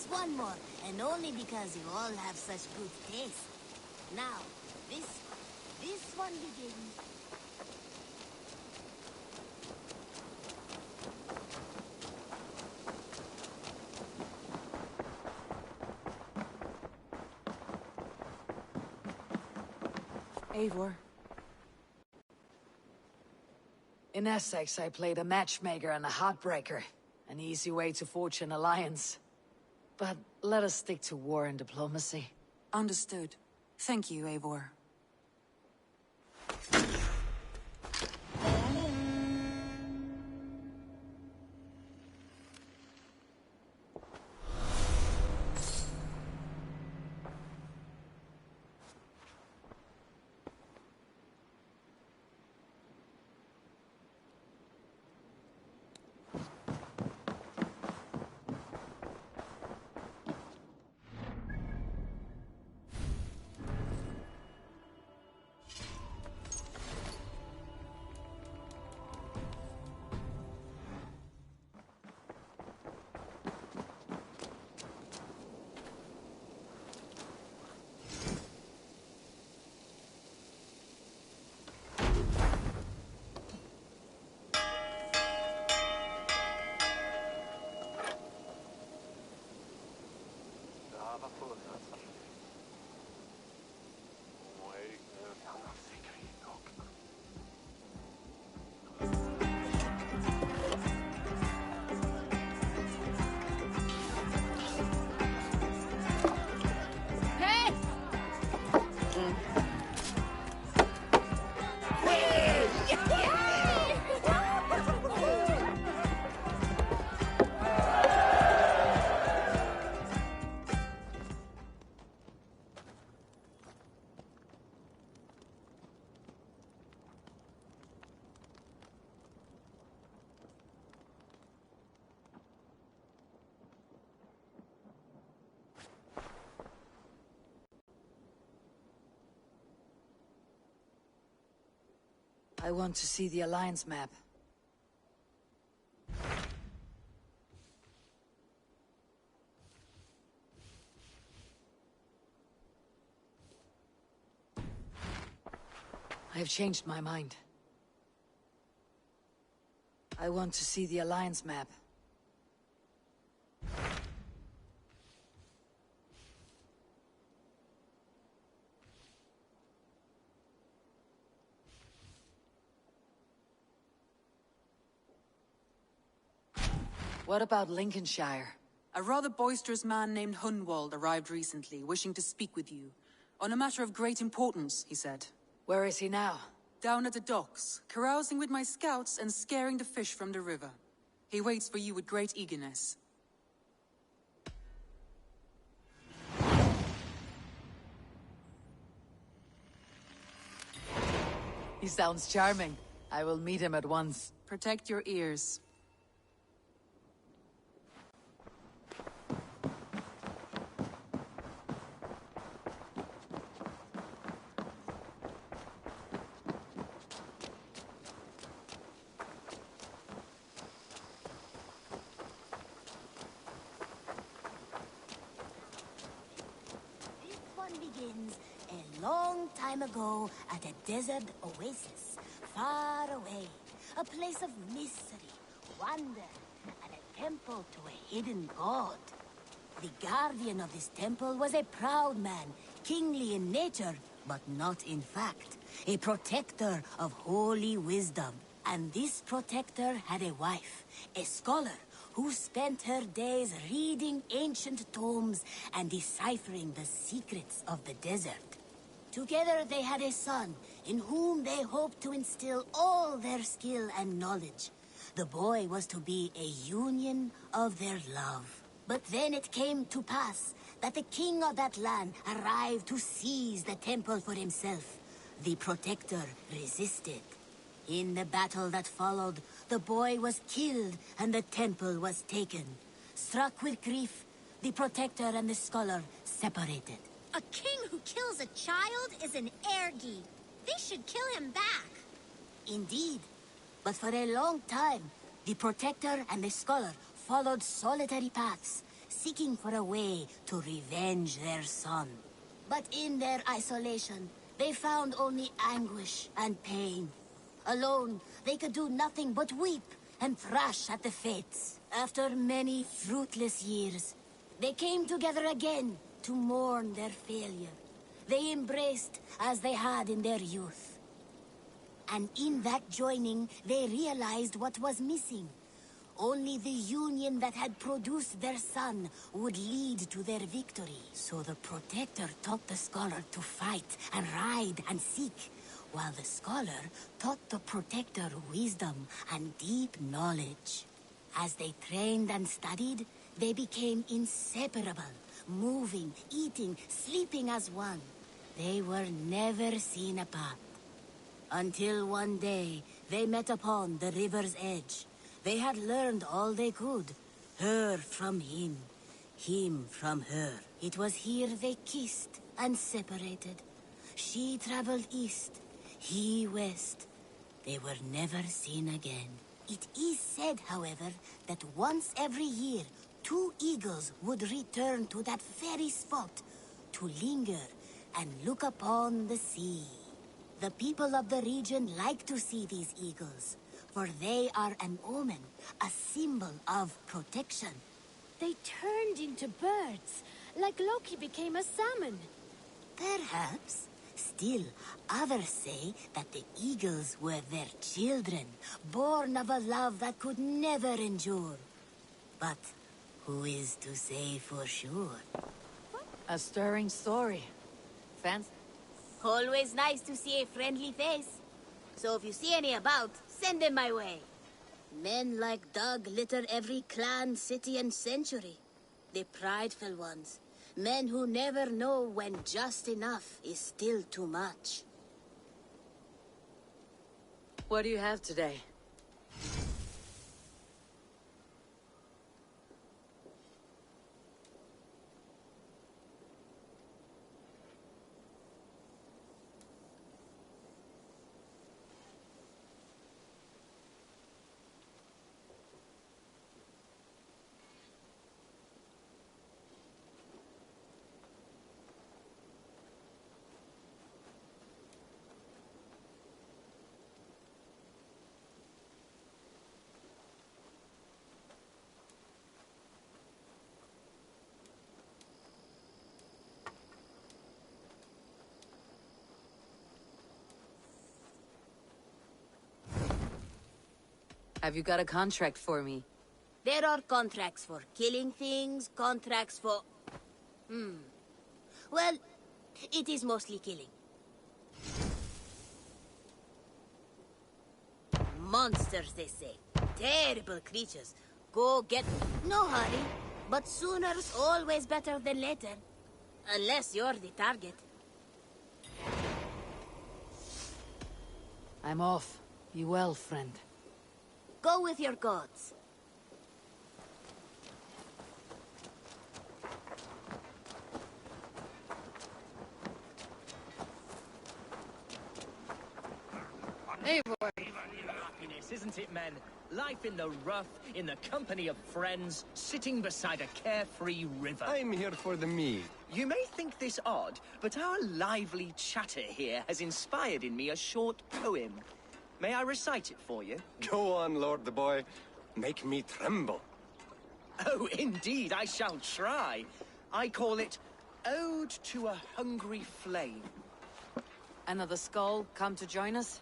Just one more, and only because you all have such good taste. Now, this one begins. Eivor. In Essex, I played a matchmaker and a heartbreaker. An easy way to forge an alliance. But let us stick to war and diplomacy. Understood. Thank you, Eivor. I want to see the Alliance map. I have changed my mind. I want to see the Alliance map. What about Lincolnshire? A rather boisterous man named Hunwald arrived recently, wishing to speak with you. On a matter of great importance, he said. Where is he now? Down at the docks, carousing with my scouts and scaring the fish from the river. He waits for you with great eagerness. He sounds charming. I will meet him at once. Protect your ears. Begins a long time ago at a desert oasis, far away. A place of mystery, wonder, and a temple to a hidden god. The guardian of this temple was a proud man, kingly in nature, but not in fact. A protector of holy wisdom. And this protector had a wife, a scholar, who spent her days reading ancient tomes and deciphering the secrets of the desert. Together they had a son, in whom they hoped to instill all their skill and knowledge. The boy was to be a union of their love. But then it came to pass that the king of that land arrived to seize the temple for himself. The protector resisted. In the battle that followed, the boy was killed and the temple was taken. Struck with grief, the protector and the scholar separated. A king who kills a child is an ergi. They should kill him back. Indeed. But for a long time, the protector and the scholar followed solitary paths, seeking for a way to revenge their son. But in their isolation, they found only anguish and pain. Alone, they could do nothing but weep and thrash at the fates. After many fruitless years, they came together again to mourn their failure. They embraced as they had in their youth. And in that joining, they realized what was missing. Only the union that had produced their son would lead to their victory. So the Protector taught the Scholar to fight and ride and seek, while the Scholar taught the Protector wisdom and deep knowledge. As they trained and studied, they became inseparable, moving, eating, sleeping as one. They were never seen apart. Until one day, they met upon the river's edge. They had learned all they could. Her from him from her. It was here they kissed and separated. She traveled east, he west. They were never seen again. It is said, however, that once every year, 2 eagles would return to that very spot to linger and look upon the sea. The people of the region like to see these eagles, for they are an omen, a symbol of protection. They turned into birds, like Loki became a salmon. Perhaps. Still, others say that the eagles were their children, born of a love that could never endure. But who is to say for sure? A stirring story. Fancy? Always nice to see a friendly face. So if you see any about, send them my way. Men like Doug litter every clan, city, and century. The prideful ones. Men who never know when just enough is still too much. What do you have today? Have you got a contract for me? There are contracts for killing things, contracts for... Well, it is mostly killing. Monsters, they say. Terrible creatures. Go get... No hurry, but sooner's always better than later. Unless you're the target. I'm off. Be well, friend. Go with your gods. Happiness, isn't it, men? Life in the rough, in the company of friends, sitting beside a carefree river. I'm here for the meal. You may think this odd, but our lively chatter here has inspired in me a short poem. May I recite it for you? Go on, Lord the Boy. Make me tremble. Oh, indeed, I shall try. I call it Ode to a Hungry Flame. Another skull come to join us?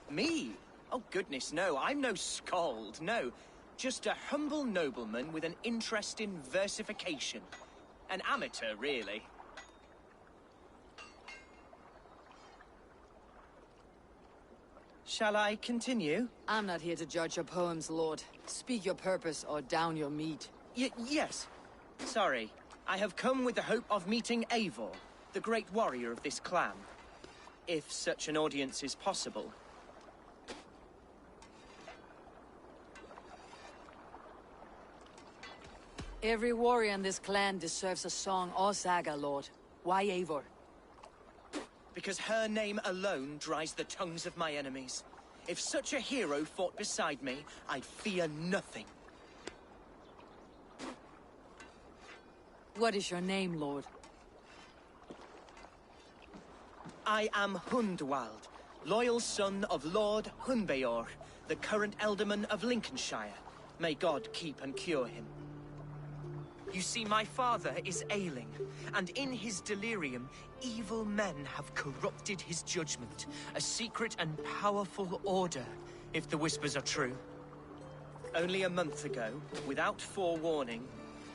Me? Oh, goodness, no. I'm no skald, no. Just a humble nobleman with an interest in versification. An amateur, really. Shall I continue? I'm not here to judge your poems, Lord. Speak your purpose or down your meat. Yes. Sorry. I have come with the hope of meeting Eivor, the great warrior of this clan. If such an audience is possible. Every warrior in this clan deserves a song or saga, Lord. Why Eivor? Because her name alone dries the tongues of my enemies. If such a hero fought beside me, I'd fear nothing. What is your name, Lord? I am Hundwald, loyal son of Lord Hunbeor, the current Alderman of Lincolnshire. May God keep and cure him. You see, my father is ailing, and in his delirium, evil men have corrupted his judgment. A secret and powerful order, if the whispers are true. Only a month ago, without forewarning,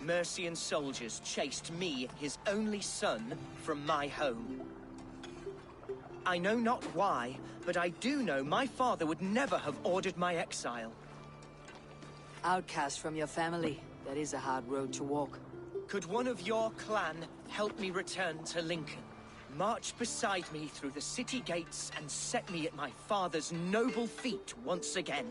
Mercian soldiers chased me, his only son, from my home. I know not why, but I do know my father would never have ordered my exile. Outcast from your family. That is a hard road to walk. Could one of your clan help me return to Lincoln? March beside me through the city gates and set me at my father's noble feet once again.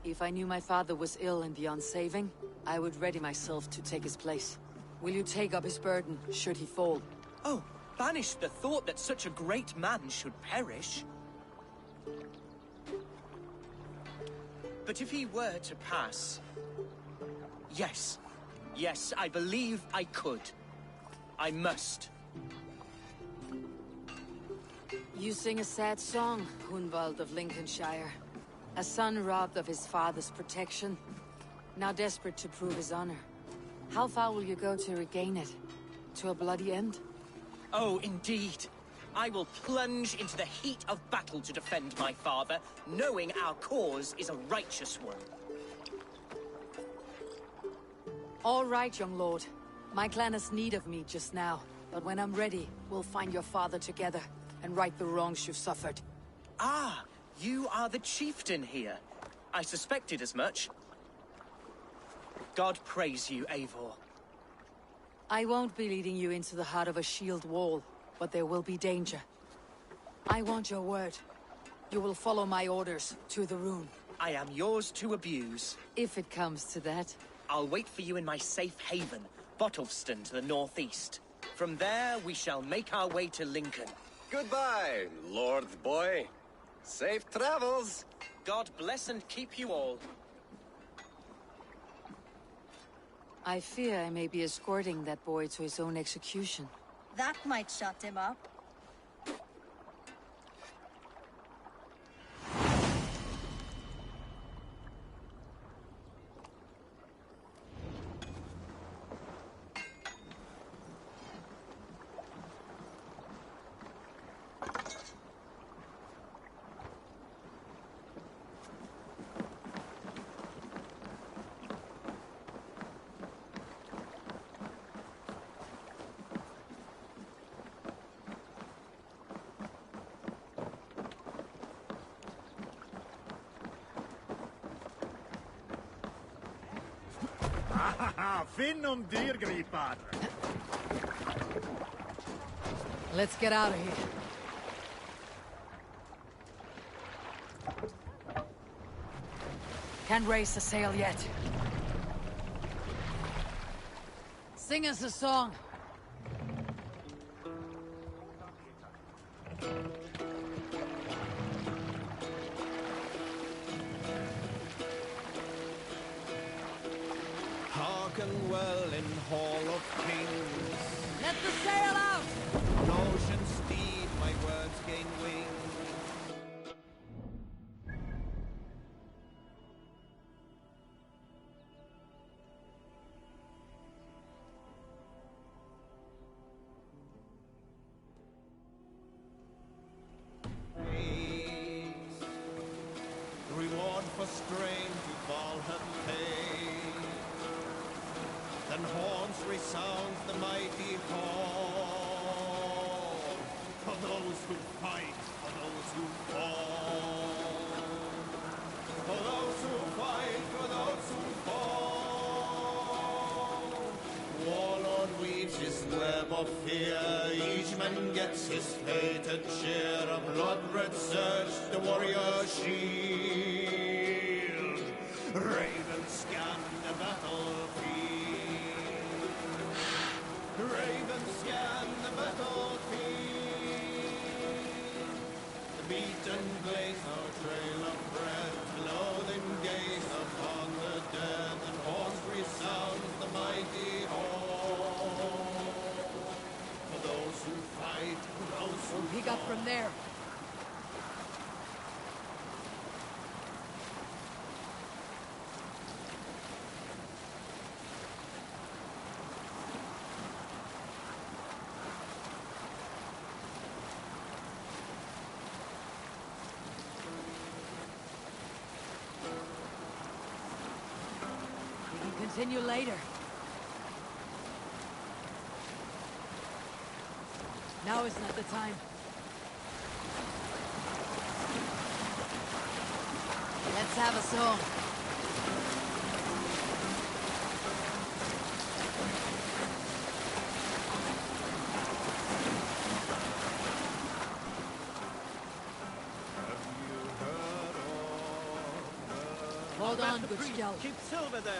If I knew my father was ill and beyond saving, I would ready myself to take his place. Will you take up his burden, should he fall? Oh, banish the thought that such a great man should perish. But if he were to pass... Yes. Yes, I believe I could. I must. You sing a sad song, Hunwald of Lincolnshire. A son robbed of his father's protection, now desperate to prove his honor. How far will you go to regain it? To a bloody end? Oh, indeed. I will plunge into the heat of battle to defend my father, knowing our cause is a righteous one. All right, young lord. My clan has need of me just now, but when I'm ready, we'll find your father together and right the wrongs you've suffered. Ah! You are the chieftain here. I suspected as much. God praise you, Eivor. I won't be leading you into the heart of a shield wall, but there will be danger. I want your word. You will follow my orders to the rune. I am yours to abuse. If it comes to that. I'll wait for you in my safe haven, Bottleston to the northeast. From there, we shall make our way to Lincoln. Goodbye, Lord boy. Safe travels! God bless and keep you all. I fear I may be escorting that boy to his own execution. That might shut him up. Finnum dyrgripar! Let's get out of here. Can't raise the sail yet. Sing us a song. Hearken well in Hall of Kings. Let the sail out! Ocean steed, my words gain wings. Reward for strain to Valhalla pay. Then horns resound the mighty call. For those who fight, for those who fall. For those who fight, for those who fall. Warlord weaves his web of fear. Each man gets his fated share. A blood-red surge, the warrior shield. Ravens scan the battlefield. and blaze our trail of bread. Clothing gaze upon the dead, and horns resound the mighty hall. For those who fight, those who We'll pick up from there. Continue later. Now is not the time. Let's have a song. Hold on, good Stell. Keep Silver there.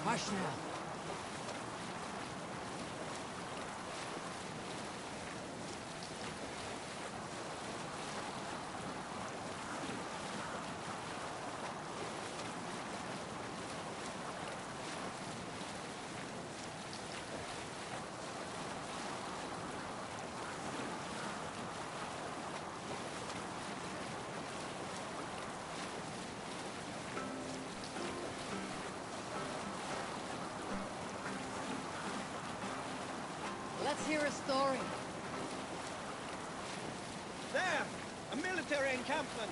Hush now. Let's hear a story. There! A military encampment!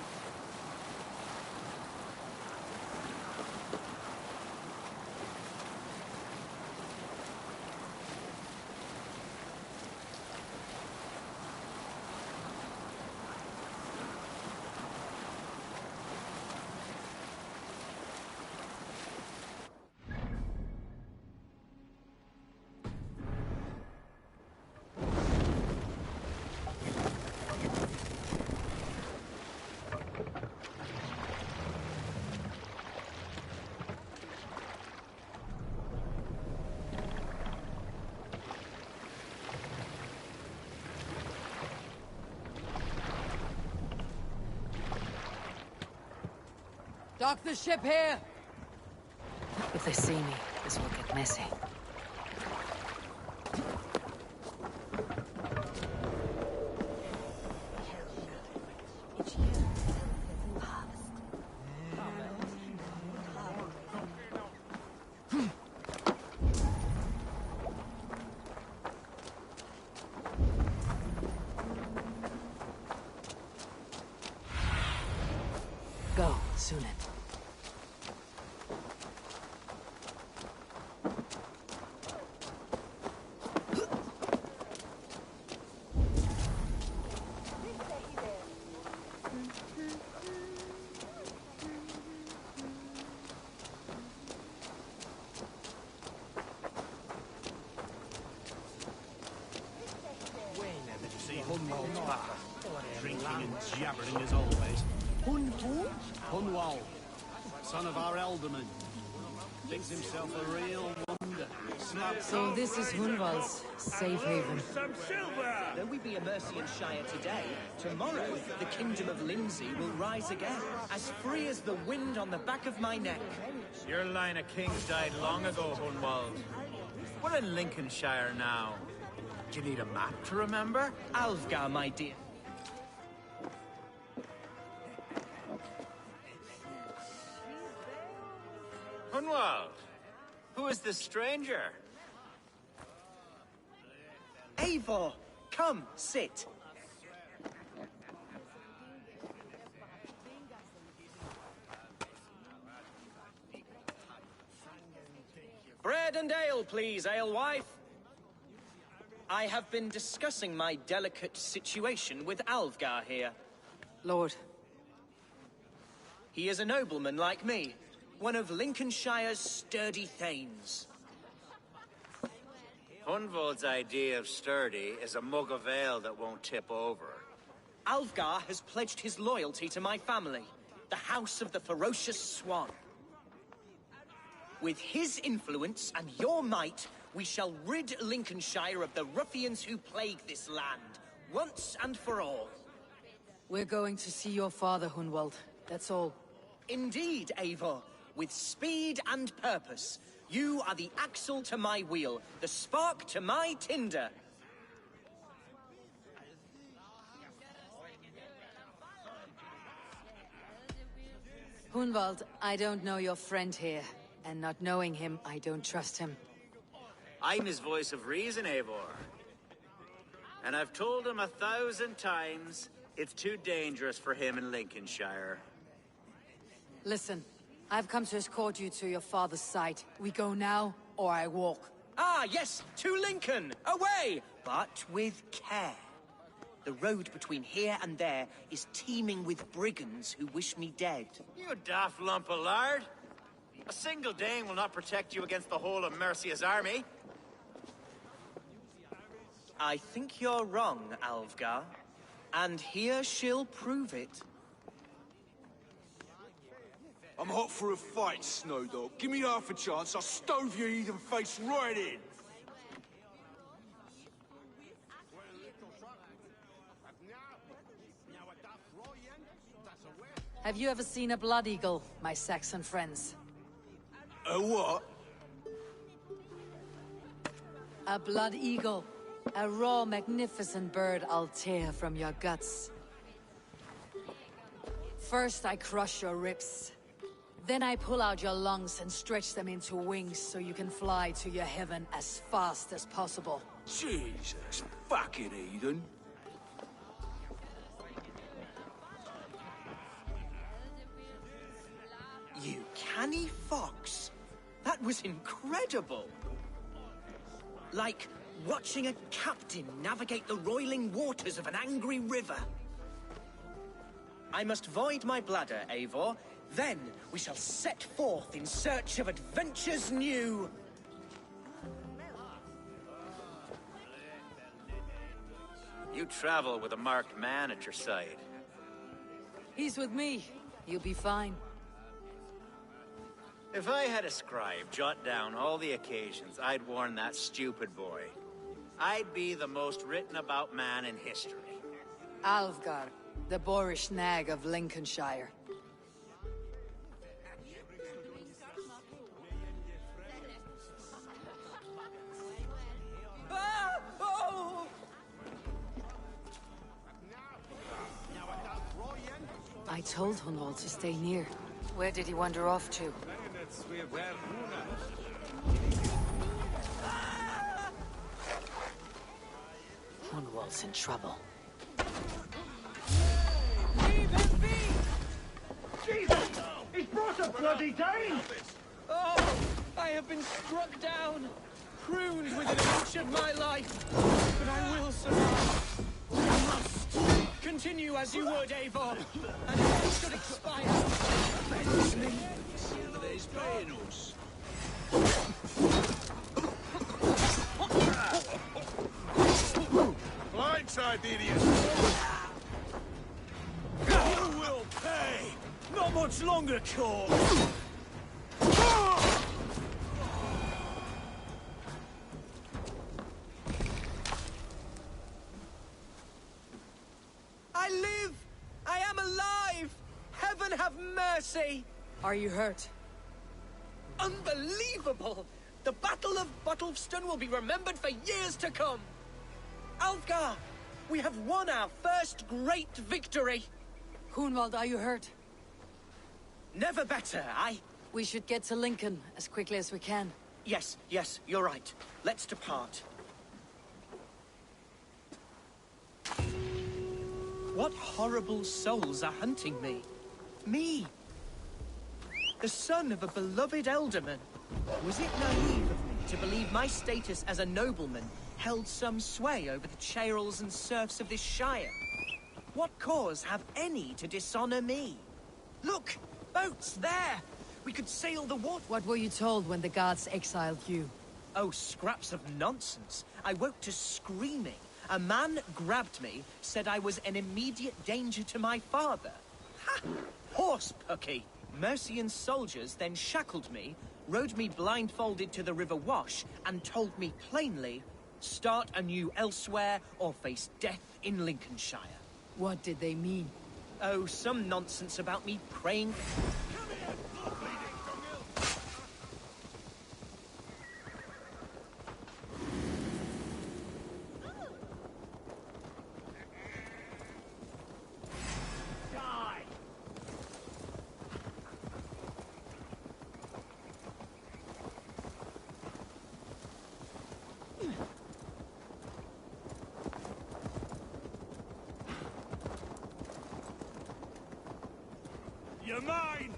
Dock the ship here! If they see me, this will get messy. Go, Sunan. Hunwald's back. Drinking and jabbering as always. Hunwald? Hunwald. Son of our elderman. Thinks himself a real wonder. So this is Hunwald's safe haven. Some silver! Though we be a Mercian Shire today, tomorrow the Kingdom of Lindsey will rise again, as free as the wind on the back of my neck. Your line of kings died long ago, Hunwald. We're in Lincolnshire now. Do you need a map to remember? Alfgar, my dear. Hunwald, who is this stranger? Eivor, come, sit. Bread and ale, please, alewife. I have been discussing my delicate situation with Alfgar here. Lord. He is a nobleman like me, one of Lincolnshire's sturdy thanes. Hunwald's idea of sturdy is a mug of ale that won't tip over. Alfgar has pledged his loyalty to my family, the House of the Ferocious Swan. With his influence and your might, we shall rid Lincolnshire of the ruffians who plague this land, once and for all. We're going to see your father, Hunwald. That's all. Indeed, Eivor. With speed and purpose. You are the axle to my wheel, the spark to my tinder. Hunwald, I don't know your friend here, and not knowing him, I don't trust him. I'm his voice of reason, Eivor. And I've told him 1,000 times it's too dangerous for him in Lincolnshire. Listen, I've come to escort you to your father's side. We go now, or I walk. Ah, yes, to Lincoln! Away! But with care. The road between here and there is teeming with brigands who wish me dead. You daft lump of lard! A single Dane will not protect you against the whole of Mercia's army. I think you're wrong, Alfgar. And here she'll prove it. I'm hot for a fight, Snowdog. Give me half a chance, I'll stove your heathen face right in! Have you ever seen a blood eagle, my Saxon friends? A what? A blood eagle. A raw, magnificent bird I'll tear from your guts. First I crush your ribs. Then I pull out your lungs and stretch them into wings so you can fly to your heaven as fast as possible. Jesus, fucking heathen. You canny fox. That was incredible. Like watching a captain navigate the roiling waters of an angry river. I must void my bladder, Eivor. Then we shall set forth in search of adventures new. You travel with a marked man at your side. He's with me. You'll be fine. If I had a scribe jot down all the occasions I'd warn that stupid boy, I'd be the most written about man in history. Alfgar, the boorish nag of Lincolnshire. Ah! Oh! I told Hunwald to stay near. Where did he wander off to? Hunwald's in trouble. Leave him be! Jesus! He's brought a bloody Dane! Oh! I have been struck down, pruned within an inch of my life, but I will survive. You must continue as you would, Eivor, and if it should expire, There's paying us. Blindside, idiot! You will pay! Not much longer, Corp! Heaven have mercy! Are you hurt? Unbelievable! The Battle of Bottlefston will be remembered for years to come! Alfgar, we have won our first great victory! Hunwald, are you hurt? Never better, We should get to Lincoln as quickly as we can. Yes, you're right. Let's depart. What horrible souls are hunting me? Me! The son of a beloved elderman. Was it naive of me to believe my status as a nobleman held some sway over the chairels and serfs of this shire? What cause have any to dishonor me? Look! Boats there! We could sail the water. What were you told when the guards exiled you? Oh, scraps of nonsense. I woke to screaming. A man grabbed me, said I was an immediate danger to my father. Ha! Horse pucky! Mercian soldiers then shackled me, rode me blindfolded to the River Wash, and told me plainly, start anew elsewhere or face death in Lincolnshire. What did they mean? Oh, some nonsense about me praying... You're mine!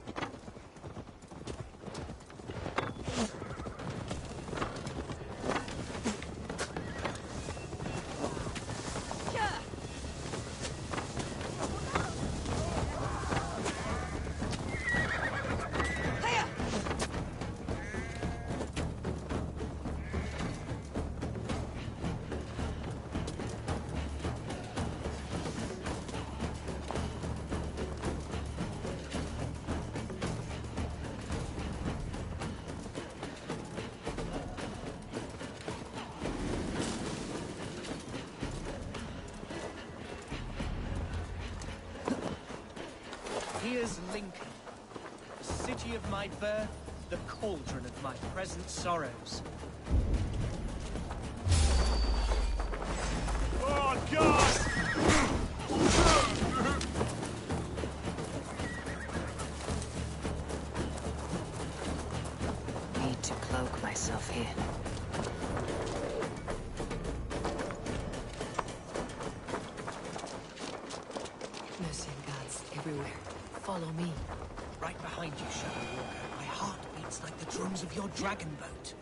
Here's Lincoln, the city of my birth, the cauldron of my present sorrows. Oh, God! Need to cloak myself here. Mercian guards everywhere. Follow me. Right behind you, Shadow Walker. My heart beats like the drums of your dragon boat.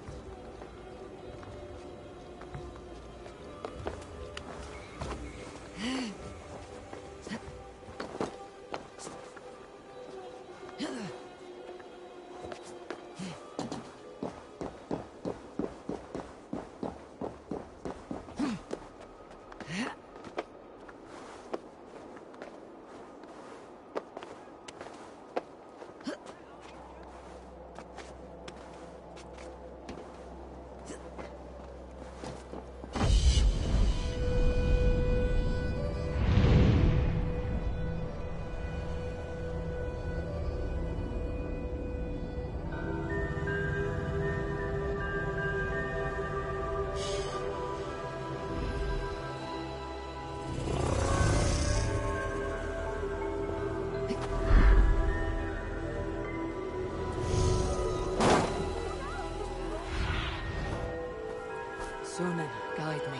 Surman, guide me.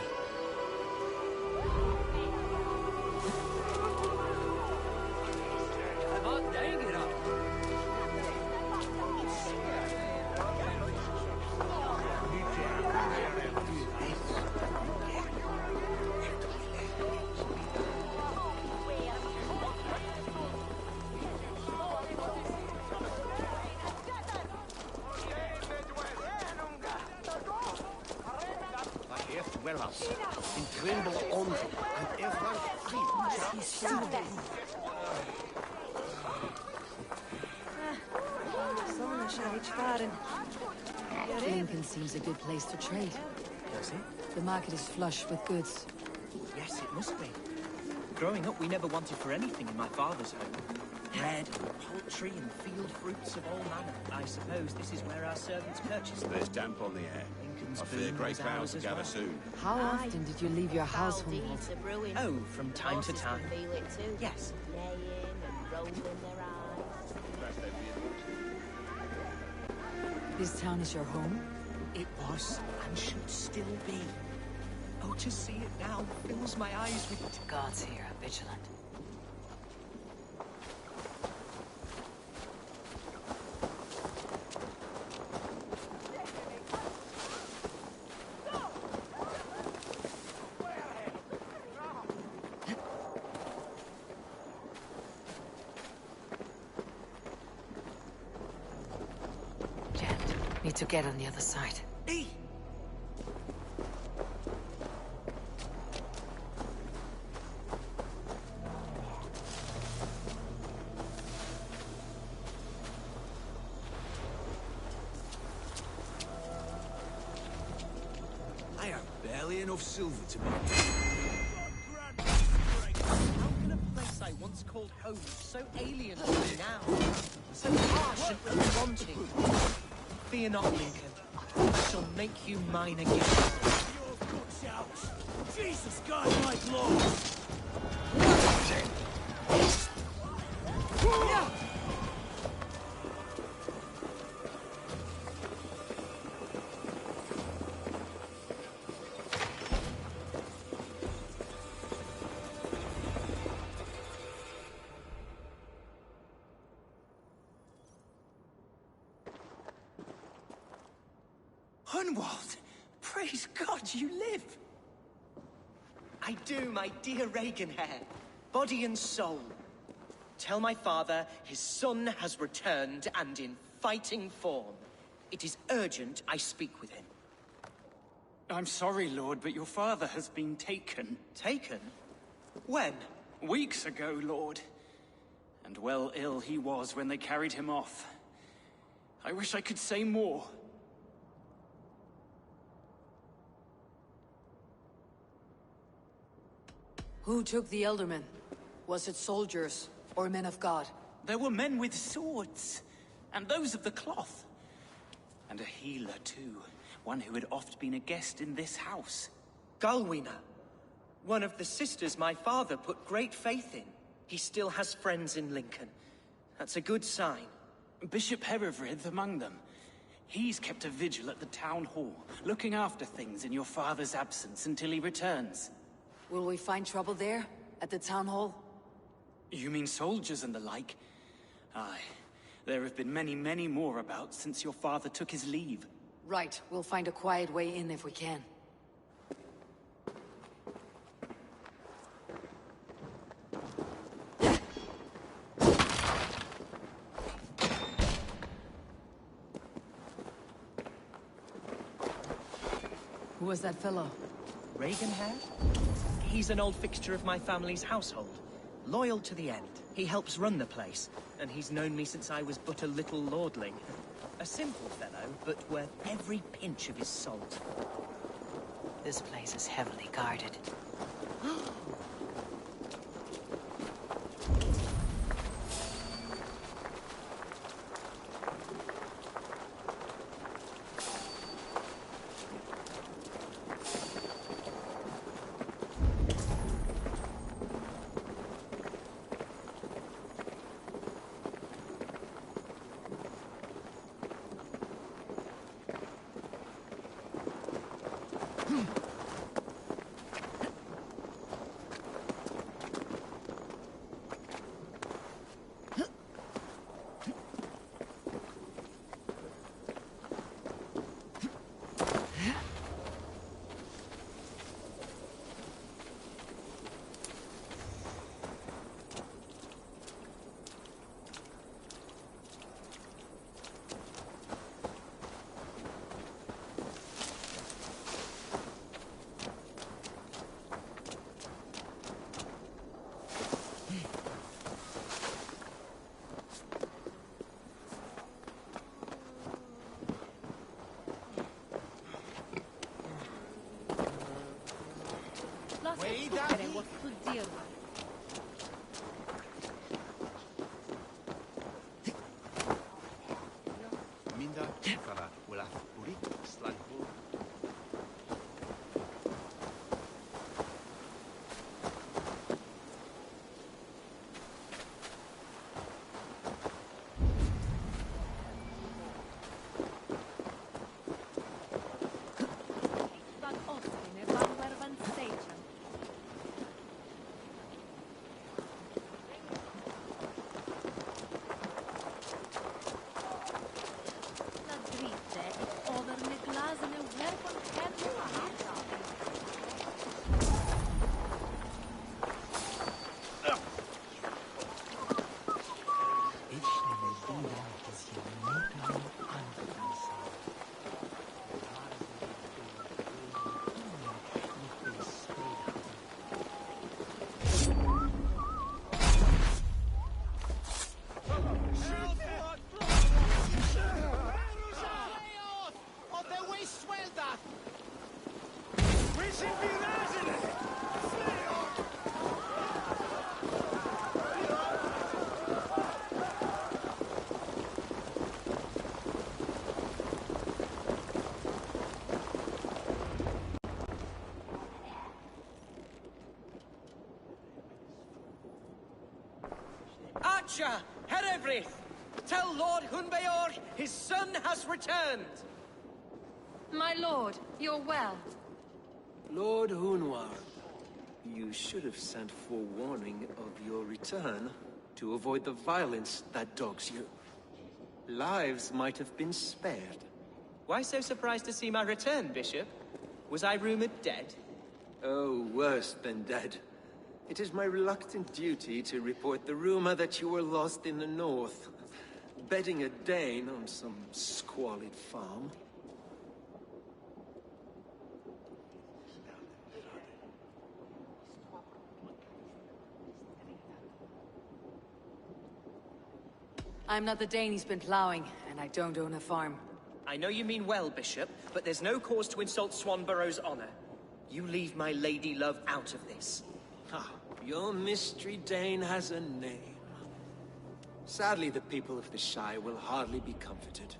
In tremble onder en ervan Lincoln seems a good place to trade. Does it? The market is flush with goods. Yes, it must be. Growing up, we never wanted for anything in my father's home. Bread, poultry, and field fruits of all manner. I suppose this is where our servants purchase them. There's damp on the air. Lincoln's I fear boom great was crowds ours will as gather well. soon. How often did you leave your house, Hunwald? Oh, from time to time. Feel it too. Yes. Neighing and rolling their eyes. This town is your home? It was, and should still be. Oh, to see it now fills my eyes with... The gods here are vigilant. Need to get on the other side. Hey! I have barely enough silver to buy. How can a place I once called home so alien to me now? So harsh and unwanting. Fear not, Lincoln. I shall make you mine again. Your guts out! Jesus God, my lord! Hunwald! Praise God, you live! I do, my dear Reaganhair. Body and soul. Tell my father his son has returned and in fighting form. It is urgent I speak with him. I'm sorry, Lord, but your father has been taken. Taken? When? Weeks ago, Lord. And well ill he was when they carried him off. I wish I could say more. Who took the Elderman? Was it soldiers or men of God? There were men with swords, and those of the cloth. And a healer, too. One who had oft been a guest in this house. Galwina. One of the sisters my father put great faith in. He still has friends in Lincoln. That's a good sign. Bishop Herefrith among them. He's kept a vigil at the town hall, looking after things in your father's absence until he returns. Will we find trouble there? At the town hall? You mean soldiers and the like? Aye. There have been many, many more about since your father took his leave. Right. We'll find a quiet way in if we can. Who was that fellow? Reaganhair? He's an old fixture of my family's household. Loyal to the end. He helps run the place, and he's known me since I was but a little lordling. A simple fellow, but worth every pinch of his salt. This place is heavily guarded. Gisha, Herevrith! Tell Lord Hunbeor his son has returned! My lord, you're well. Lord Hunwald, you should have sent forewarning of your return to avoid the violence that dogs you. Lives might have been spared. Why so surprised to see my return, Bishop? Was I rumored dead? Oh, worse than dead. It is my reluctant duty to report the rumor that you were lost in the north, bedding a Dane on some squalid farm. I'm not the Dane he's been plowing, and I don't own a farm. I know you mean well, Bishop, but there's no cause to insult Swanborough's honor. You leave my lady love out of this. Ah, your mystery Dane has a name. Sadly, the people of the Shire will hardly be comforted.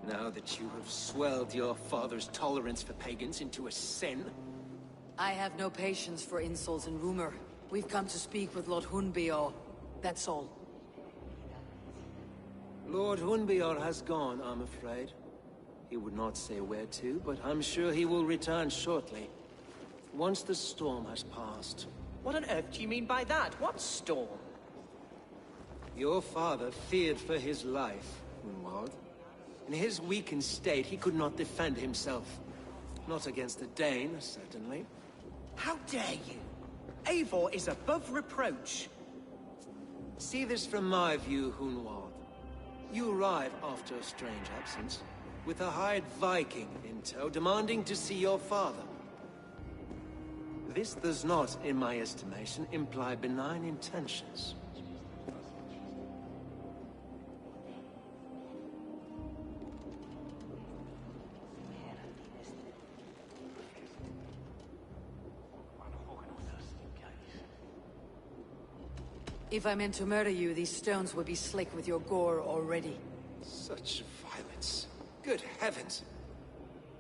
Now that you have swelled your father's tolerance for pagans into a sin. I have no patience for insults and rumor. We've come to speak with Lord Hunbeor. That's all. Lord Hunbeor has gone, I'm afraid. He would not say where to, but I'm sure he will return shortly. Once the storm has passed. What on earth do you mean by that? What storm? Your father feared for his life, Hunwald. In his weakened state, he could not defend himself. Not against a Dane, certainly. How dare you? Eivor is above reproach. See this from my view, Hunwald. You arrive after a strange absence, with a hired Viking in tow, demanding to see your father. This does not, in my estimation, imply benign intentions. If I meant to murder you, these stones would be slick with your gore already. Such violence. Good heavens!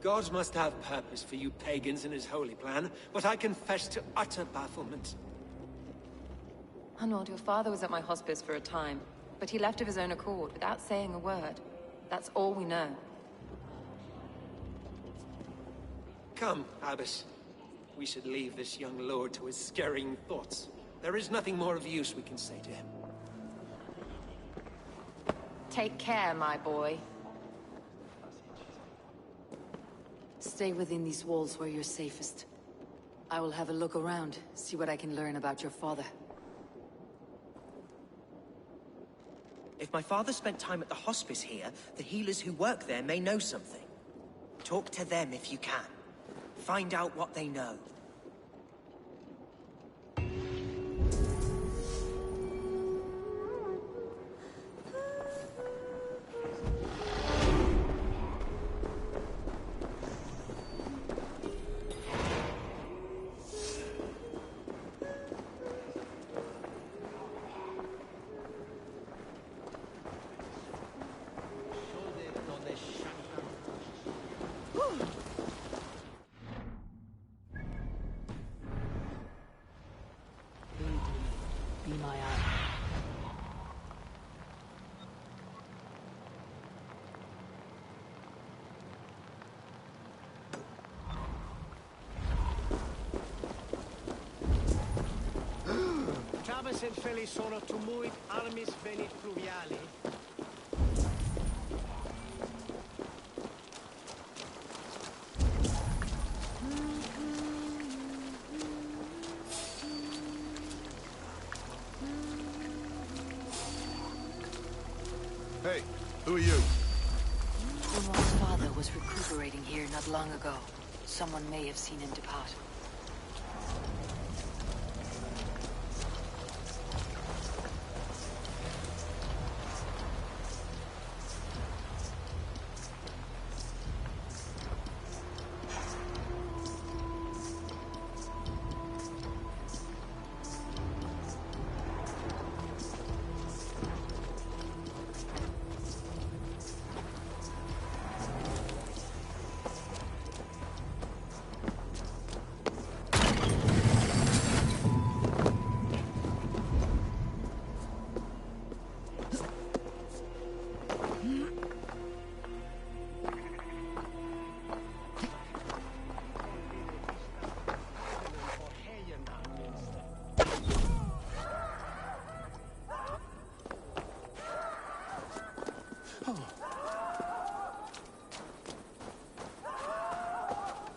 God must have purpose for you pagans in his holy plan, but I confess to utter bafflement. Hunwald, your father was at my hospice for a time, but he left of his own accord, without saying a word. That's all we know. Come, Abbess. We should leave this young lord to his scurrying thoughts. There is nothing more of use we can say to him. Take care, my boy. Stay within these walls where you're safest. I will have a look around, see what I can learn about your father. If my father spent time at the hospice here, the healers who work there may know something. Talk to them if you can. Find out what they know. Be my eye. Travis et Feli sono tumuit armis venit pluviali. Hey, who are you? Hunwald's father was recuperating here not long ago. Someone may have seen him depart.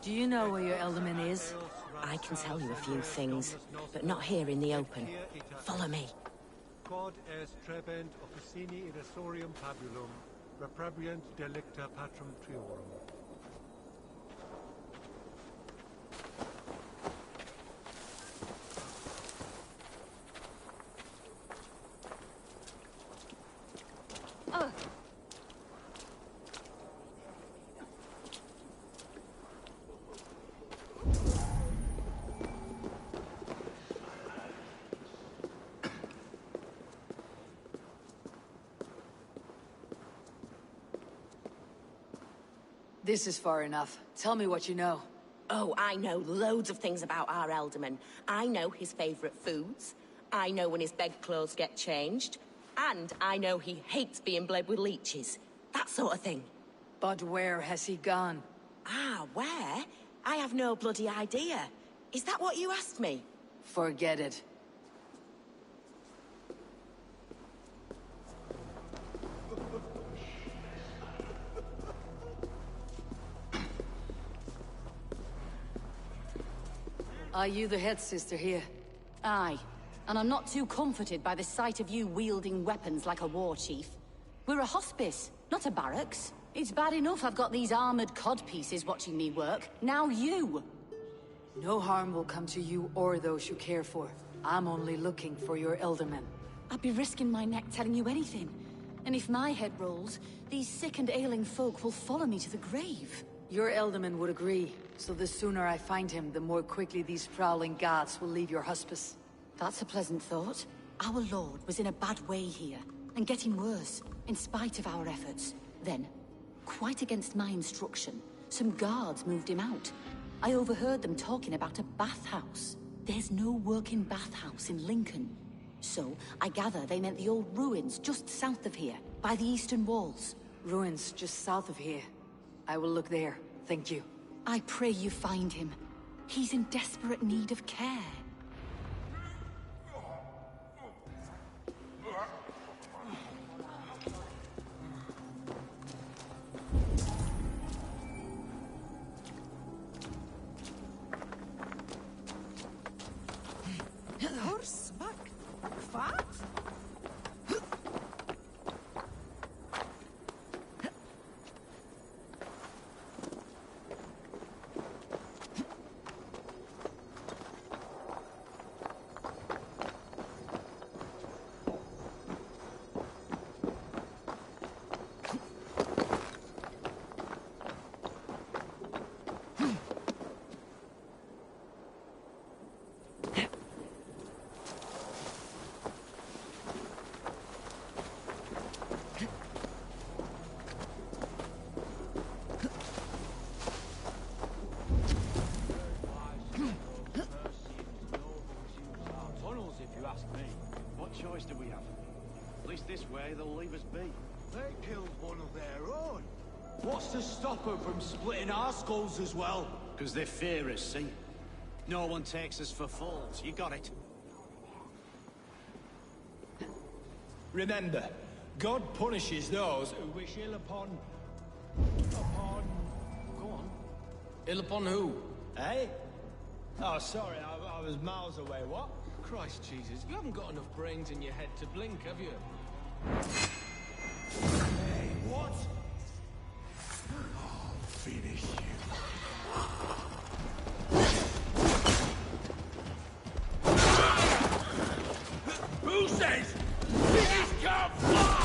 Do you know where your Elderman is? I can tell you a few things, but not here in the open. Follow me. Quod est trebent officini irresorium pabulum, reprebiant delicta patrum triorum. This is far enough. Tell me what you know. Oh, I know loads of things about our Elderman. I know his favorite foods. I know when his bedclothes get changed. And I know he hates being bled with leeches. That sort of thing. But where has he gone? Ah, where? I have no bloody idea. Is that what you asked me? Forget it. Are you the head sister here? Aye. And I'm not too comforted by the sight of you wielding weapons like a war chief. We're a hospice, not a barracks. It's bad enough I've got these armored codpieces watching me work. Now you! No harm will come to you or those you care for. I'm only looking for your Elderman. I'd be risking my neck telling you anything. And if my head rolls, these sick and ailing folk will follow me to the grave. Your Elderman would agree, so the sooner I find him, the more quickly these prowling gods will leave your hospice. That's a pleasant thought. Our lord was in a bad way here, and getting worse, in spite of our efforts. Then, quite against my instruction, some guards moved him out. I overheard them talking about a bathhouse. There's no working bathhouse in Lincoln. So, I gather they meant the old ruins just south of here, by the eastern walls. Ruins just south of here. I will look there, thank you. I pray you find him. He's in desperate need of care. choice do we have? At least this way, they'll leave us be. They killed one of their own. What's to stop them from splitting our skulls as well? Because they fear us, see? No one takes us for fools. You got it. Remember, God punishes those who wish ill upon... Go on. Ill upon who? Eh? Oh, sorry, I was miles away. What? Christ Jesus, you haven't got enough brains in your head to blink, have you? Hey, what? I'll finish you. Who says these can't fly?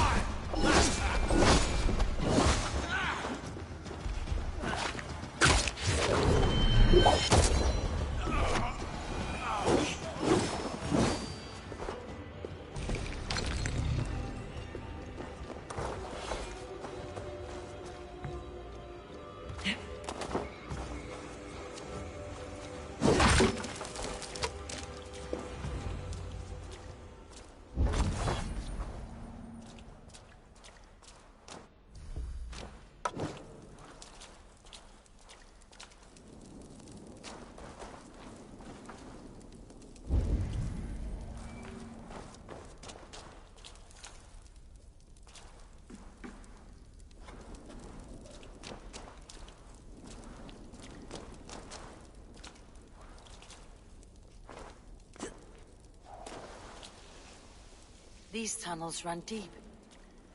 These tunnels run deep.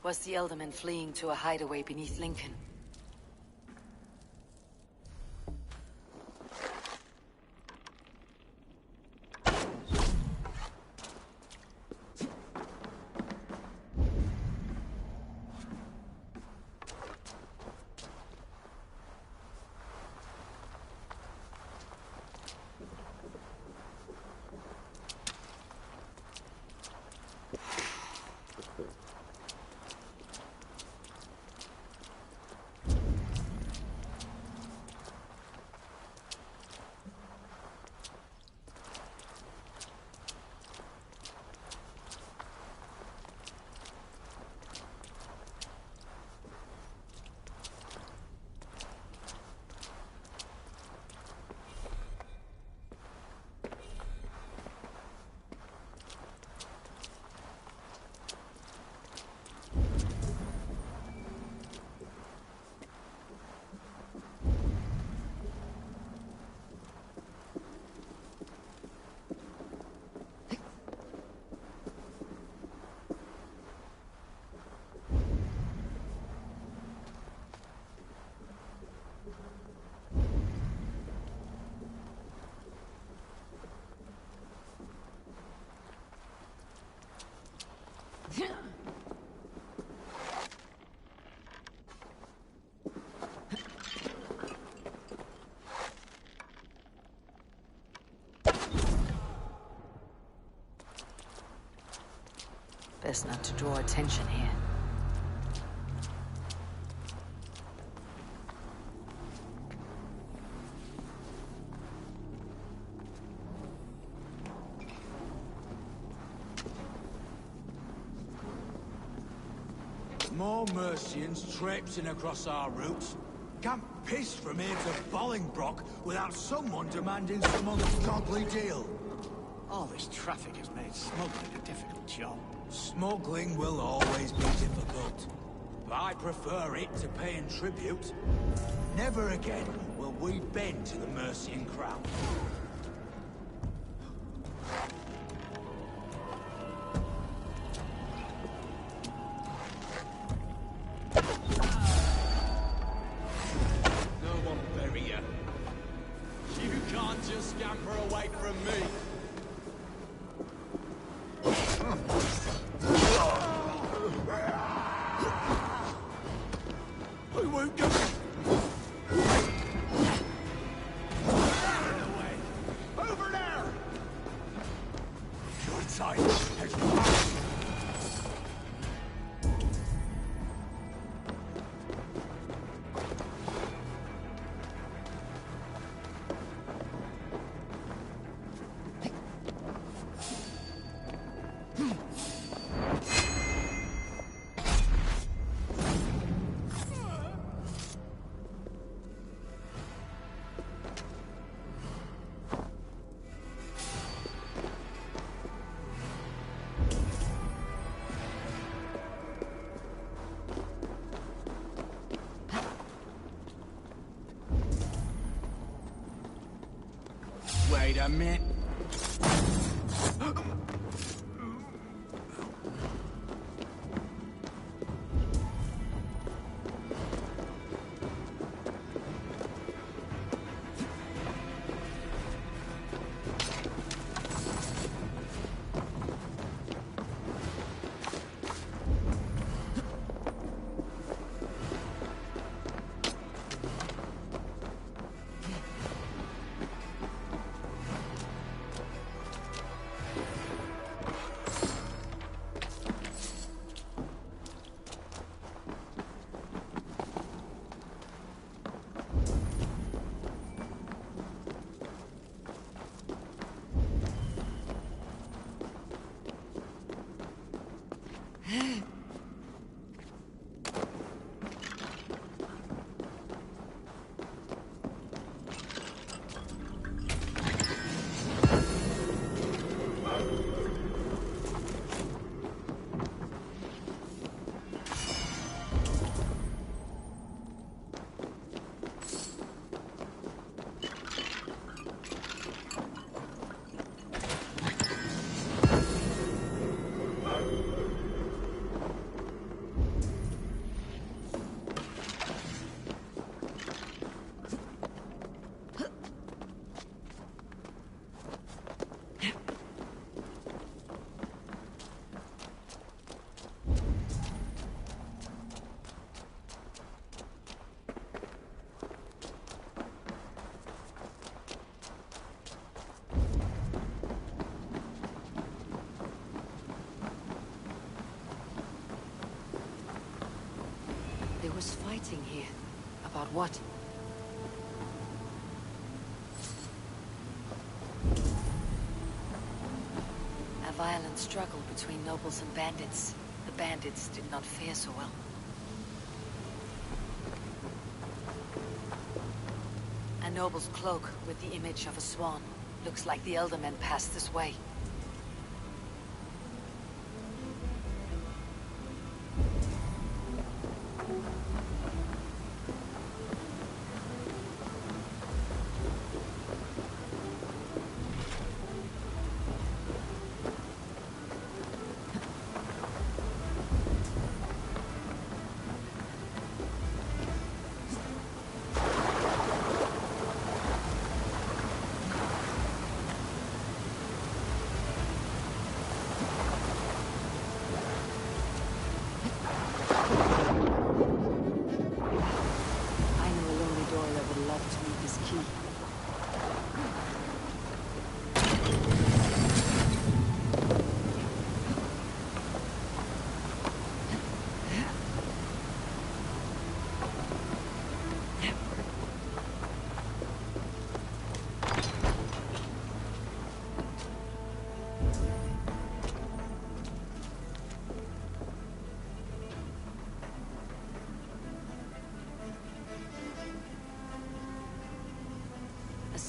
Was the Elderman fleeing to a hideaway beneath Lincoln? Best not to draw attention here. More Mercians traipsing across our routes. Can't piss from here to Bolingbroke without someone demanding some ungodly deal. All this traffic has made smuggling a difficult job. Smuggling will always be difficult. But I prefer it to paying tribute. Never again will we bend to the Mercian crown. Wait a minute. There was fighting here. About what? A violent struggle between nobles and bandits. The bandits did not fare so well. A noble's cloak with the image of a swan. Looks like the elder men passed this way.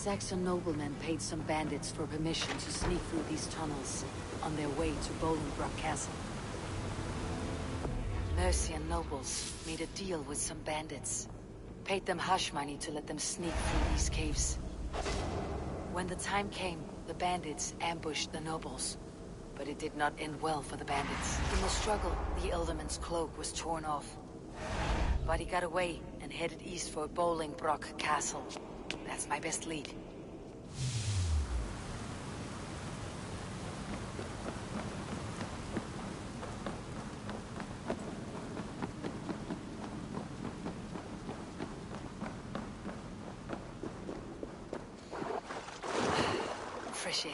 Saxon noblemen paid some bandits for permission to sneak through these tunnels on their way to Bolingbroke Castle. Mercian nobles made a deal with some bandits. Paid them hush money to let them sneak through these caves. When the time came, the bandits ambushed the nobles. But it did not end well for the bandits. In the struggle, the Elderman's cloak was torn off. But he got away and headed east for Bolingbroke Castle. That's my best lead. Fresh air.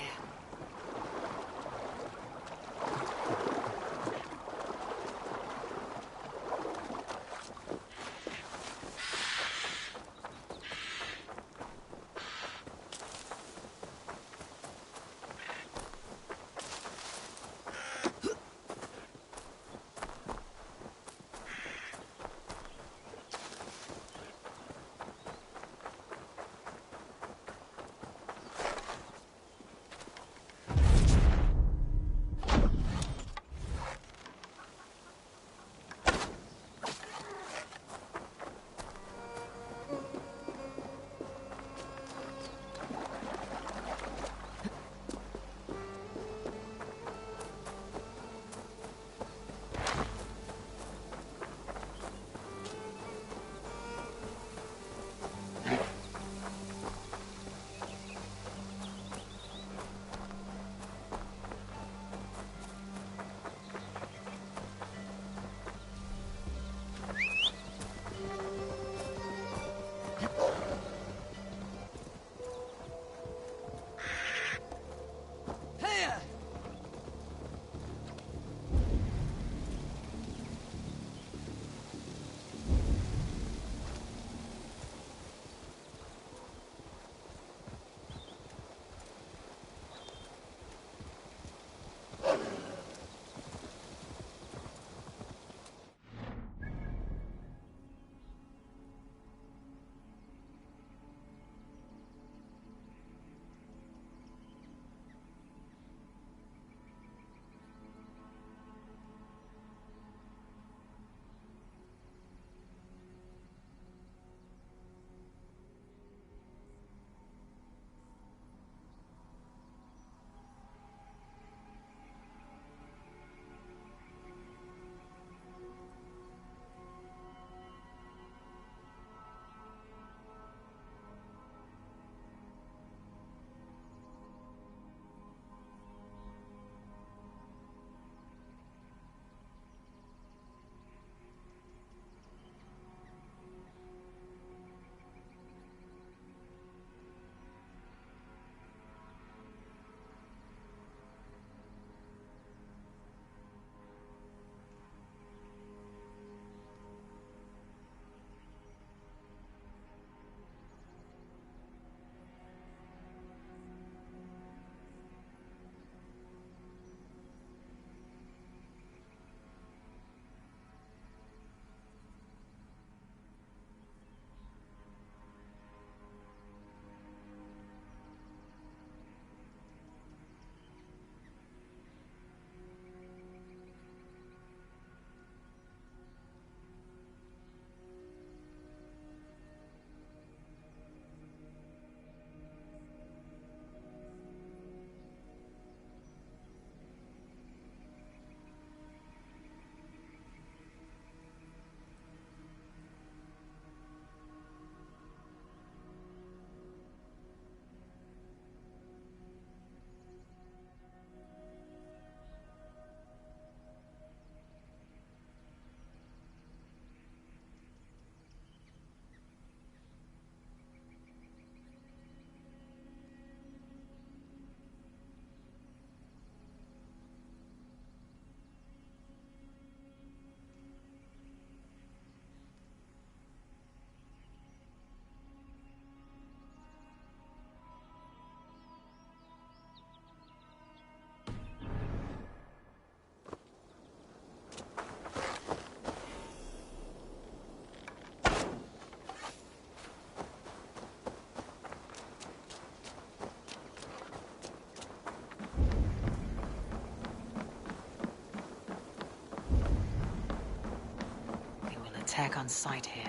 attack on sight here.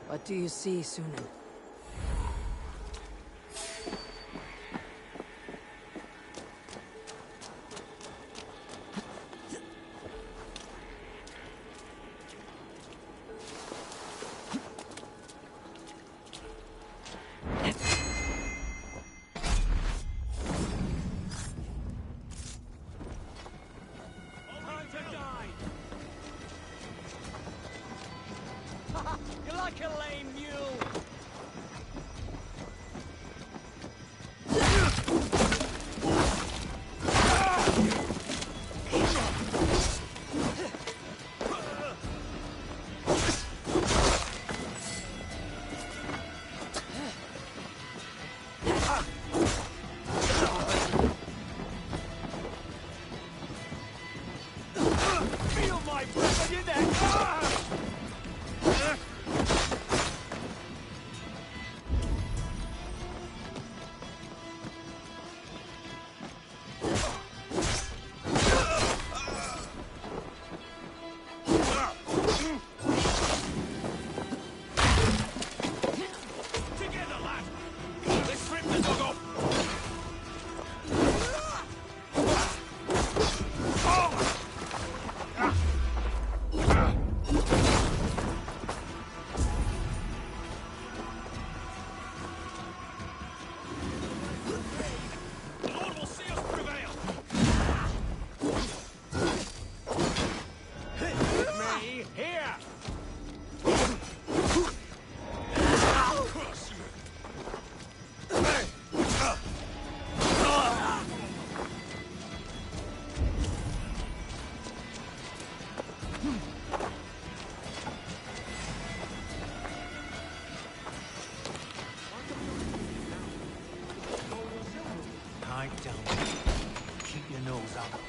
What do you see, Sunan? You're like a lame mule! Feel my breath on your neck! Pipe down. Keep your nose out.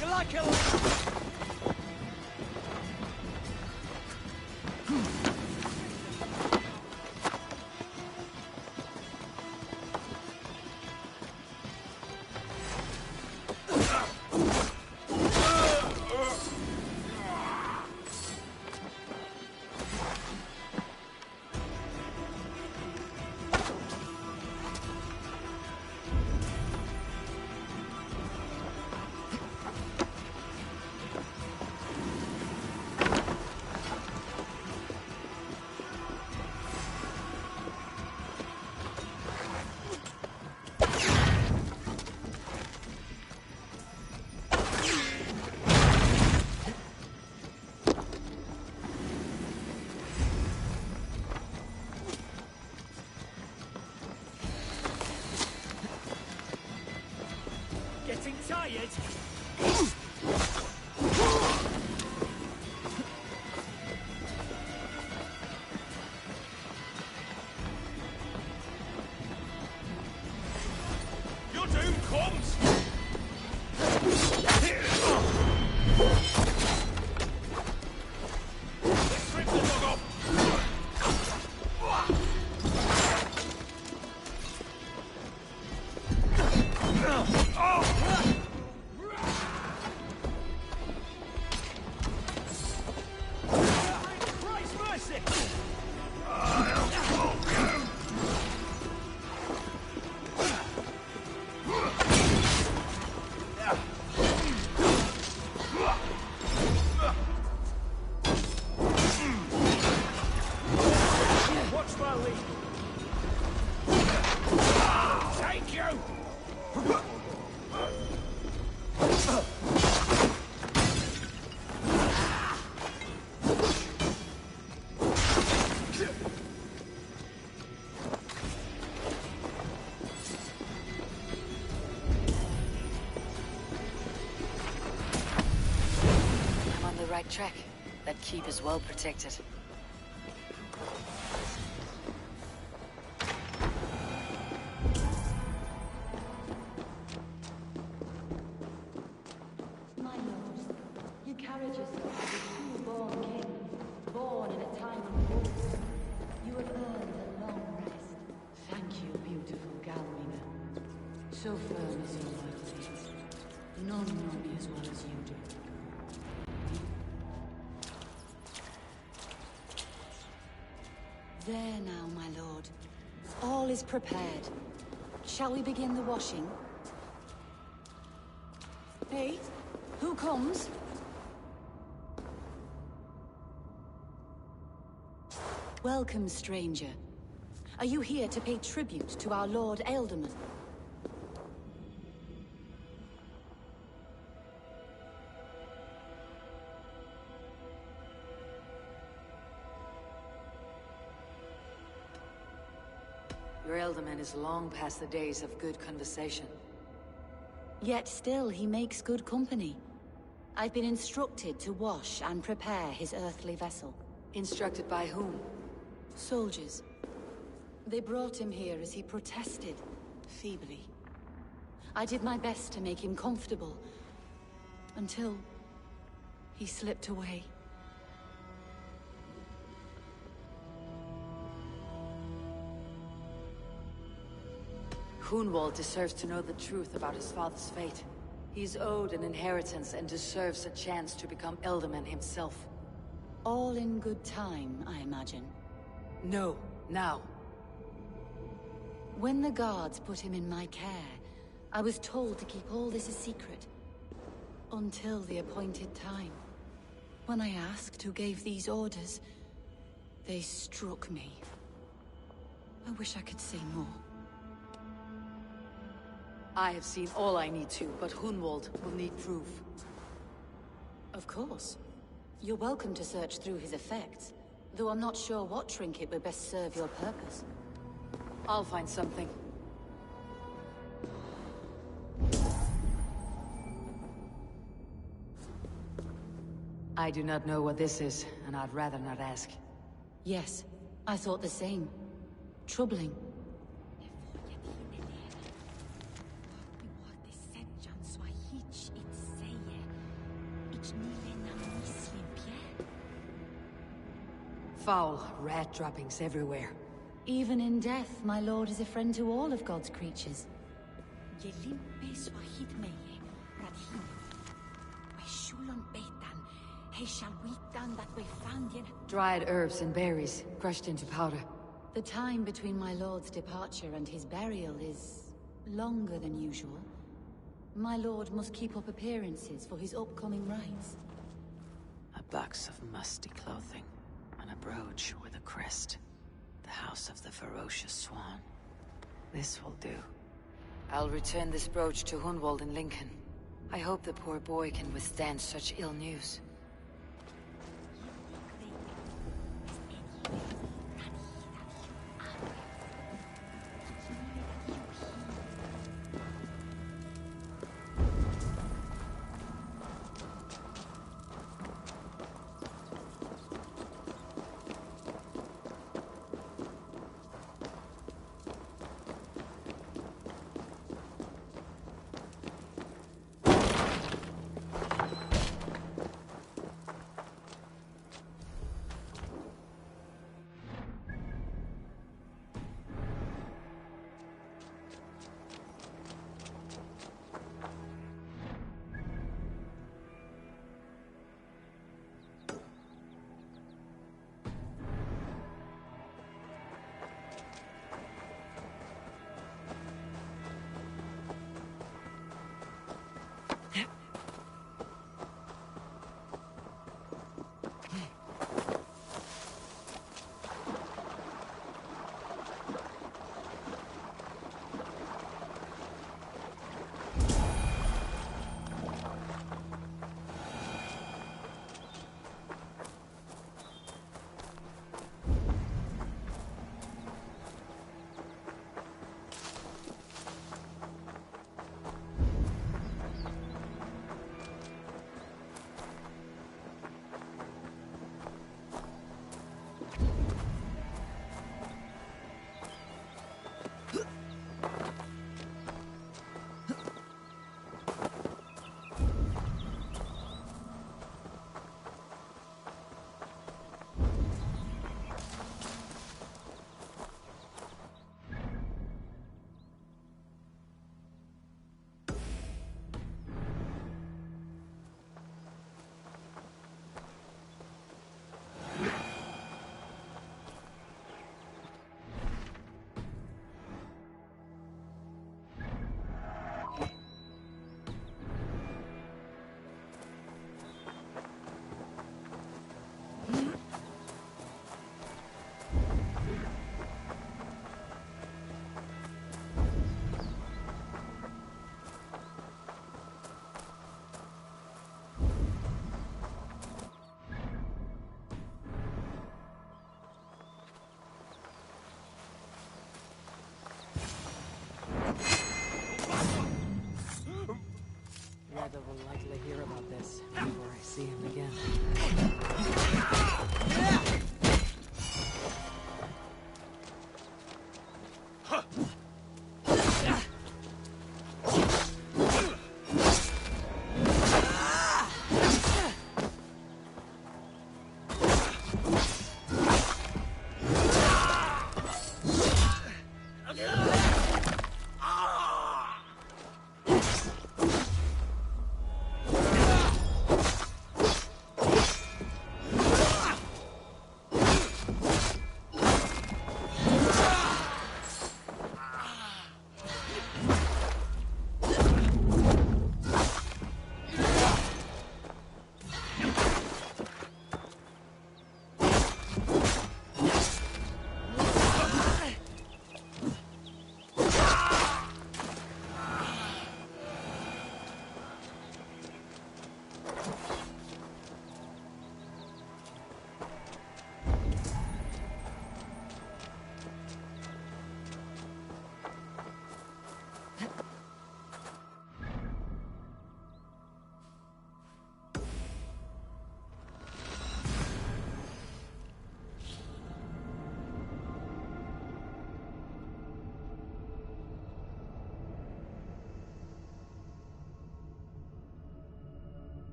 You're like a... Getting tired? Your doom comes! Let's rip the dog off! Backtrack. That keep is well protected. My lord, you carried yourself as a true-born king, born in a time of war. You have earned a long rest. Thank you, beautiful Galwina. So firm is your loyalty. None know me as well as you do. There now, my lord. All is prepared. Shall we begin the washing? Hey, who comes? Welcome, stranger. Are you here to pay tribute to our Lord Ealdorman? Your Ealdorman is long past the days of good conversation. Yet still he makes good company. I've been instructed to wash and prepare his earthly vessel. Instructed by whom? Soldiers. They brought him here as he protested, feebly. I did my best to make him comfortable, until he slipped away. Hunwald deserves to know the truth about his father's fate. He's owed an inheritance and deserves a chance to become Ealdorman himself. All in good time, I imagine. No, now. When the guards put him in my care, I was told to keep all this a secret. Until the appointed time. When I asked who gave these orders, they struck me. I wish I could say more. I have seen all I need to, but Hunwald will need proof. Of course. You're welcome to search through his effects, though I'm not sure what trinket would best serve your purpose. I'll find something. I do not know what this is, and I'd rather not ask. Yes, I thought the same. Troubling. Foul rat droppings everywhere. Even in death, my lord is a friend to all of God's creatures. Dried herbs and berries, crushed into powder. The time between my lord's departure and his burial is longer than usual. My lord must keep up appearances for his upcoming rites. A box of musty clothing, and a brooch with a crest. The House of the Ferocious Swan. This will do. I'll return this brooch to Hunwald in Lincoln. I hope the poor boy can withstand such ill news.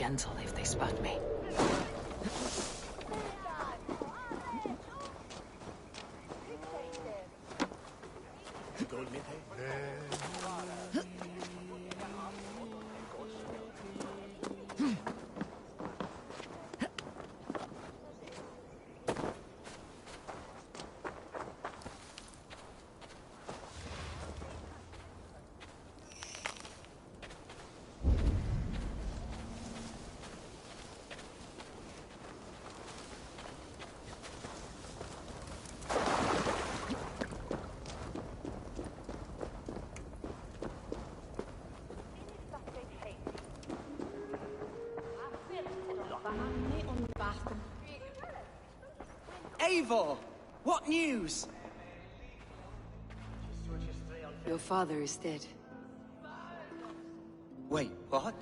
gentle if they spot me. Eivor! What news? Your father is dead. Wait, what?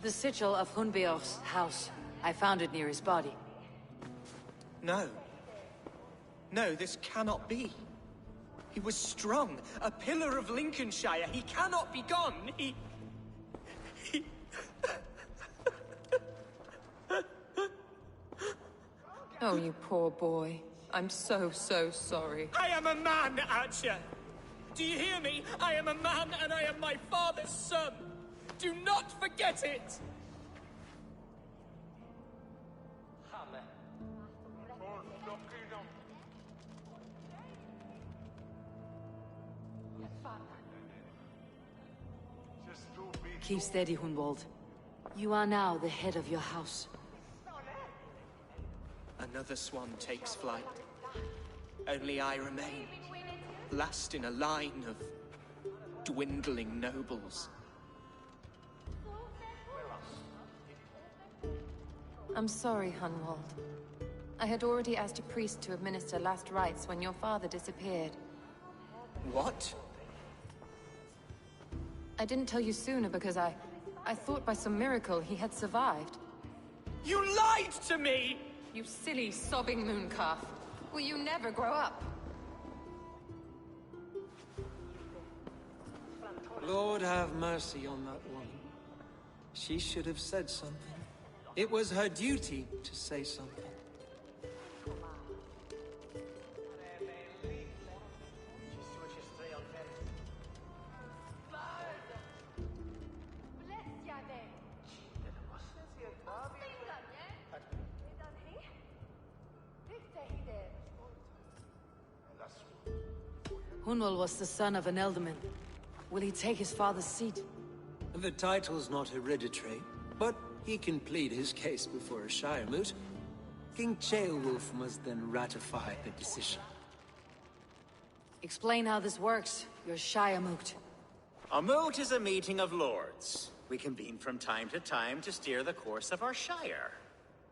The sigil of Hunbeor's house. I found it near his body. No. No, this cannot be. He was strong, a pillar of Lincolnshire. He cannot be gone. He... Oh, you poor boy. I'm so sorry. I am a man, Archer! Do you hear me? I am a man and I am my father's son! Do not forget it! Keep steady, Hunwald. You are now the head of your house. Another swan takes flight. Only I remain, last in a line of dwindling nobles. I'm sorry, Hunwald. I had already asked a priest to administer last rites when your father disappeared. What? I didn't tell you sooner because I thought by some miracle he had survived. You lied to me! You silly, sobbing mooncalf. Will you never grow up? Lord have mercy on that woman. She should have said something. It was her duty to say something. Hunwald was the son of an Elderman. Will he take his father's seat? The title's not hereditary, but he can plead his case before a Shire moot. King Ceolwulf must then ratify the decision. Explain how this works, your Shire moot. A moot is a meeting of lords. We convene from time to time to steer the course of our Shire.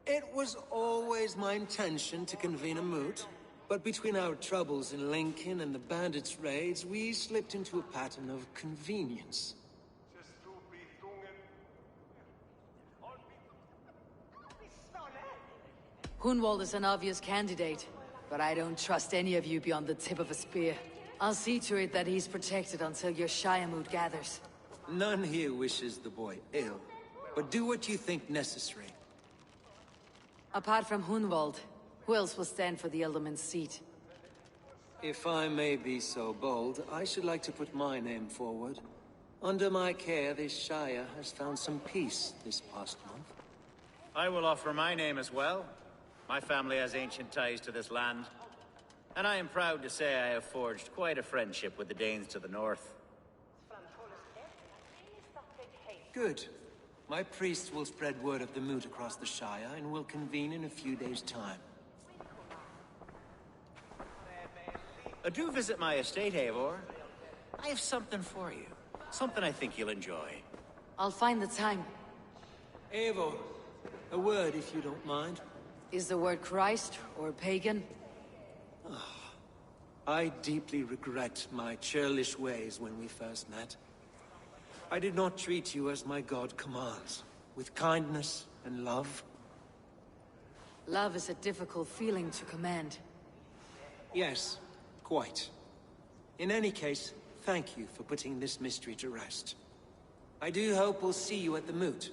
It was always my intention to convene a moot, but between our troubles in Lincoln and the bandits' raids, we slipped into a pattern of convenience. Hunwald is an obvious candidate, but I don't trust any of you beyond the tip of a spear. I'll see to it that he's protected until your Shire moot gathers. None here wishes the boy ill, but do what you think necessary. Apart from Hunwald, who else will stand for the Elderman's seat? If I may be so bold, I should like to put my name forward. Under my care, this Shire has found some peace this past month. I will offer my name as well. My family has ancient ties to this land. And I am proud to say I have forged quite a friendship with the Danes to the north. Good. My priest will spread word of the moot across the Shire, and will convene in a few days' time. Do visit my estate, Eivor. I have something for you. Something I think you'll enjoy. I'll find the time. Eivor, a word if you don't mind. Is the word Christ or pagan? I deeply regret my churlish ways when we first met. I did not treat you as my god commands, with kindness and love. Love is a difficult feeling to command. Yes, quite. In any case, thank you for putting this mystery to rest. I do hope we'll see you at the moot.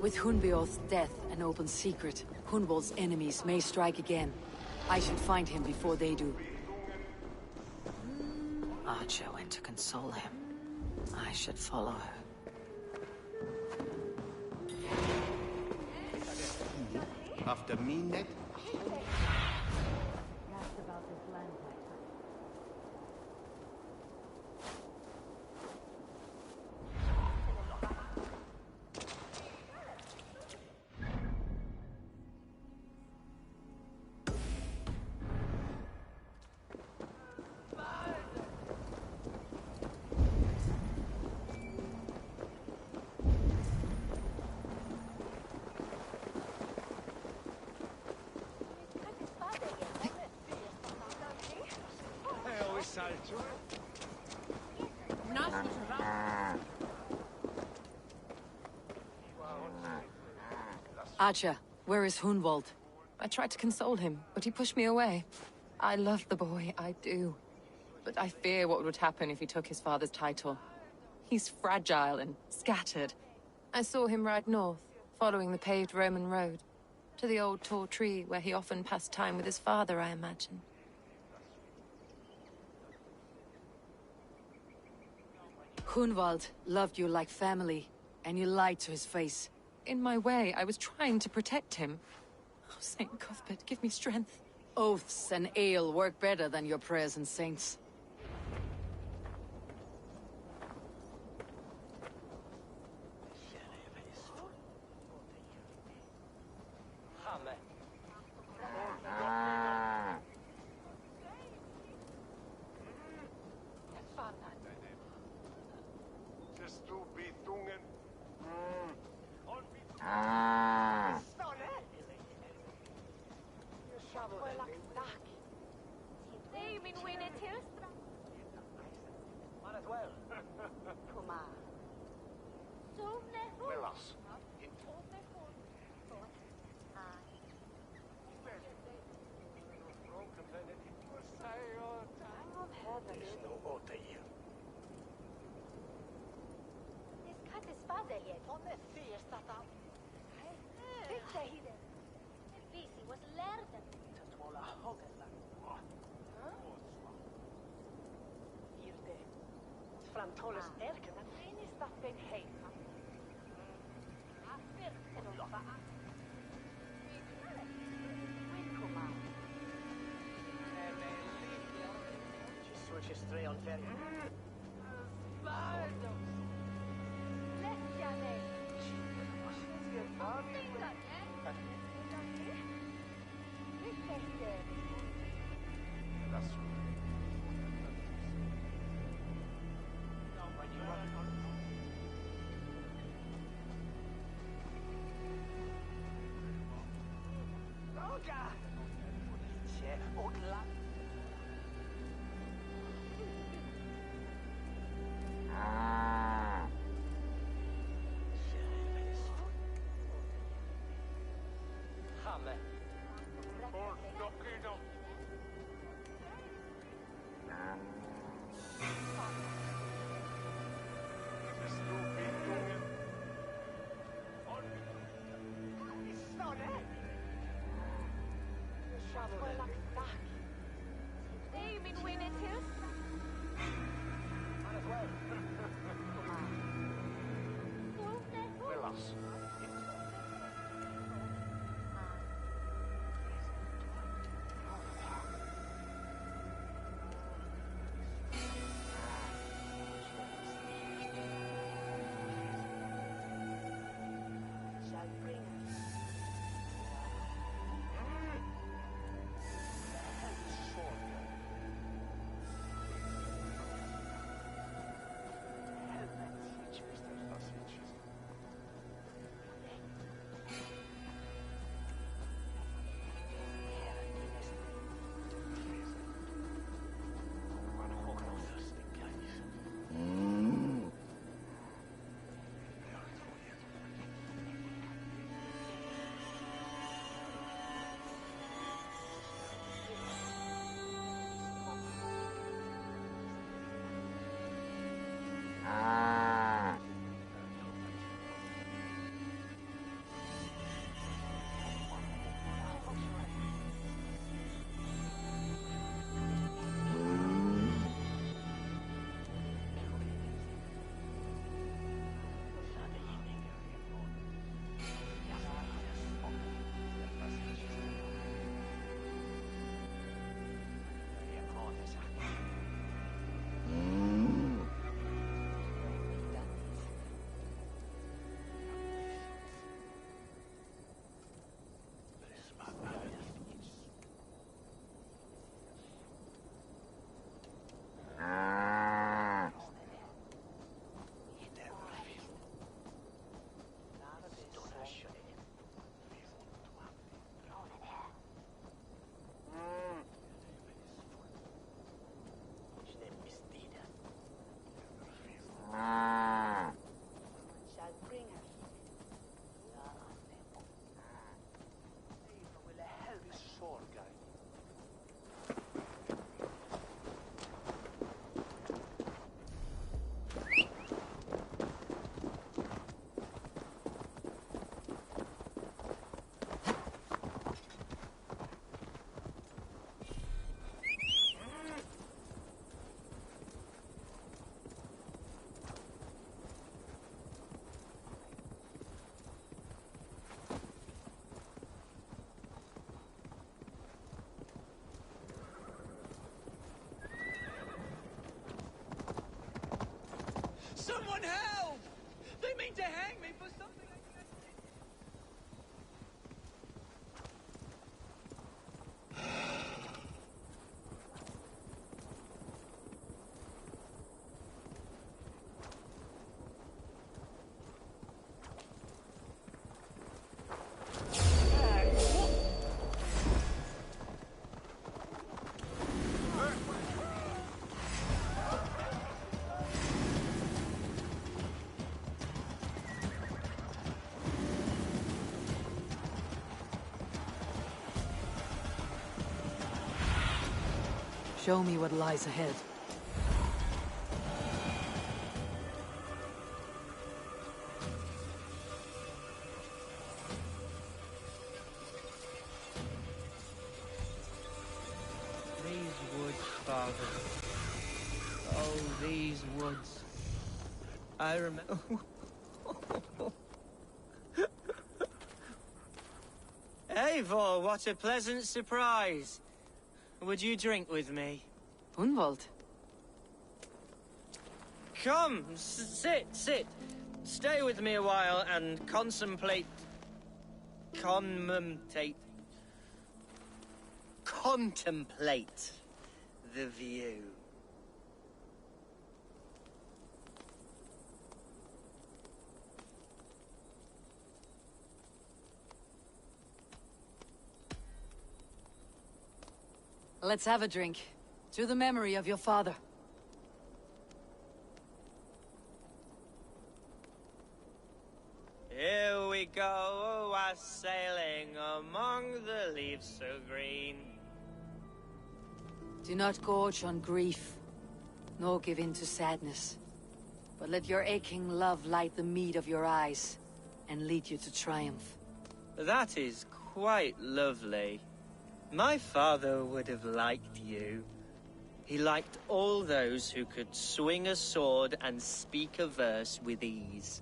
With Hunbeorth's death an open secret, Hunwald's enemies may strike again. I should find him before they do. Archer went to console him. I should follow her. After me, Ned? Archer, where is Hunwald? I tried to console him, but he pushed me away. I love the boy, I do. But I fear what would happen if he took his father's title. He's fragile and scattered. I saw him ride north, following the paved Roman road. To the old tall tree where he often passed time with his father, I imagine. Hunwald loved you like family, and you lied to his face. In my way, I was trying to protect him. Oh, Saint Cuthbert, give me strength. Oaths and ale work better than your prayers and saints. Someone help! They mean to hang me for something I can't... Show me what lies ahead. These woods, Father. Oh, these woods. I remember... Eivor, what a pleasant surprise. Would you drink with me? Hunwald? Come, sit. Stay with me a while and contemplate the view. Let's have a drink. To the memory of your father. Here we go, sailing among the leaves so green. Do not gorge on grief, nor give in to sadness. But let your aching love light the mead of your eyes, and lead you to triumph. That is quite lovely. My father would have liked you. He liked all those who could swing a sword and speak a verse with ease.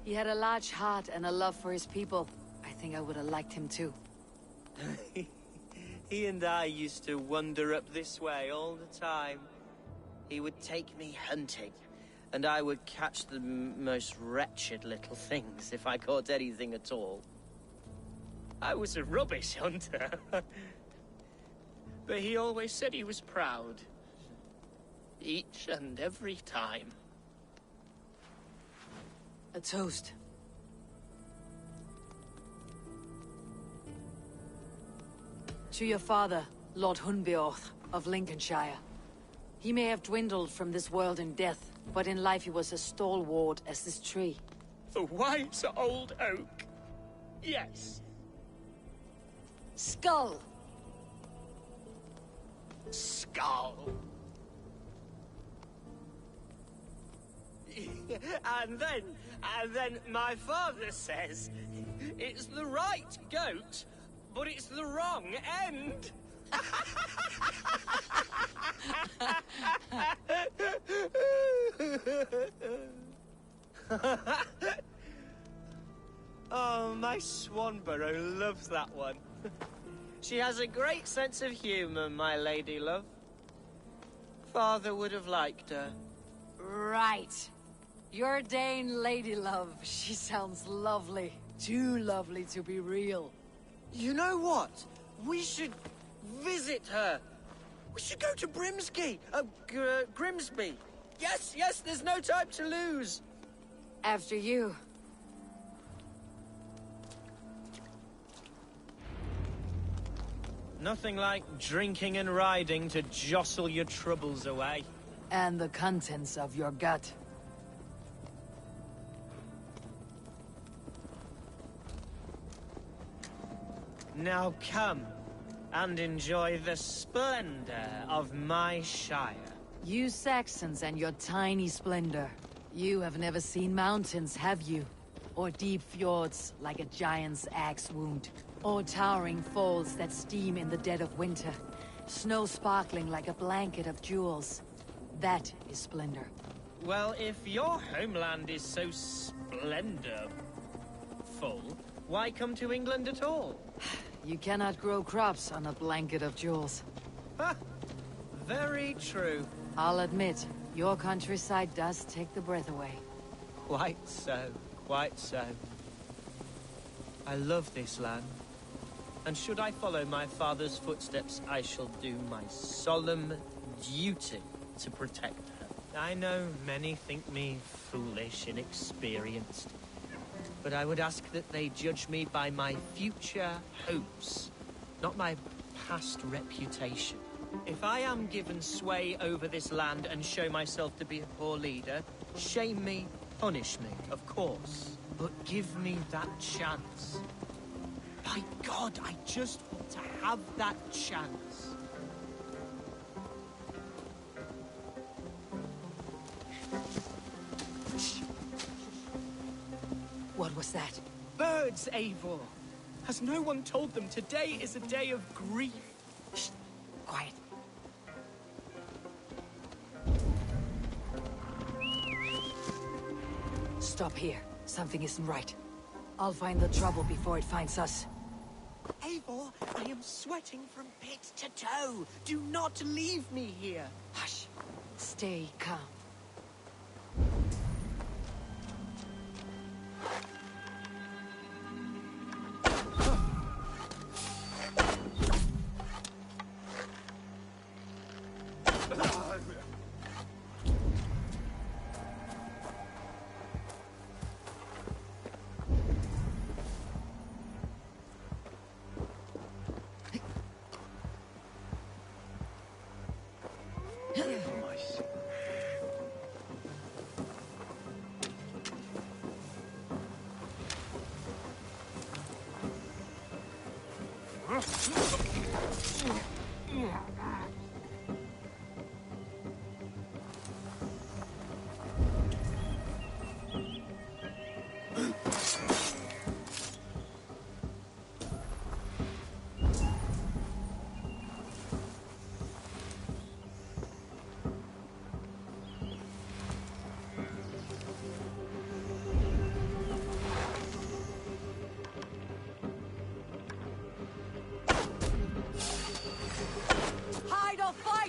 He had a large heart and a love for his people. I think I would have liked him too. He and I used to wander up this way all the time. He would take me hunting, and I would catch the most wretched little things if I caught anything at all. I was a rubbish hunter. But he always said he was proud. Each and every time. A toast. To your father, Lord Hunbeorth of Lincolnshire. He may have dwindled from this world in death, but in life he was as stalwart as this tree. A wise old oak. Yes. Skull! Skull. And then my father says, it's the right goat, but it's the wrong end. Oh, my Swanborough loves that one. She has a great sense of humor, my lady love. Father would have liked her. Right. Your Dane lady love. She sounds lovely. Too lovely to be real. You know what? We should visit her. We should go to Grimsby. Yes, there's no time to lose. After you. Nothing like drinking and riding to jostle your troubles away. And the contents of your gut. Now come and enjoy the splendor of my shire. You Saxons and your tiny splendor. You have never seen mountains, have you? Or deep fjords like a giant's axe wound. Or towering falls that steam in the dead of winter. Snow sparkling like a blanket of jewels. That is splendor. Well, if your homeland is so splendorful, why come to England at all? You cannot grow crops on a blanket of jewels. Ha! Very true. I'll admit, your countryside does take the breath away. Quite so, quite so. I love this land. And should I follow my father's footsteps, I shall do my solemn duty to protect her. I know many think me foolish, inexperienced. But I would ask that they judge me by my future hopes, not my past reputation. If I am given sway over this land and show myself to be a poor leader, shame me, punish me, of course. But give me that chance. By God, I just want to have that chance. What was that? Birds, Eivor! Has no one told them today is a day of grief? Shh. Quiet. Stop here. Something isn't right. I'll find the trouble before it finds us. Eivor, I am sweating from pit to toe. Do not leave me here. Hush. Stay calm.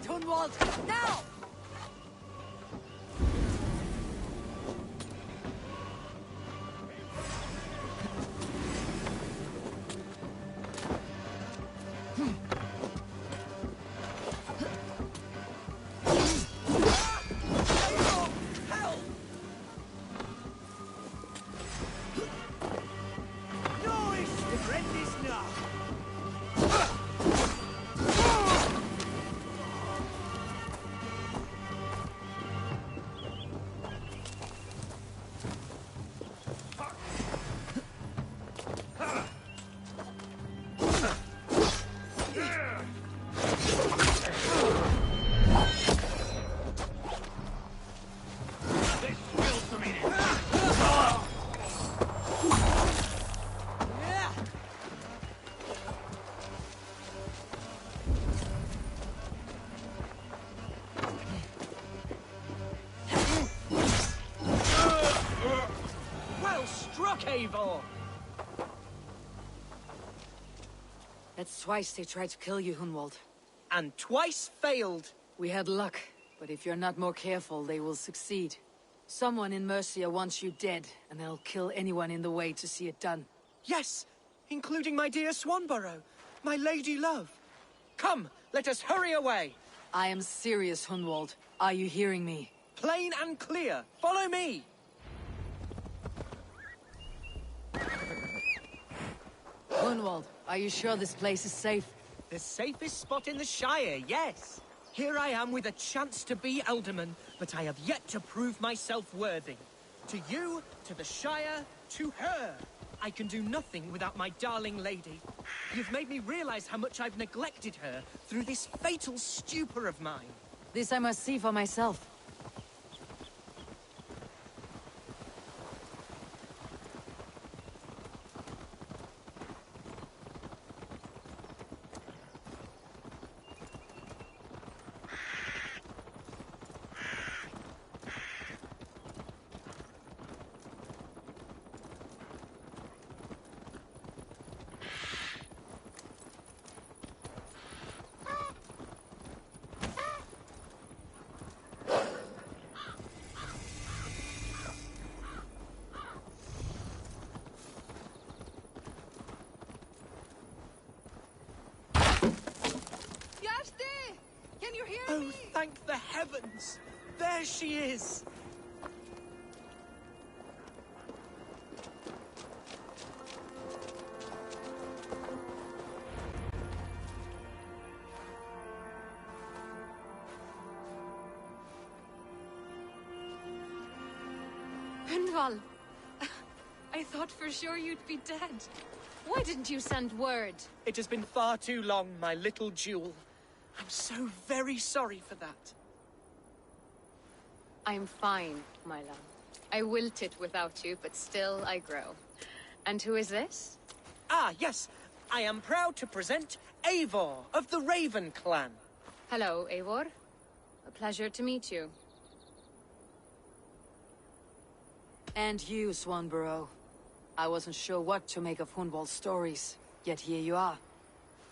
Hunwald, now! Eivor! That's twice they tried to kill you, Hunwald. And twice failed. We had luck, but if you're not more careful, they will succeed. Someone in Mercia wants you dead, and they'll kill anyone in the way to see it done. Yes, including my dear Swanborough, my lady love. Come, let us hurry away. I am serious, Hunwald. Are you hearing me? Plain and clear. Follow me. Hunwald, are you sure this place is safe? The safest spot in the Shire, yes. Here I am with a chance to be Alderman, but I have yet to prove myself worthy. To you, to the Shire, to her. I can do nothing without my darling lady. You've made me realize how much I've neglected her through this fatal stupor of mine. This I must see for myself. Thank the heavens! There she is! Hunval! I thought for sure you'd be dead. Why didn't you send word? It has been far too long, my little jewel. I'm so very sorry for that. I'm fine, my love. I wilted without you, but still I grow. And who is this? Ah, yes. I am proud to present Eivor of the Raven clan. Hello, Eivor. A pleasure to meet you. And you, Swanborough. I wasn't sure what to make of Hunwald's stories, yet here you are.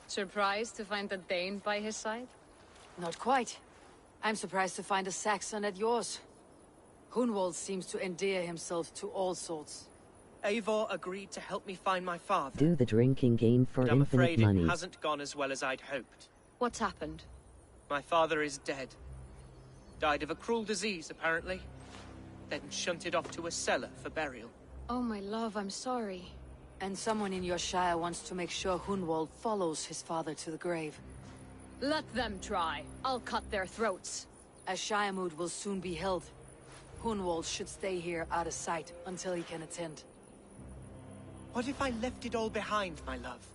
Surprised to find a Dane by his side? Not quite. I'm surprised to find a Saxon at yours. Hunwald seems to endear himself to all sorts. Eivor agreed to help me find my father. Do the drinking game for but I'm infinite afraid money. it hasn't gone as well as I'd hoped. What's happened? My father is dead. Died of a cruel disease, apparently. Then shunted off to a cellar for burial. Oh, my love, I'm sorry. And someone in your shire wants to make sure Hunwald follows his father to the grave. Let them try. I'll cut their throats. A shire moot will soon be held. Hunwald should stay here out of sight until he can attend. What if I left it all behind, my love?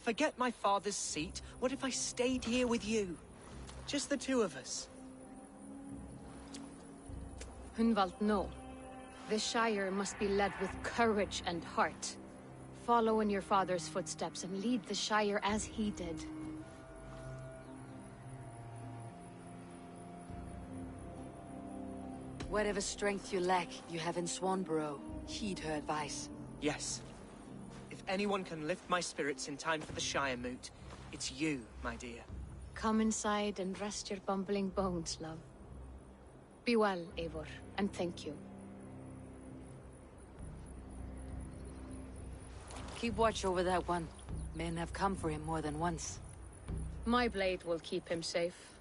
Forget my father's seat. What if I stayed here with you? Just the two of us. Hunwald, no. The Shire must be led with courage and heart. Follow in your father's footsteps and lead the Shire as he did. Whatever strength you lack, you have in Swanborough. Heed her advice. Yes. If anyone can lift my spirits in time for the Shire moot, it's you, my dear. Come inside and rest your bumbling bones, love. Be well, Eivor, and thank you. Keep watch over that one. Men have come for him more than once. My blade will keep him safe.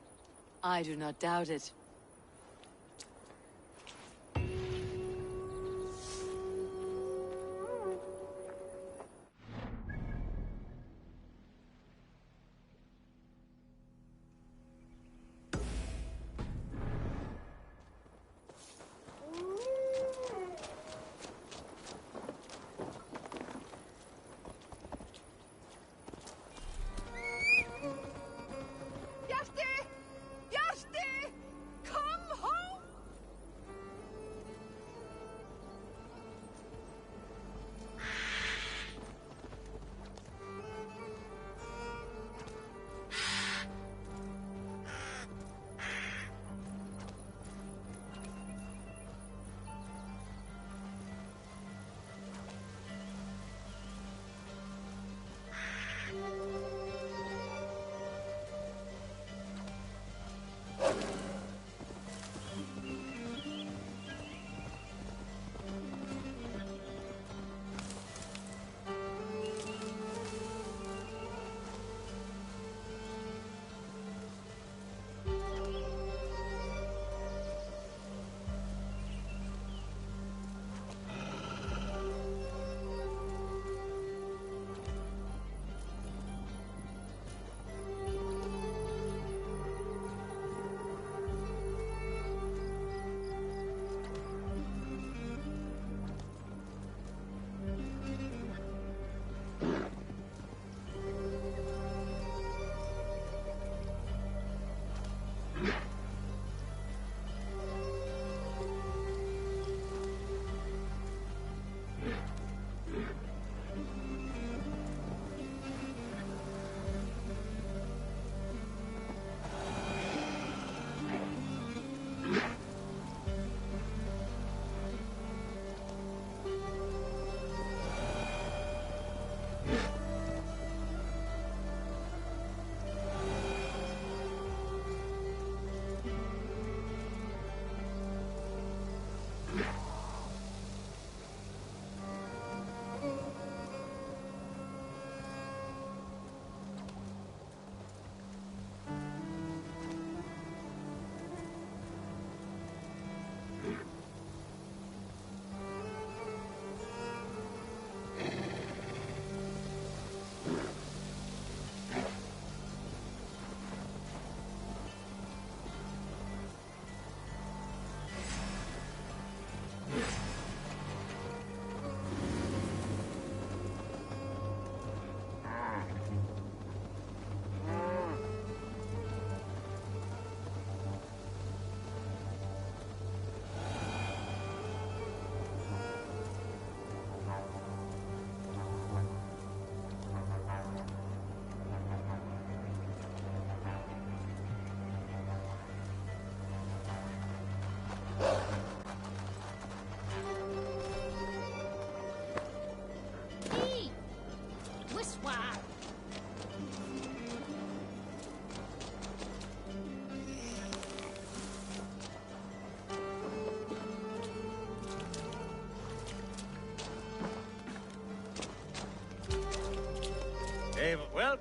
I do not doubt it.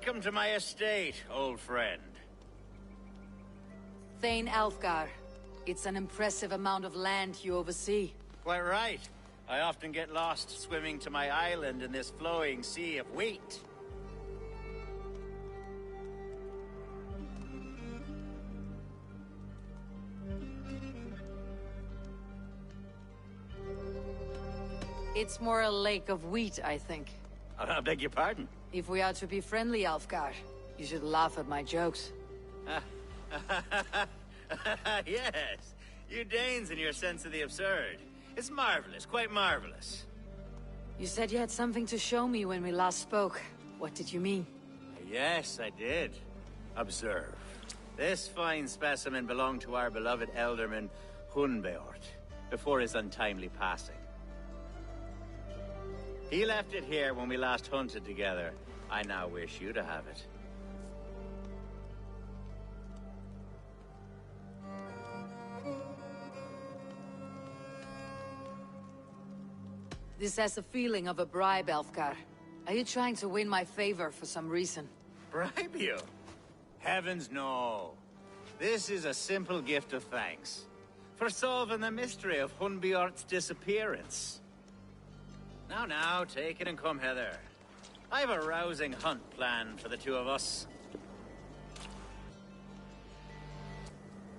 Welcome to my estate, old friend. Thane Alfgar. It's an impressive amount of land you oversee. Quite right. I often get lost swimming to my island in this flowing sea of wheat. It's more a lake of wheat, I think. I beg your pardon? If we are to be friendly, Alfgar, you should laugh at my jokes. Yes, you Danes and your sense of the absurd. It's marvelous, quite marvelous. You said you had something to show me when we last spoke. What did you mean? Yes, I did. Observe. This fine specimen belonged to our beloved elderman, Hunbeort, before his untimely passing. He left it here when we last hunted together. I now wish you to have it. This has a feeling of a bribe, Alfgar. Are you trying to win my favor for some reason? Bribe you? Heavens no. This is a simple gift of thanks. For solving the mystery of Hunbeort's disappearance. Now, take it and come hither. I've a rousing hunt planned for the two of us.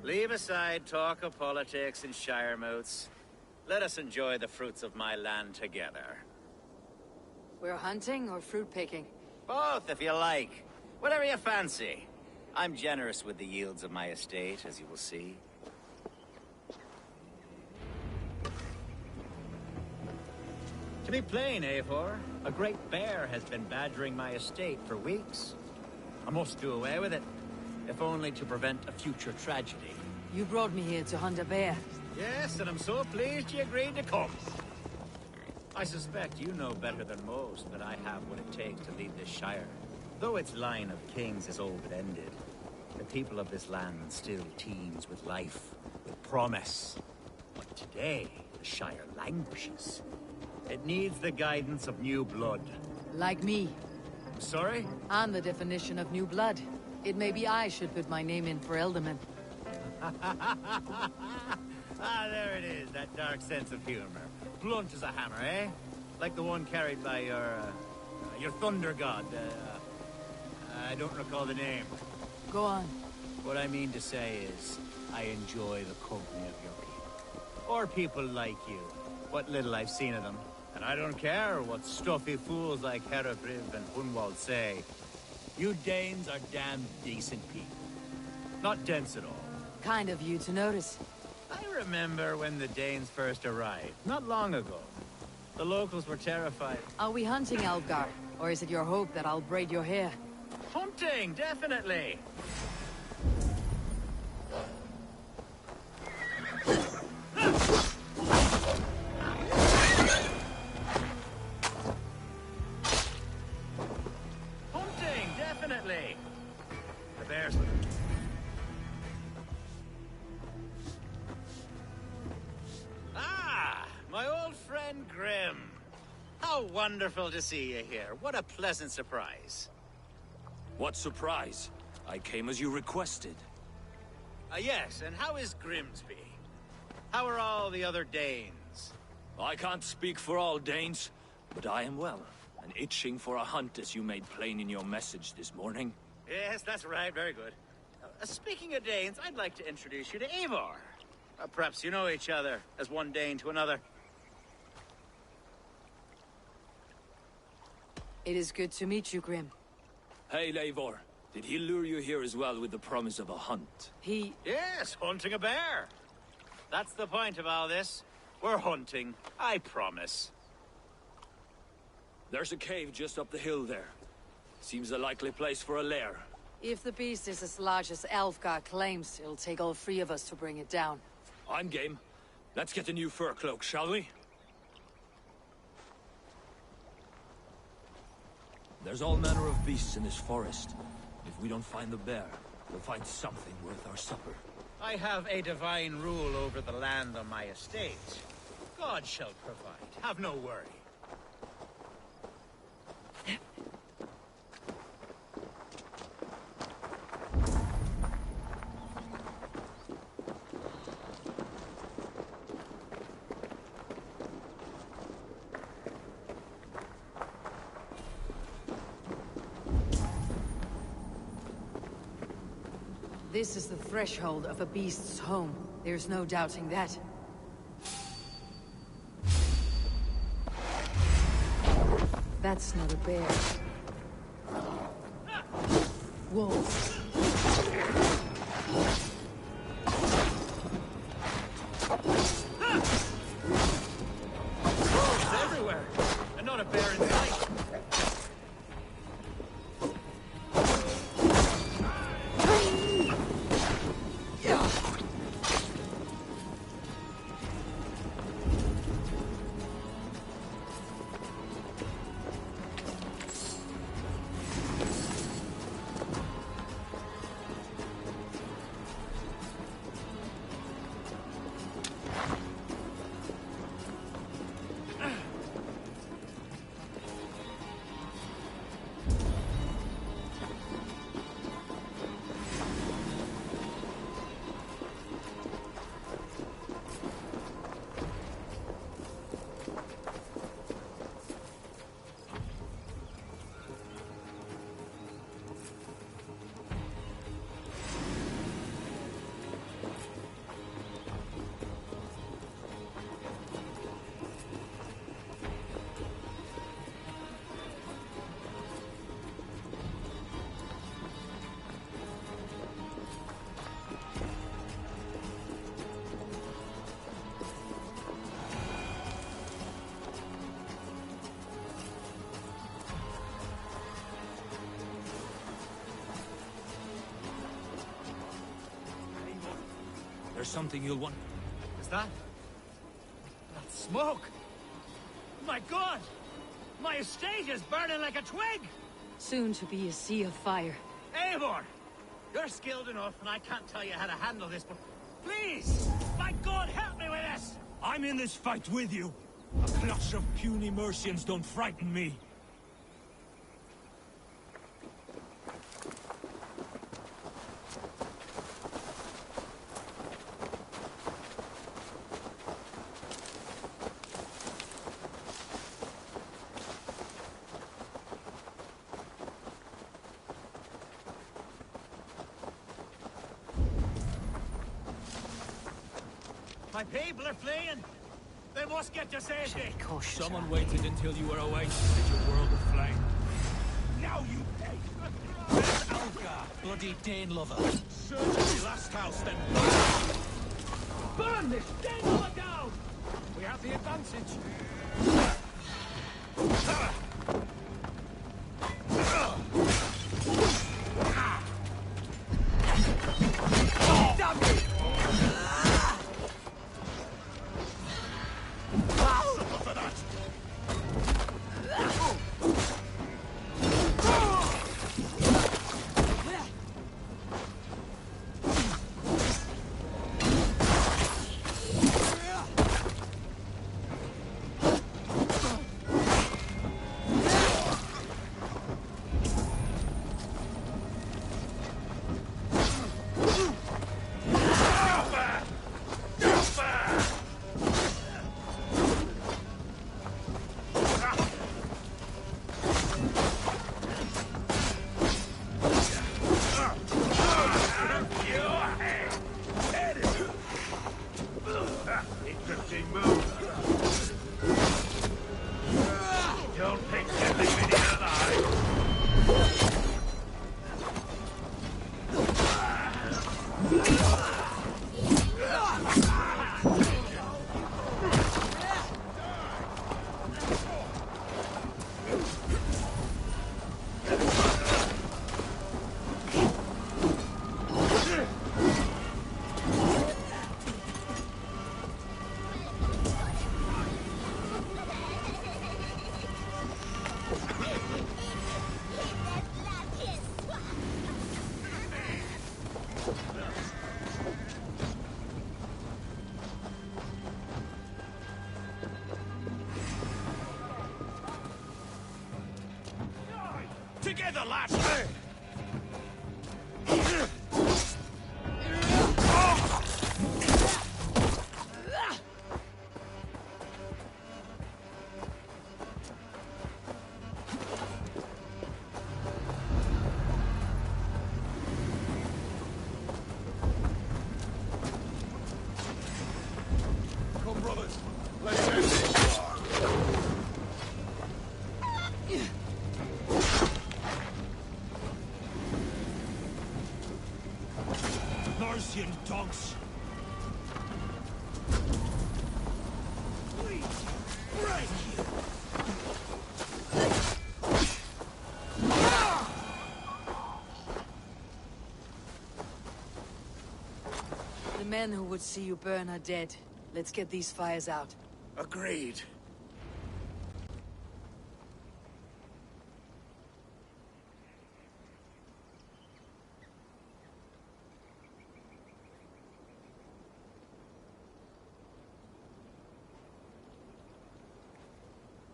Leave aside talk of politics and shire moats. Let us enjoy the fruits of my land together. We're hunting or fruit picking? Both, if you like. Whatever you fancy. I'm generous with the yields of my estate, as you will see. To be plain, Eivor, a great bear has been badgering my estate for weeks. I must do away with it, if only to prevent a future tragedy. You brought me here to hunt a bear. Yes, and I'm so pleased you agreed to come. I suspect you know better than most that I have what it takes to lead this shire. Though its line of kings is all but ended, the people of this land still teems with life, with promise. But today, the shire languishes. It needs the guidance of new blood. Like me. Sorry? I'm the definition of new blood. It may be I should put my name in for Elderman. Ah, there it is, that dark sense of humor. Blunt as a hammer, eh? Like the one carried by your thunder god. I don't recall the name. Go on. What I mean to say is, I enjoy the company of your people. Or people like you. What little I've seen of them. And I don't care what stuffy fools like Herefriv and Hunwald say. You Danes are damn decent people. Not dense at all. Kind of you to notice. I remember when the Danes first arrived, not long ago. The locals were terrified. Are we hunting, Alfgar? Or is it your hope that I'll braid your hair? Hunting, definitely! Hunting, definitely! The bears... My old friend Grim. How wonderful to see you here. What a pleasant surprise. What surprise? I came as you requested. Yes, and how is Grimsby? How are all the other Danes? I can't speak for all Danes, but I am well, and itching for a hunt as you made plain in your message this morning. Yes, that's right. Very good. Speaking of Danes, I'd like to introduce you to Eivor. Perhaps you know each other, as one Dane to another. It is good to meet you, Grim. Hey, Eivor. Did he lure you here as well with the promise of a hunt? He... Yes, hunting a bear. That's the point of all this. We're hunting, I promise. There's a cave just up the hill there. Seems a likely place for a lair. If the beast is as large as Alfgar claims, it'll take all three of us to bring it down. I'm game. Let's get a new fur cloak, shall we? There's all manner of beasts in this forest. If we don't find the bear, we'll find something worth our supper. I have a divine rule over the land on my estate. God shall provide. Have no worry. This is the threshold of a beast's home. There's no doubting that. That's not a bear. Wolves. Wolves everywhere! And not a bear in sight! There's something you'll want. Is that? That smoke! My God! My estate is burning like a twig! Soon to be a sea of fire. Eivor! You're skilled enough, and I can't tell you how to handle this, but please! My God, help me with this! I'm in this fight with you. A clutch of puny Mercians don't frighten me. My people are fleeing! They must get to safety! Someone waited until you were awake to set your world aflame. Now you pay! Where's Alga, bloody Dane lover? Search the last house, then Burn this Dane lover down! We have the advantage! Together, lads! men who would see you burn are dead. Let's get these fires out. Agreed.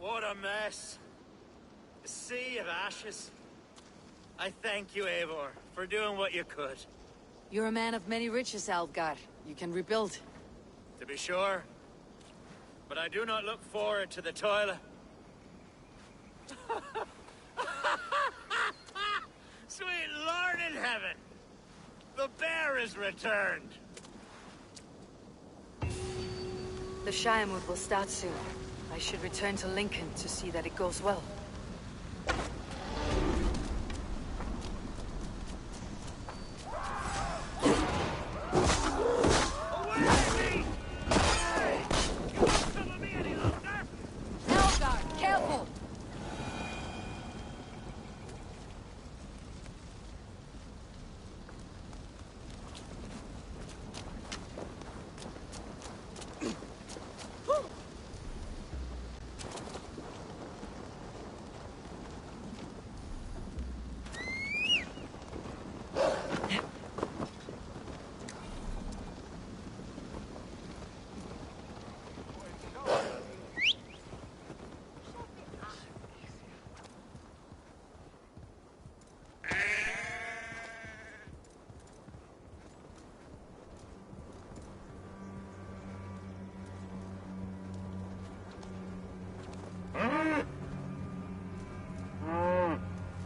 What a mess. A sea of ashes. I thank you, Eivor, for doing what you could. You're a man of many riches, Alfgar. You can rebuild. To be sure. But I do not look forward to the toilet. Sweet Lord in heaven! The bear is returned! The Shiremoot will start soon. I should return to Lincoln to see that it goes well.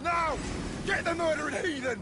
Now! Get the murdering heathen!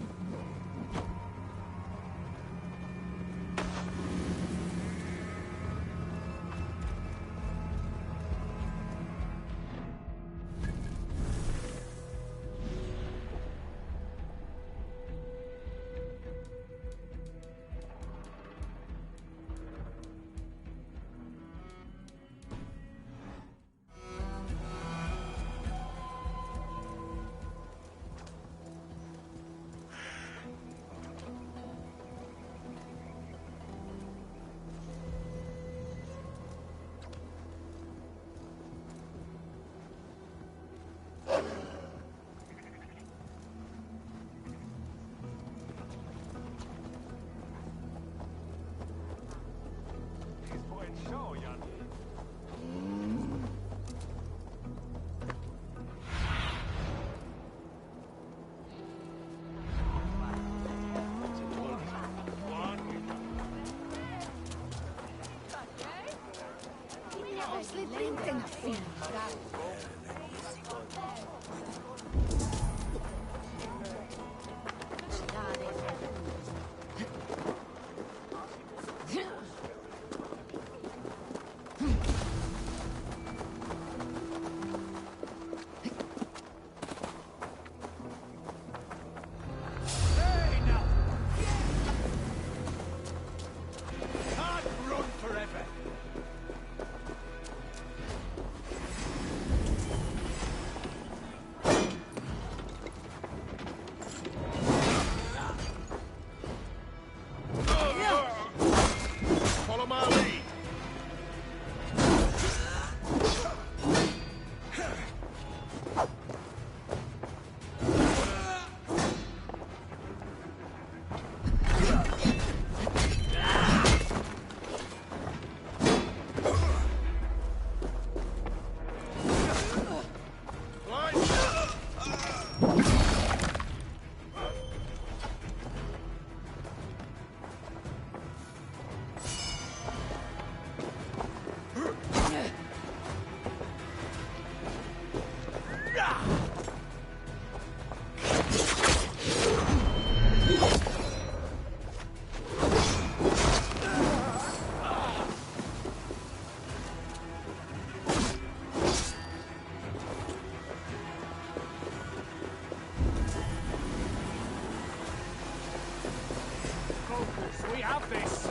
We have this!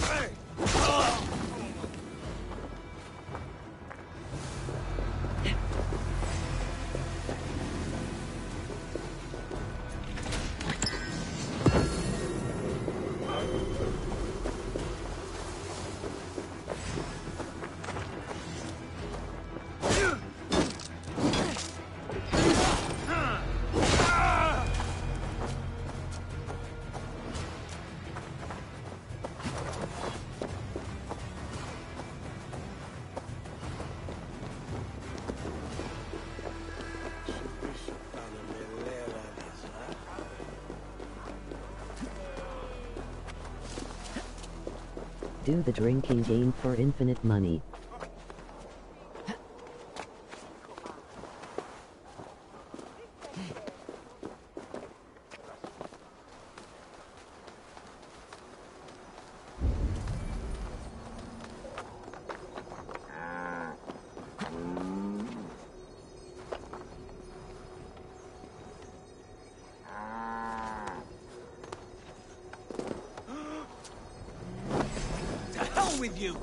Hey! Do the drinking game for infinite money. To hell with you!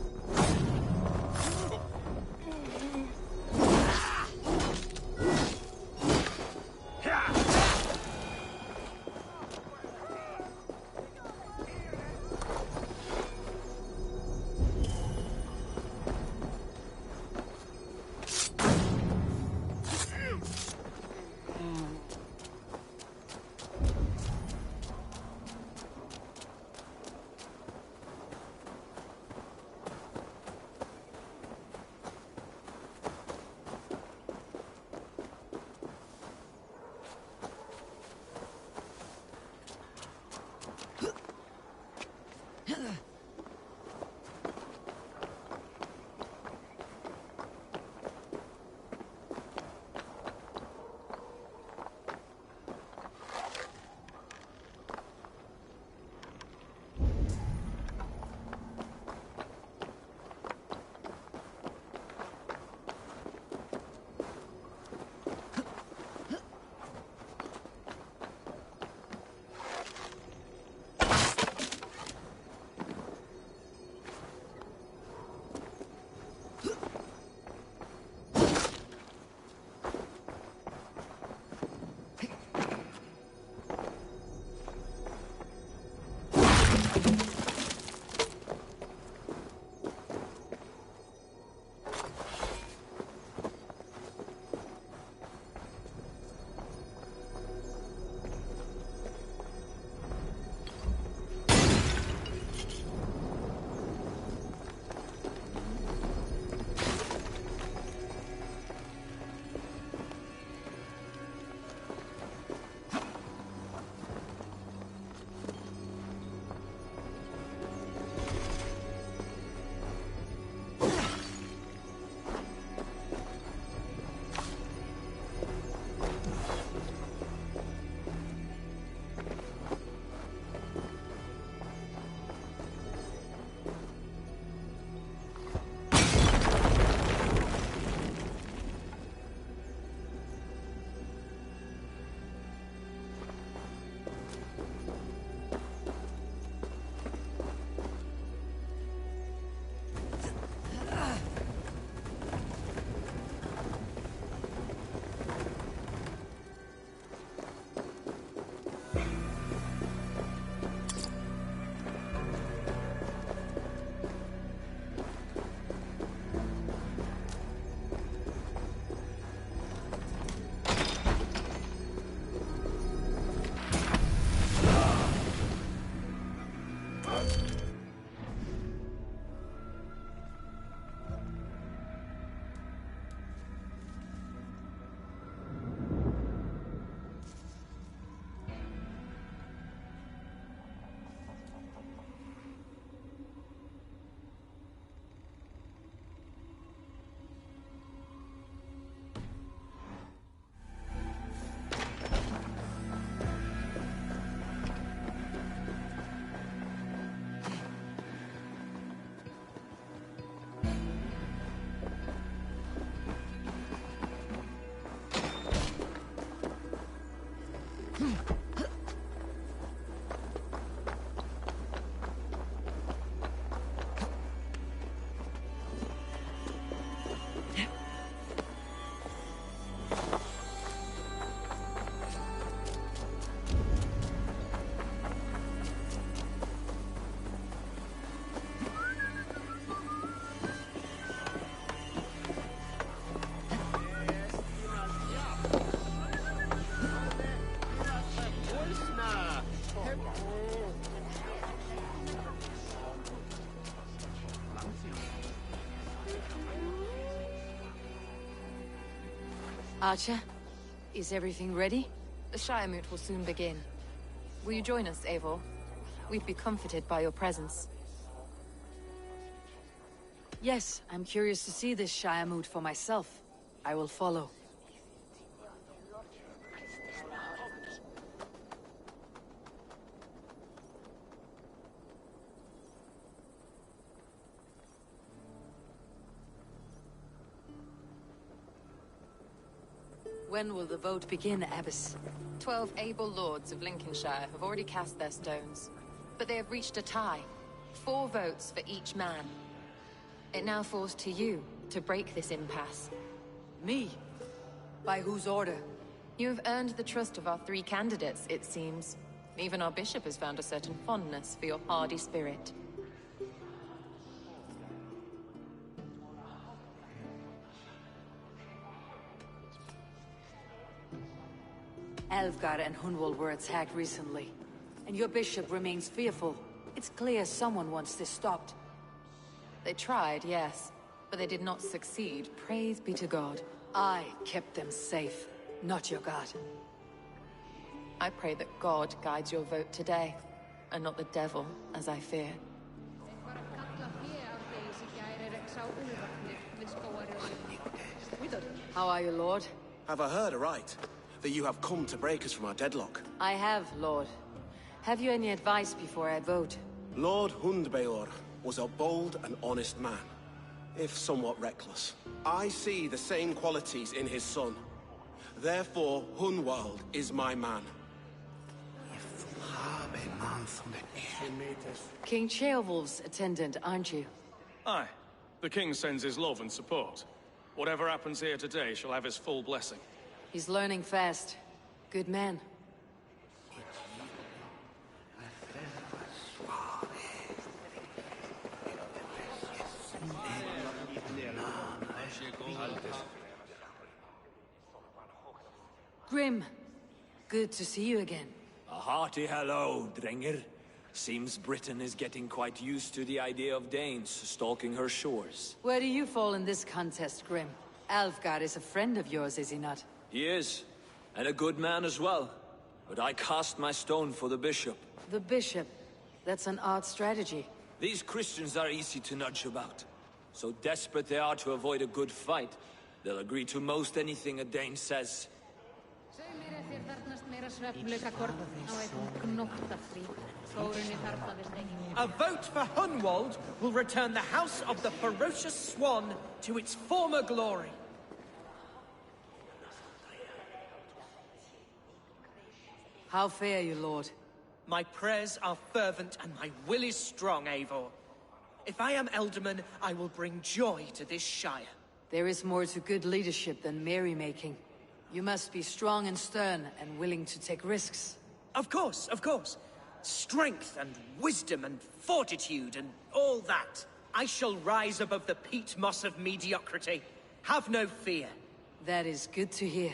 Archer, is everything ready? The Shire Moot will soon begin. Will you join us, Eivor? We'd be comforted by your presence. Yes, I'm curious to see this Shire mood for myself. I will follow. When will the vote begin, Abbess? 12 able lords of Lincolnshire have already cast their stones, but they have reached a tie. 4 votes for each man. It now falls to you to break this impasse. Me? By whose order? You have earned the trust of our 3 candidates, it seems. Even our bishop has found a certain fondness for your hardy spirit. Alfgar and Hunwald were attacked recently, and your bishop remains fearful. It's clear someone wants this stopped. They tried, yes, but they did not succeed. Praise be to God. I kept them safe, not your god. I pray that God guides your vote today, and not the devil, as I fear. How are you, Lord? Have I heard aright? That you have come to break us from our deadlock? I have, Lord. Have you any advice before I vote? Lord Hundbeor was a bold and honest man, if somewhat reckless. I see the same qualities in his son. Therefore, Hunwald is my man. King Ceolwulf's attendant, aren't you? Aye. The king sends his love and support. Whatever happens here today shall have his full blessing. He's learning fast. Good man. Grim, good to see you again. A hearty hello, Drenger. Seems Britain is getting quite used to the idea of Danes stalking her shores. Where do you fall in this contest, Grim? Alfgar is a friend of yours, is he not? He is, and a good man as well. But I cast my stone for the bishop. The bishop? That's an odd strategy. These Christians are easy to nudge about. So desperate they are to avoid a good fight, they'll agree to most anything a Dane says. A vote for Hunwald will return the House of the Ferocious Swan to its former glory. How fare you, Lord? My prayers are fervent and my will is strong, Eivor. If I am Elderman, I will bring joy to this Shire. There is more to good leadership than merrymaking. You must be strong and stern and willing to take risks. Of course, of course. Strength and wisdom and fortitude and all that. I shall rise above the peat moss of mediocrity. Have no fear. That is good to hear.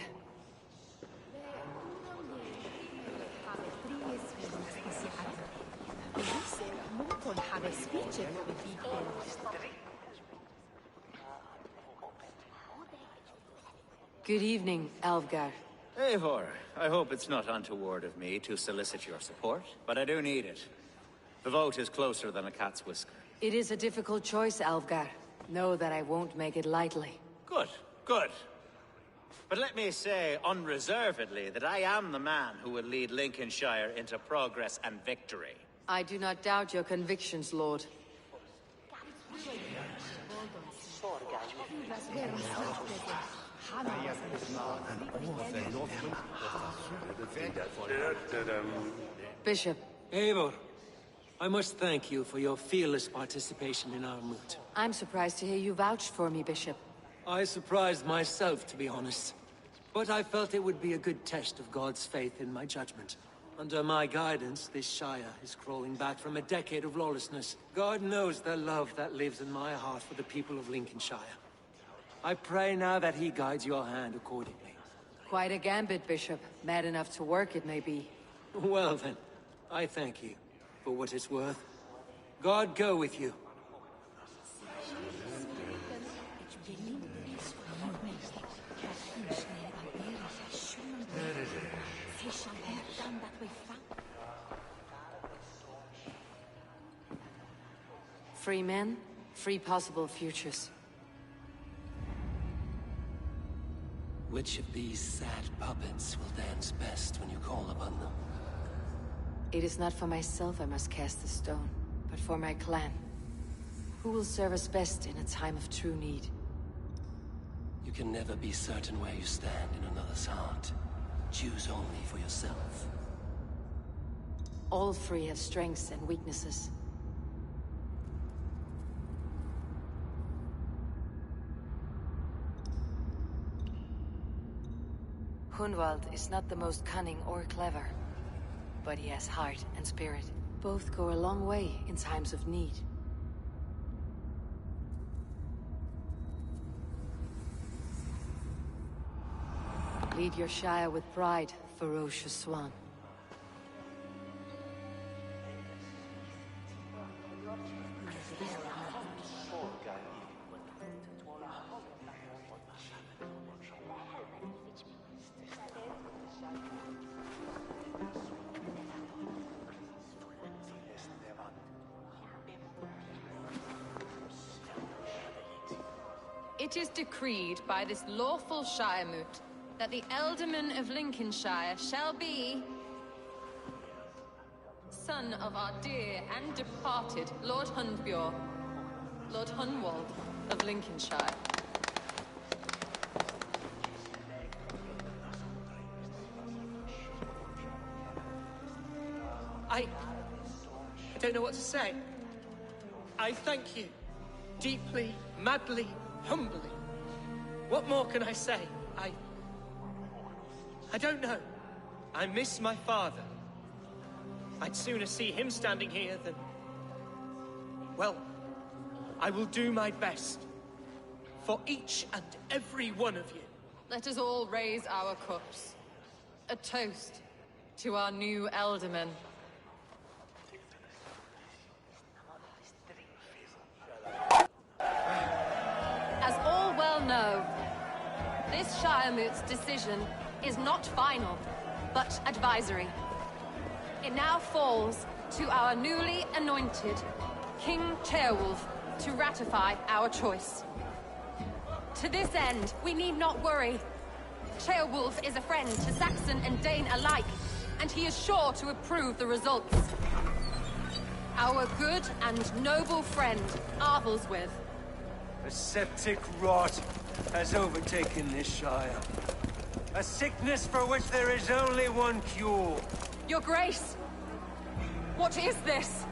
Good evening, Alfgar. Eivor, I hope it's not untoward of me to solicit your support, but I do need it. The vote is closer than a cat's whisker. It is a difficult choice, Alfgar. Know that I won't make it lightly. Good, good. But let me say unreservedly that I am the man who will lead Lincolnshire into progress and victory. I do not doubt your convictions, Lord. Bishop. Eivor, I must thank you for your fearless participation in our moot. I'm surprised to hear you vouched for me, Bishop. I surprised myself, to be honest. But I felt it would be a good test of God's faith in my judgment. Under my guidance, this Shire is crawling back from a decade of lawlessness. God knows the love that lives in my heart for the people of Lincolnshire. I pray now that he guides your hand accordingly. Quite a gambit, Bishop. Mad enough to work, it may be. Well then, I thank you for what it's worth. God go with you. Free men, 3 possible futures. Which of these sad puppets will dance best when you call upon them? It is not for myself I must cast the stone, but for my clan. Who will serve us best in a time of true need? You can never be certain where you stand in another's heart. Choose only for yourself. All 3 have strengths and weaknesses. Hunwald is not the most cunning or clever, but he has heart and spirit. Both go a long way in times of need. Lead your Shire with pride, ferocious Swan. It is decreed by this lawful Shiremoot that the Ealdorman of Lincolnshire shall be... son of our dear and departed Lord Hundbjorn, Lord Hunwald of Lincolnshire. I don't know what to say. I thank you. Deeply, madly, humbly. What more can I say? I don't know. I miss my father. I'd sooner see him standing here than... Well, I will do my best. For each and every one of you. Let us all raise our cups. A toast to our new Ealdorman. As all well know, this Shiremoot's decision is not final, but advisory. It now falls to our newly anointed King Ceolwulf to ratify our choice. To this end, we need not worry. Ceolwulf is a friend to Saxon and Dane alike, and he is sure to approve the results. Our good and noble friend, Arthelswith. A septic rot has overtaken this Shire. A sickness for which there is only one cure. Your Grace! What is this?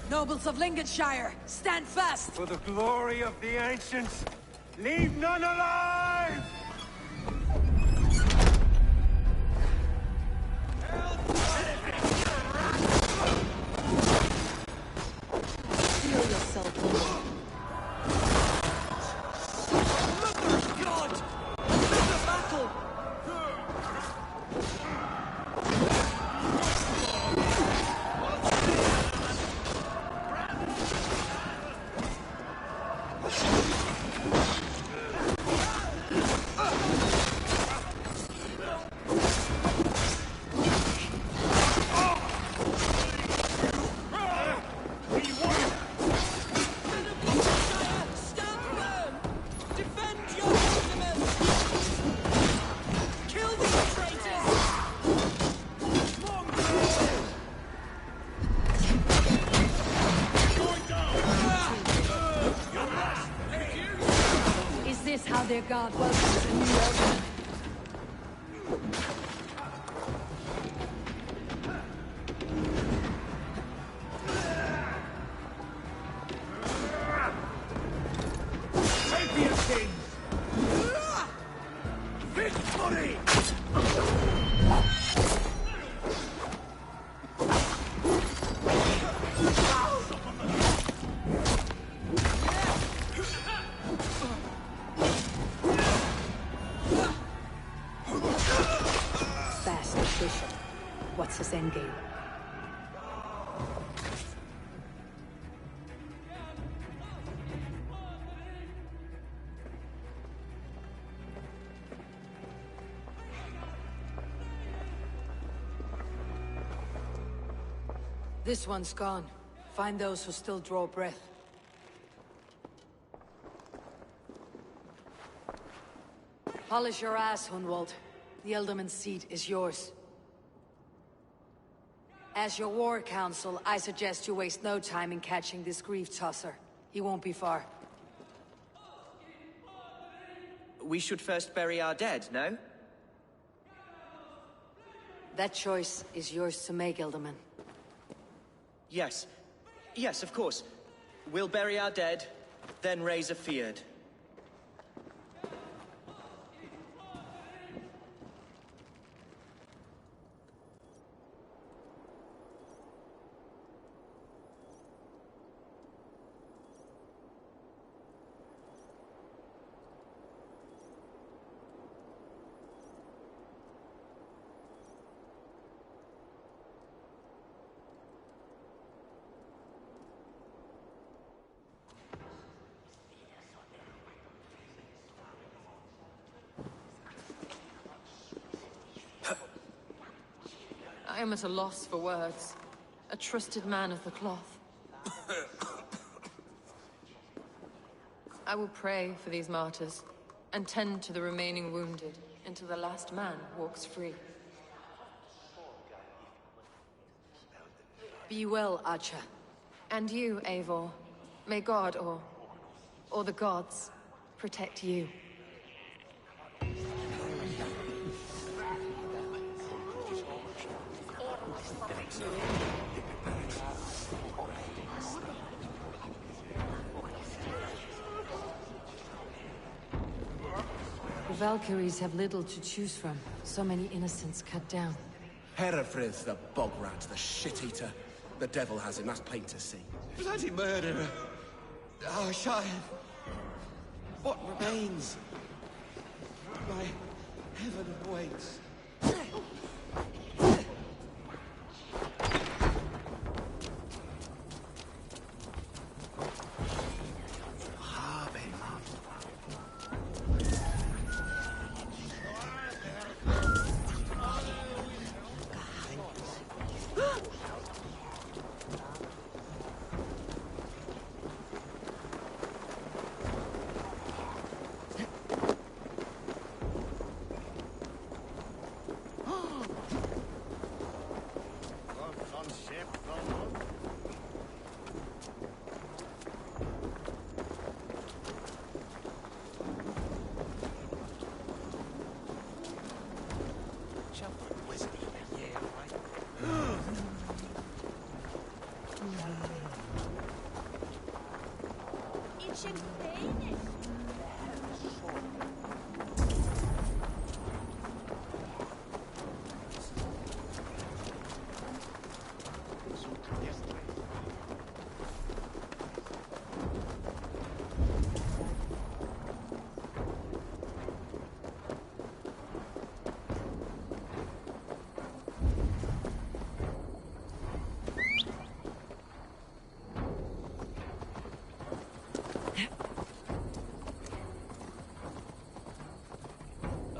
Nobles of Lincolnshire, stand fast! For the glory of the ancients, leave none alive! Feel yourself, Lord. Mother God! The battle! Is this how their god welcomes a new Ealdorman? Champion King! Victory! Fast and efficient. What's his endgame? This one's gone. Find those who still draw breath. Polish your ass, Hunwald. The Ealdorman's seat is yours. As your war council, I suggest you waste no time in catching this grief tosser. He won't be far. We should first bury our dead, no? That choice is yours to make, Ealdorman. Yes. Yes, of course. We'll bury our dead, then raise a feared. I am at a loss for words. A trusted man of the cloth. I will pray for these martyrs, and tend to the remaining wounded, until the last man walks free. Be well, Archer. And you, Eivor. May God, or the gods, protect you. The Valkyries have little to choose from. So many innocents cut down. ValhallaFrist, the bog rat, the shit-eater. The devil has him, that's plain to see. Bloody murderer! Our Shire! What remains? My heaven awaits.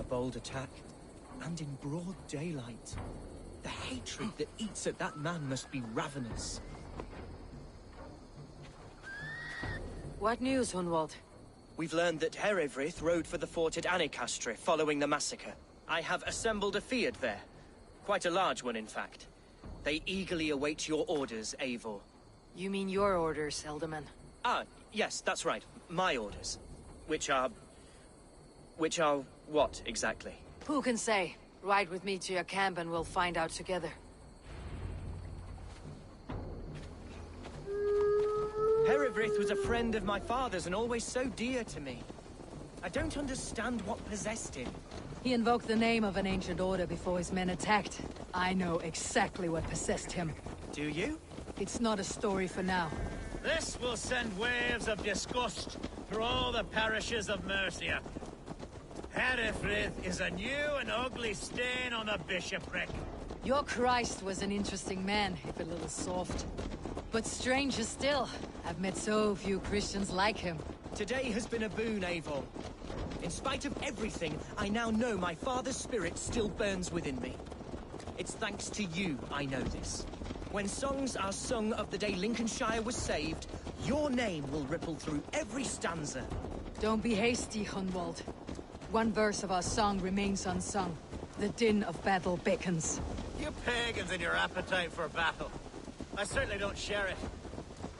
Bold attack, and in broad daylight. The hatred that eats at that man must be ravenous. What news, Hunwald? We've learned that Herewrith rode for the fort at Annikastre following the massacre. I have assembled a Fiat there. Quite a large one, in fact. They eagerly await your orders, Eivor. You mean your orders, Ealdorman? Ah, yes, that's right. My orders. Which are what, exactly? Who can say? Ride with me to your camp and we'll find out together. Herewrith was a friend of my father's and always so dear to me. I don't understand what possessed him. He invoked the name of an ancient order before his men attacked. I know exactly what possessed him. Do you? It's not a story for now. This will send waves of disgust through all the parishes of Mercia. Herewrith is a new and ugly stain on the bishopric. Your Christ was an interesting man, if a little soft. But stranger still, I've met so few Christians like him. Today has been a boon, Eivor. In spite of everything, I now know my father's spirit still burns within me. It's thanks to you I know this. When songs are sung of the day Lincolnshire was saved, your name will ripple through every stanza. Don't be hasty, Hunwald. One verse of our song remains unsung. The din of battle beckons. You pagans and your appetite for battle. I certainly don't share it.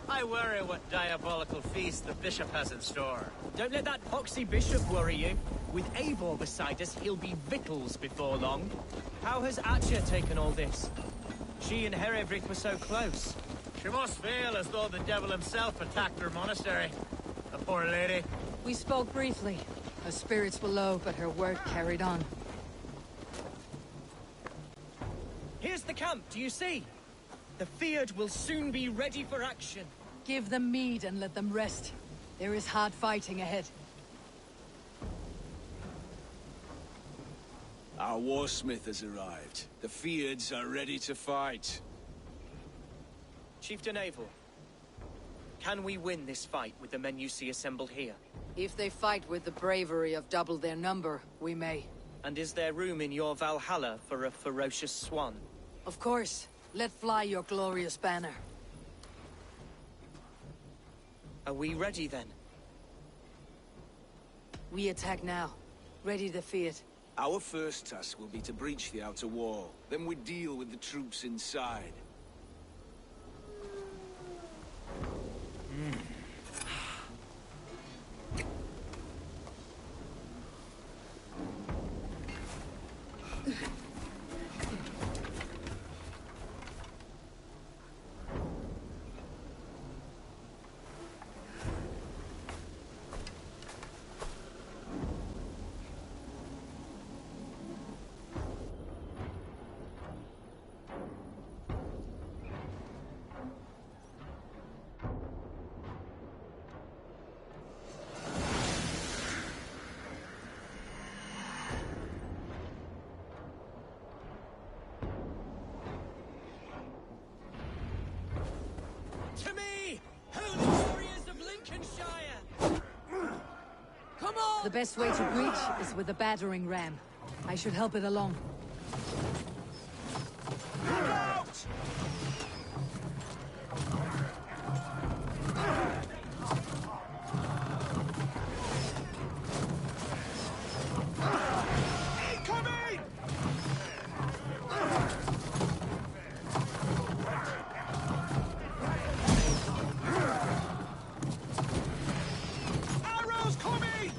I worry what diabolical feast the bishop has in store. Don't let that poxy bishop worry you. With Eivor beside us, he'll be victuals before long. How has Atcha taken all this? She and Herevrik were so close. She must feel as though the devil himself attacked her monastery. The poor lady. We spoke briefly. Her spirits were low, but her work carried on. Here's the camp, do you see? The Fyrd will soon be ready for action. Give them mead and let them rest. There is hard fighting ahead. Our warsmith has arrived. The Fyrds are ready to fight. Chieftain Eivor, can we win this fight with the men you see assembled here? If they fight with the bravery of double their number, we may. And is there room in your Valhalla for a ferocious swan? Of course. Let fly your glorious banner. Are we ready then? We attack now. Ready to fight. Our first task will be to breach the outer wall. Then we deal with the troops inside. To me, holy warriors of Lincolnshire! Come on! The best way to breach is with a battering ram. I should help it along. Look out! Incoming! Arrows coming!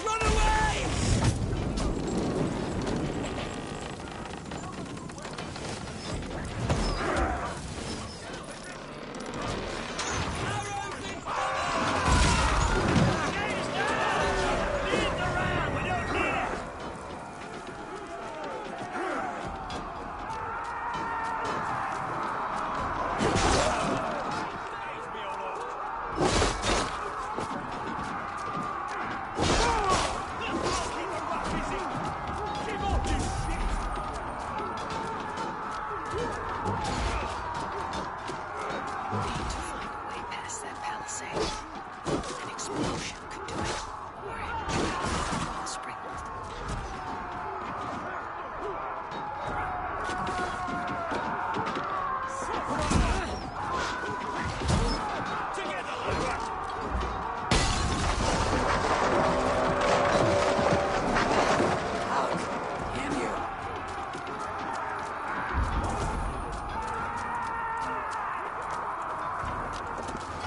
Run away! Way past that palisade. An explosion could do it. Or a spring.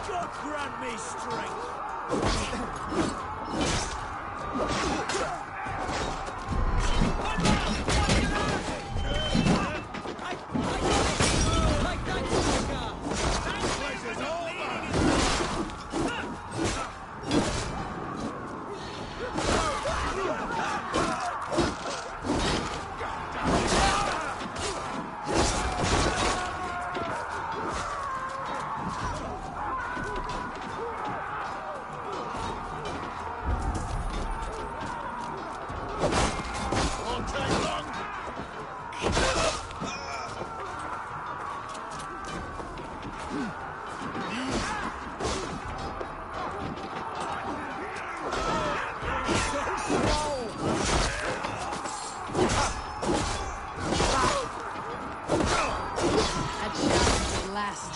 God grant me strength! last.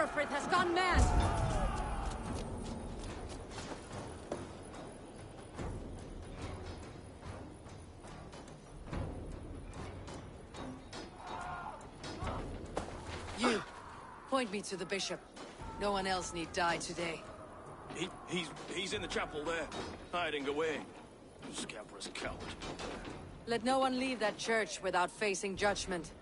ValhallaFrist has gone mad! You, point me to the bishop. No one else need die today. He's in the chapel there, hiding away. Scabrous coward. Let no one leave that church without facing judgment.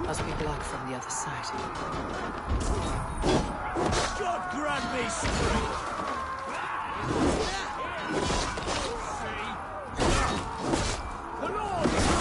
Must be blocked from the other side. God grant me strength! The Lord is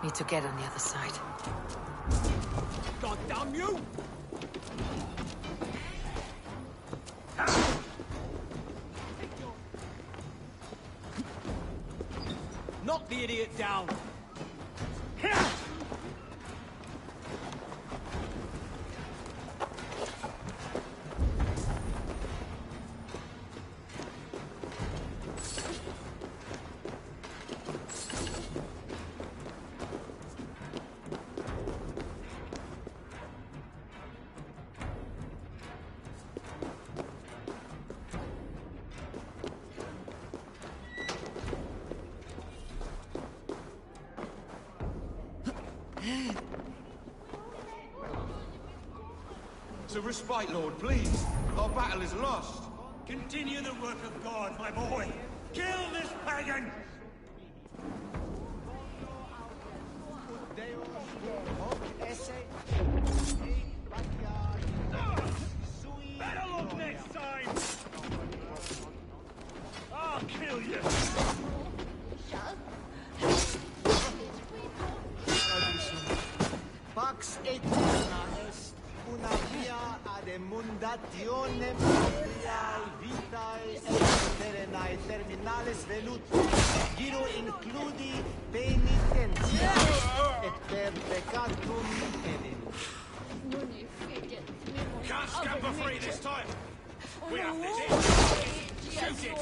Need to get on the other side. God damn you! Knock the idiot down! It's a respite, Lord, please. Our battle is lost. Continue the work of God, my boy. Kill this pagan! Better look next time! I'll kill you! Pax eterna est una via ad emundationem real vitae et perennae terminales velut, giro includi penitentia et per peccatum enim. Can't scamper free this time! We have this in! Shoot it!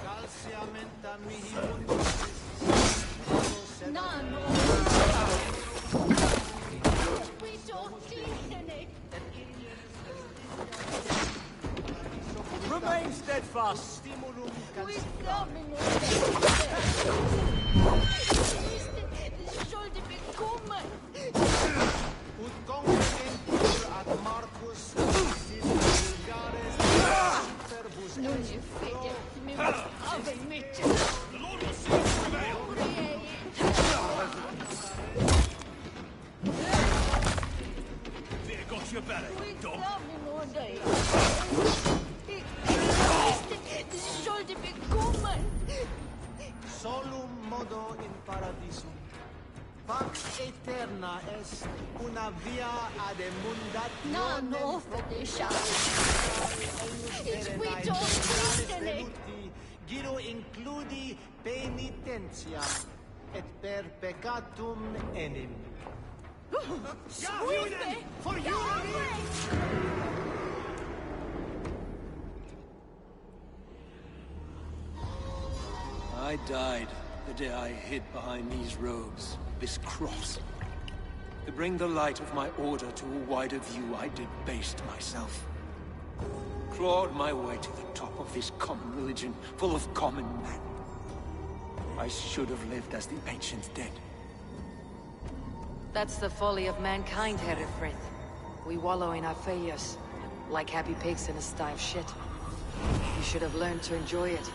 Calciamenta mihi mundus Remain steadfast! Stimulum ut congregentur ad Marcus sit vulgares verbus est The Lord will see us prevail! Fear got your belly, dog! solum modo in paradisum. Pax eterna est una via ad emundationem veluti, giro includi penitentia et per peccatum enim. For you! I died the day I hid behind these robes, this cross. To bring the light of my order to a wider view, I debased myself. Clawed my way to the top of this common religion, full of common men. I should have lived as the ancient did. That's the folly of mankind, ValhallaFrist. We wallow in our failures, like happy pigs in a sty of shit. You should have learned to enjoy it.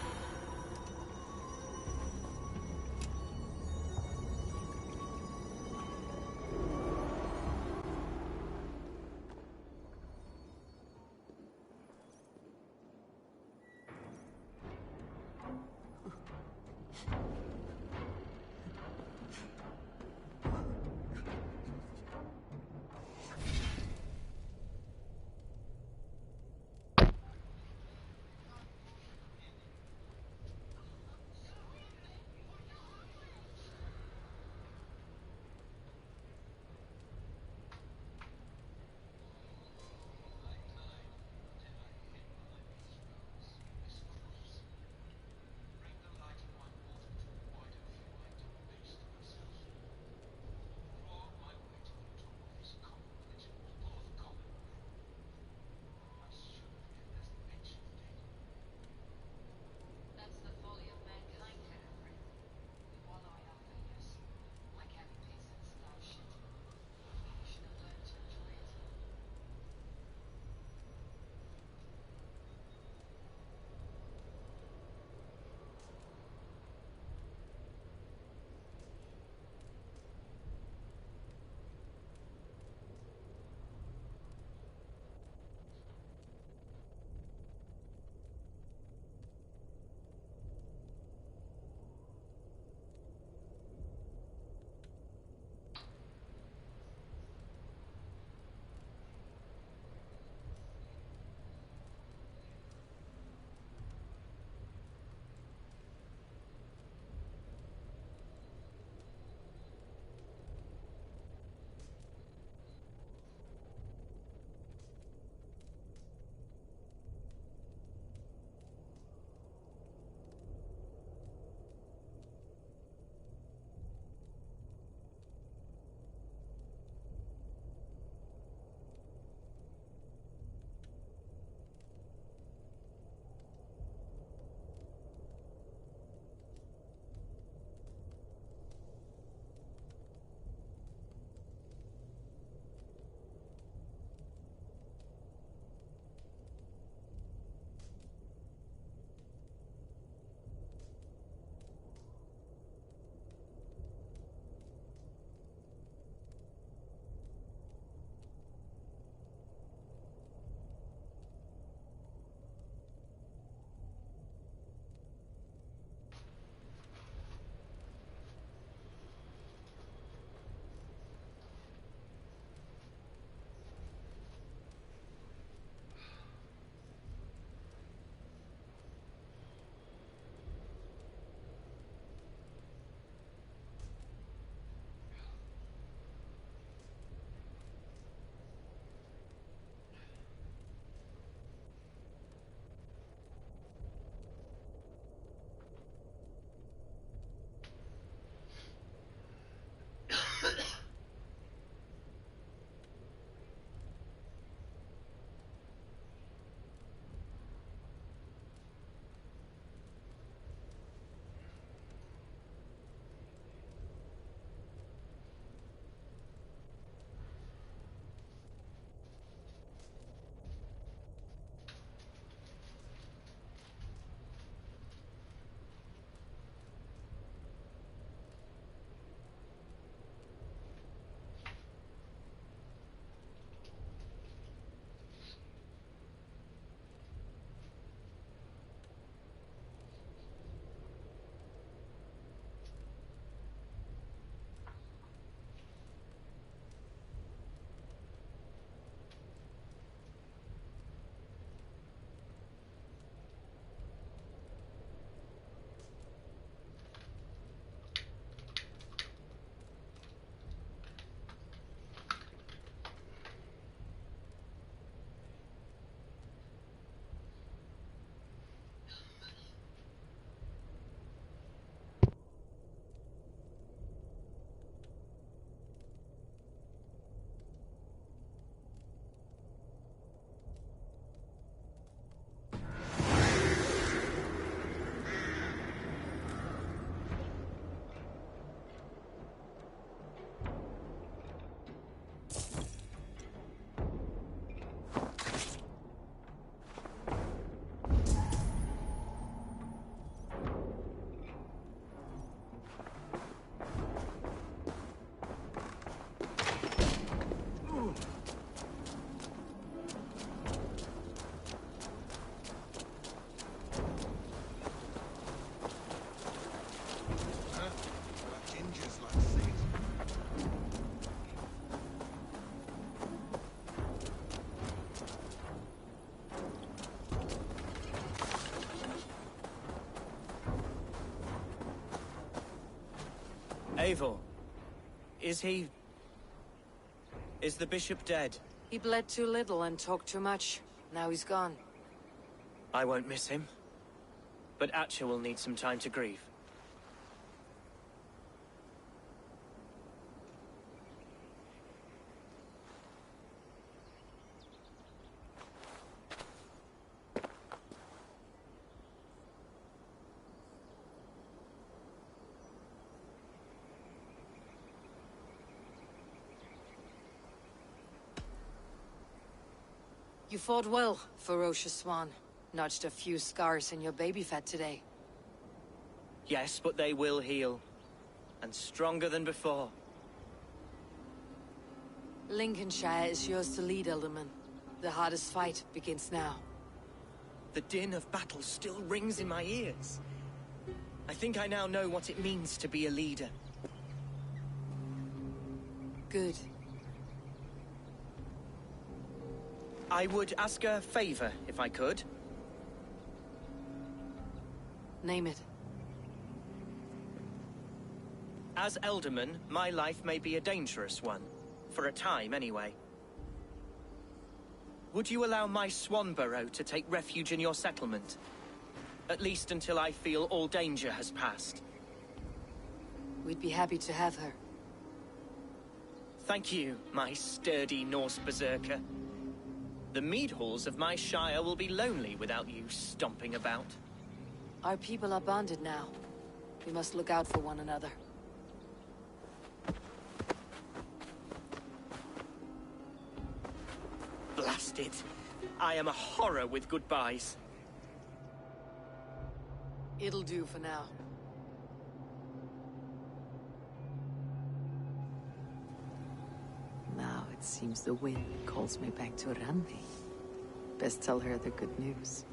Eivor, is he... is the bishop dead? He bled too little and talked too much. Now he's gone. I won't miss him. But Atcha will need some time to grieve. You fought well, ferocious swan. Notched a few scars in your baby fat today. Yes, but they will heal. And stronger than before. Lincolnshire is yours to lead, Alderman. The hardest fight begins now. The din of battle still rings in my ears. I think I now know what it means to be a leader. Good. I would ask a favor, if I could. Name it. As Elderman, my life may be a dangerous one. For a time, anyway. Would you allow my swan burrow to take refuge in your settlement? At least until I feel all danger has passed. We'd be happy to have her. Thank you, my sturdy Norse berserker. The mead halls of my shire will be lonely without you stomping about. Our people are bonded now. We must look out for one another. Blast it. I am a horror with goodbyes. It'll do for now. Now it seems the wind calls me back to Randi. Best tell her the good news.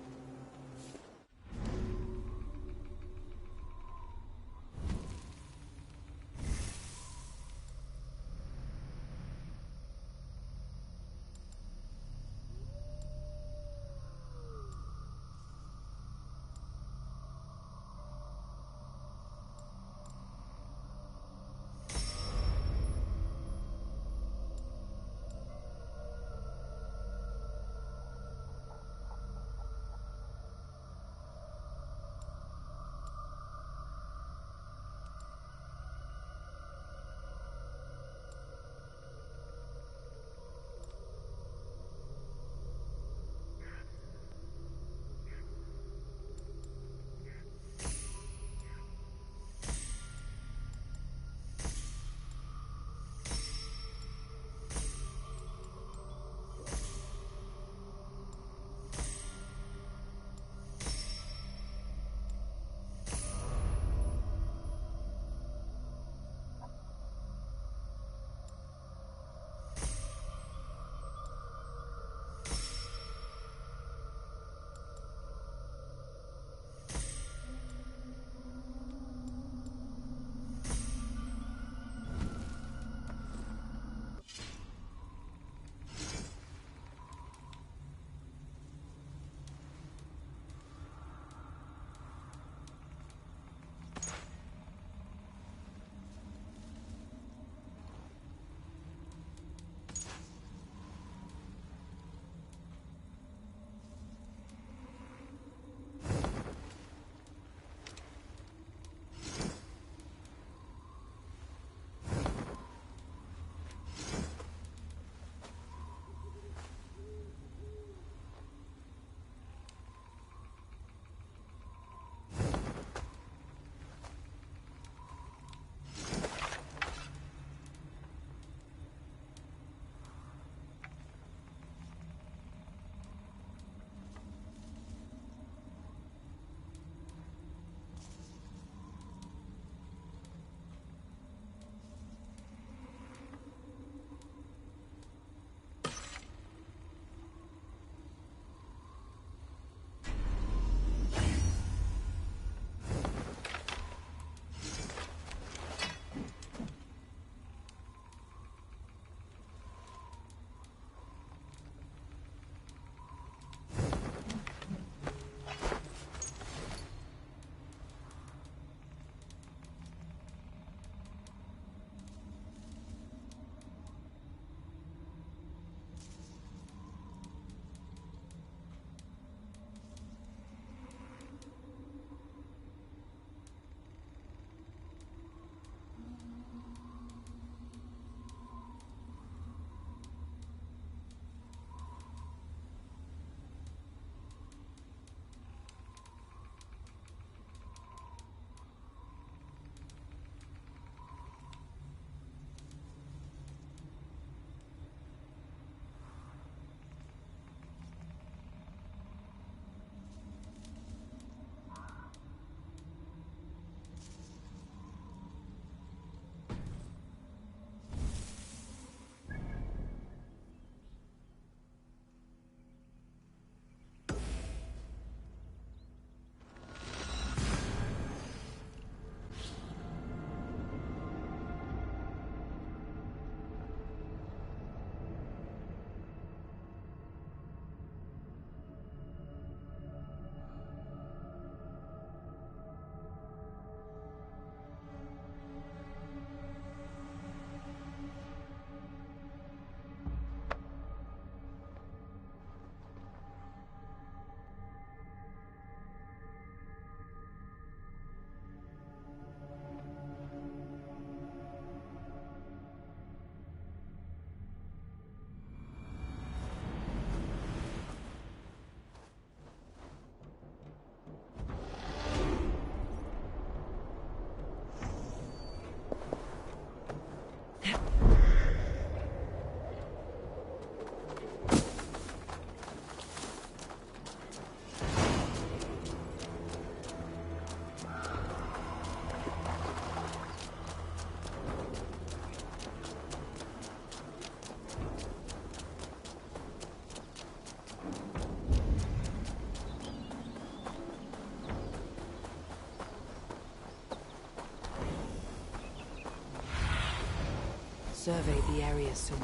survey the area soon.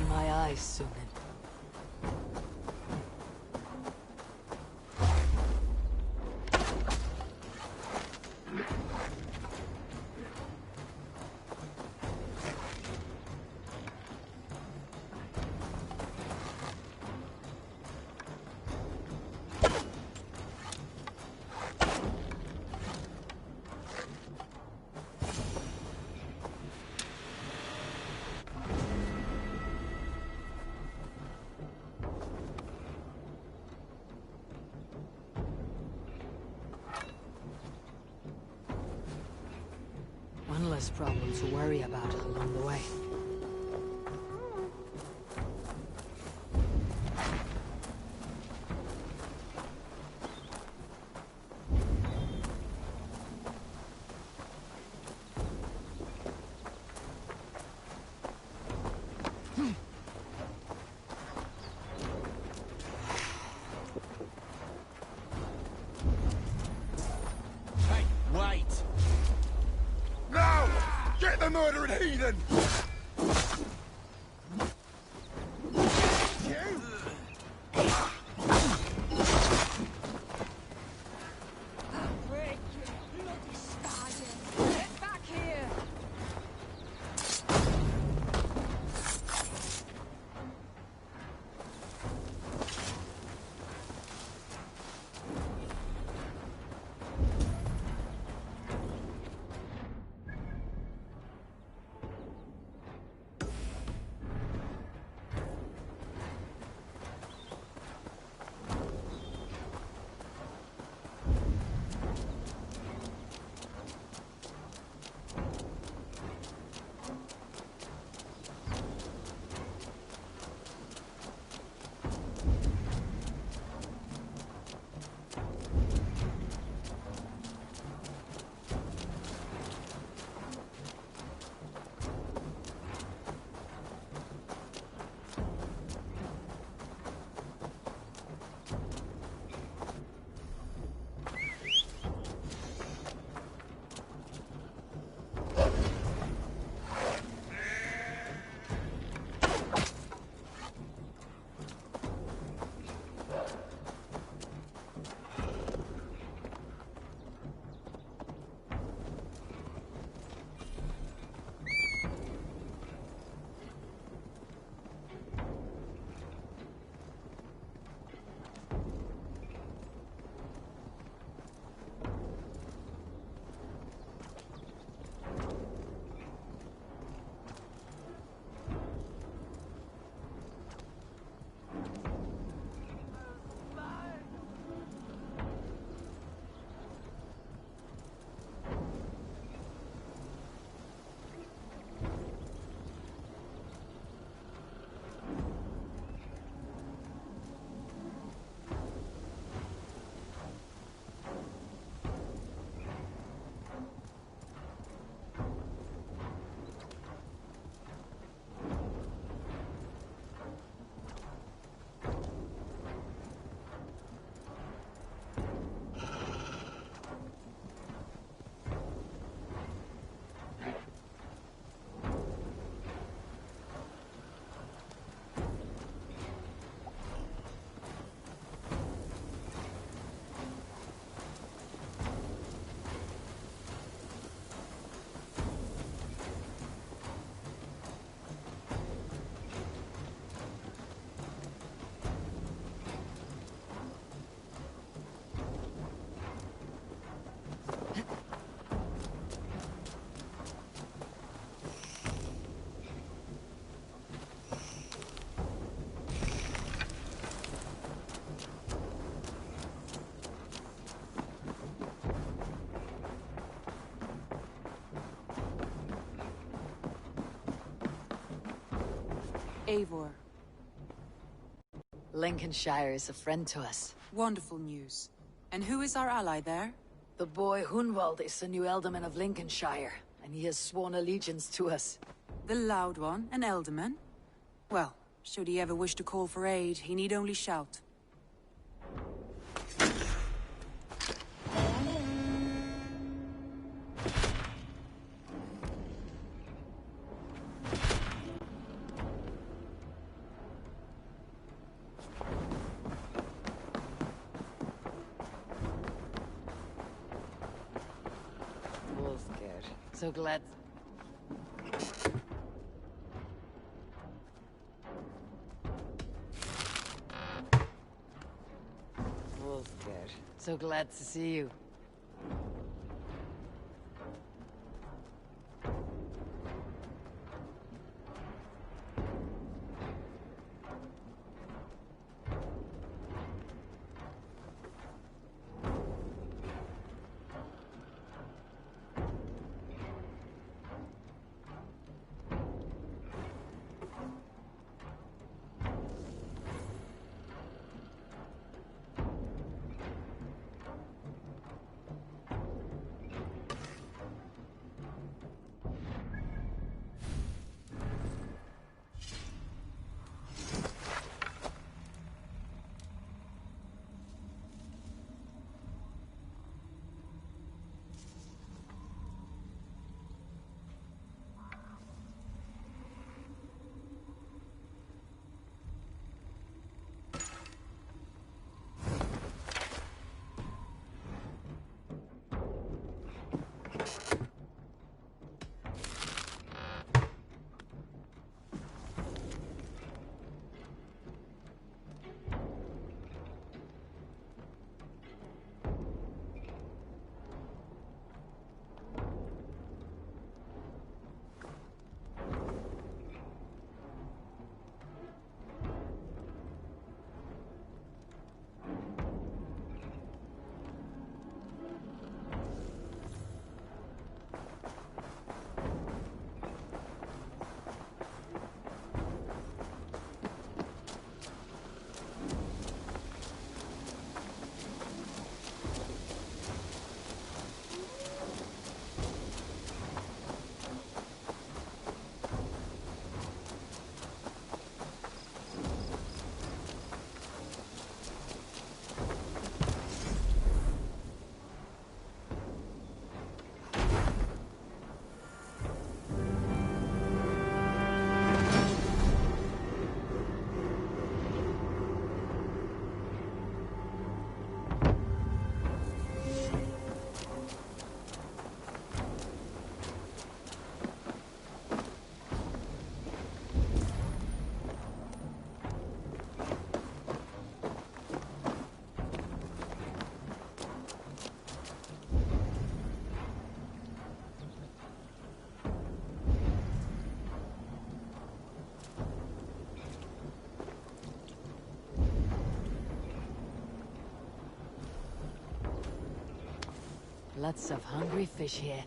My eyes, Sunan. One less problem to worry about along the way. Hey, wait! Now! Get the murdering heathen! Get back here! Eivor. Lincolnshire is a friend to us. Wonderful news. And who is our ally there? The boy Hunwald is the new Alderman of Lincolnshire, and he has sworn allegiance to us. The Loud One, an Alderman? Well, should he ever wish to call for aid, he need only shout. So glad. Wolfgar, so glad to see you. Lots of hungry fish here.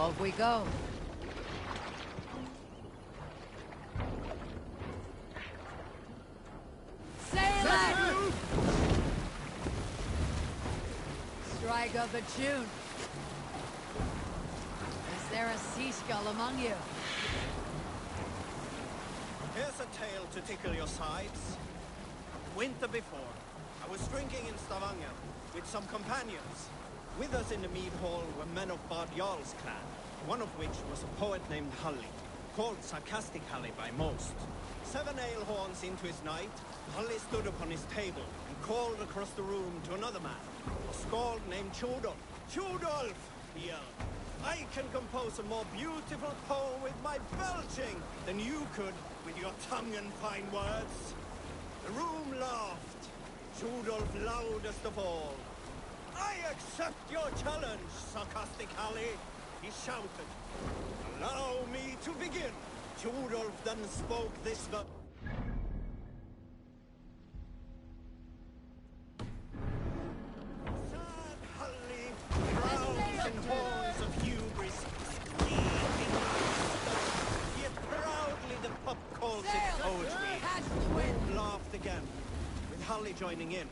Off we go. Sail it! Strike up a tune. Is there a sea skull among you? Here's a tale to tickle your sides. Winter before, I was drinking in Stavanger with some companions. With us in the mead hall were men of Bard Jarl's clan, one of which was a poet named Halli, called Sarcastic Halli by most. 7 ale horns into his night, Halli stood upon his table and called across the room to another man, a skald named Tjodolf. Tjodolf, he yelled, I can compose a more beautiful poem with my belching than you could with your tongue and fine words. The room laughed, Tjodolf loudest of all. I accept your challenge, Sarcastic Halli, he shouted. Allow me to begin. Tjodolf then spoke this verse. Sad Halli, crowns and horns of hubris, squeaking like yet proudly the pup calls it poetry. Wind laughed again, with Halli joining in.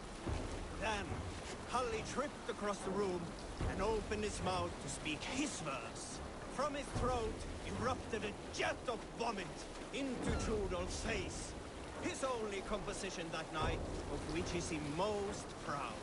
Then Halli tripped across the room and opened his mouth to speak his verse. From his throat erupted a jet of vomit into Tjodolf's face. His only composition that night, of which is he most proud.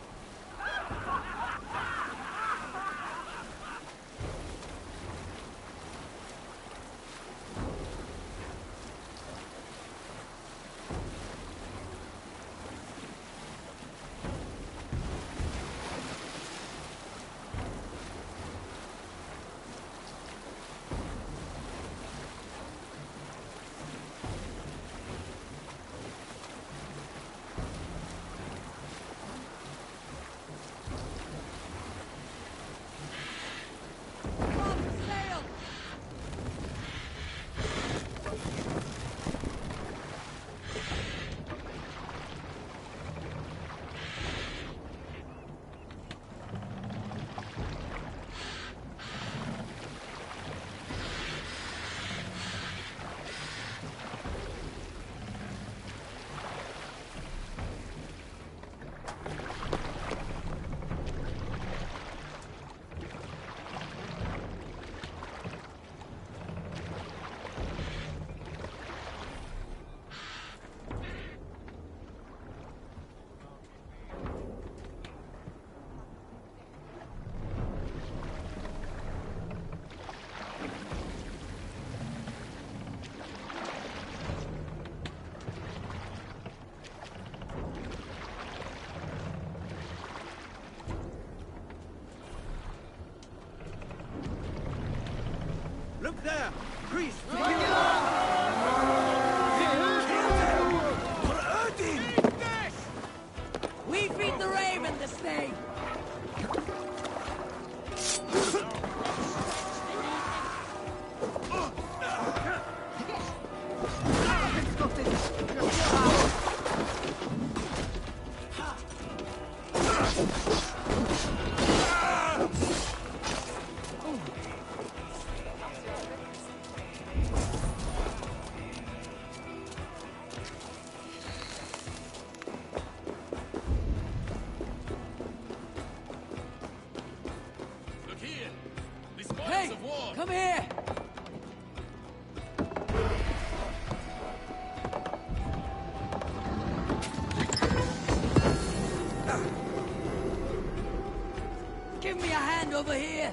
Look there! Priest! We feed the raven the snake! Hey! Come here! Give me a hand over here!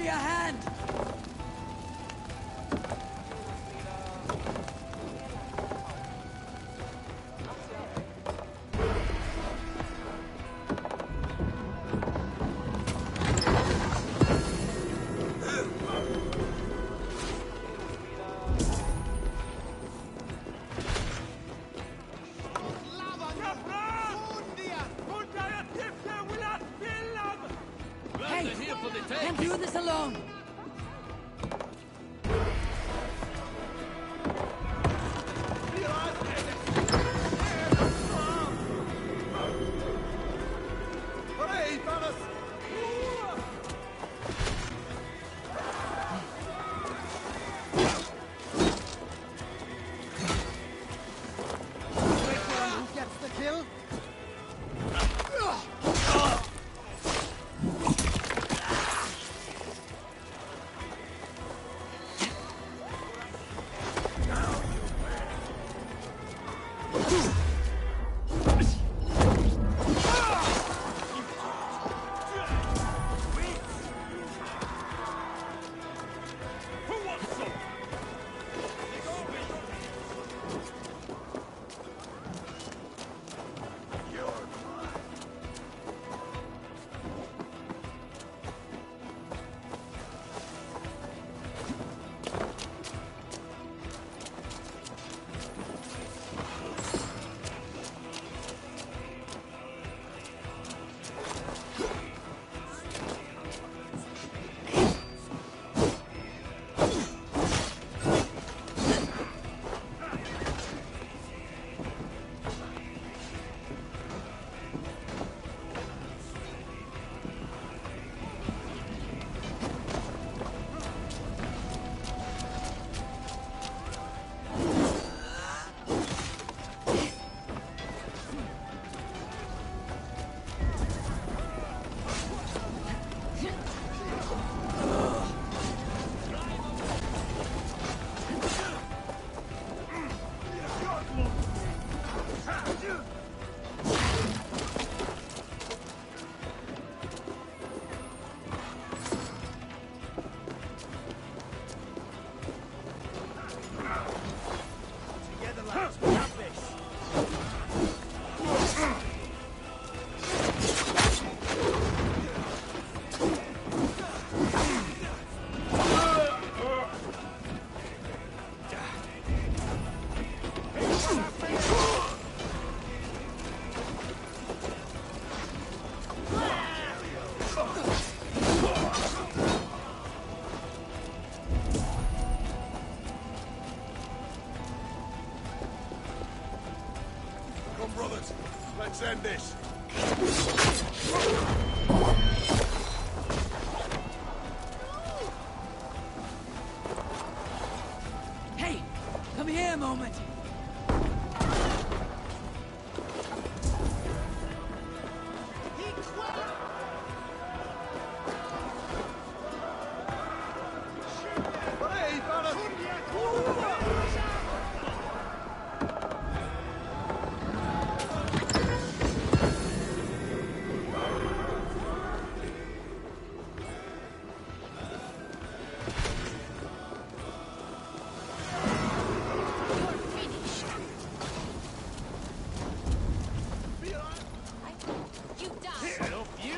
me a hand! Hey! Can't do this alone! Who gets the kill? Brothers, let's end this. Hey! Come here a moment! You die.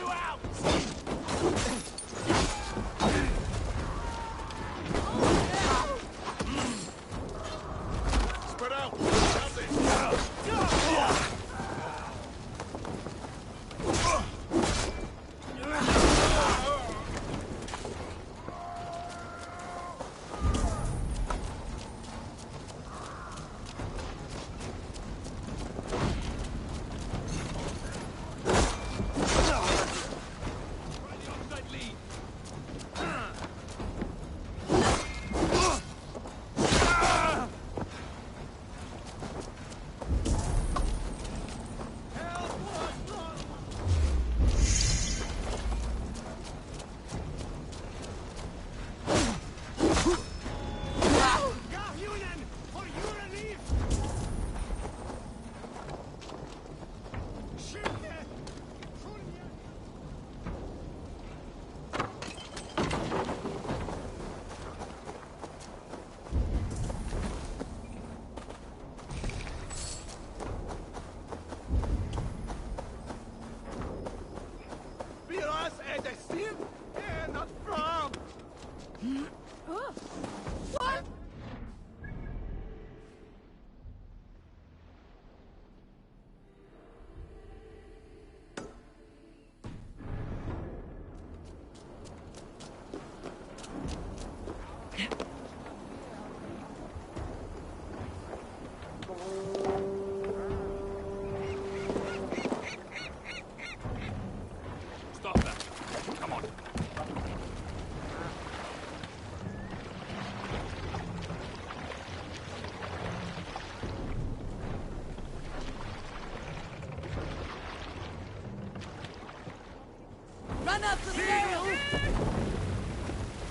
Was er det Stiv? Not from! What? Stop that. Come on. Run up the sail!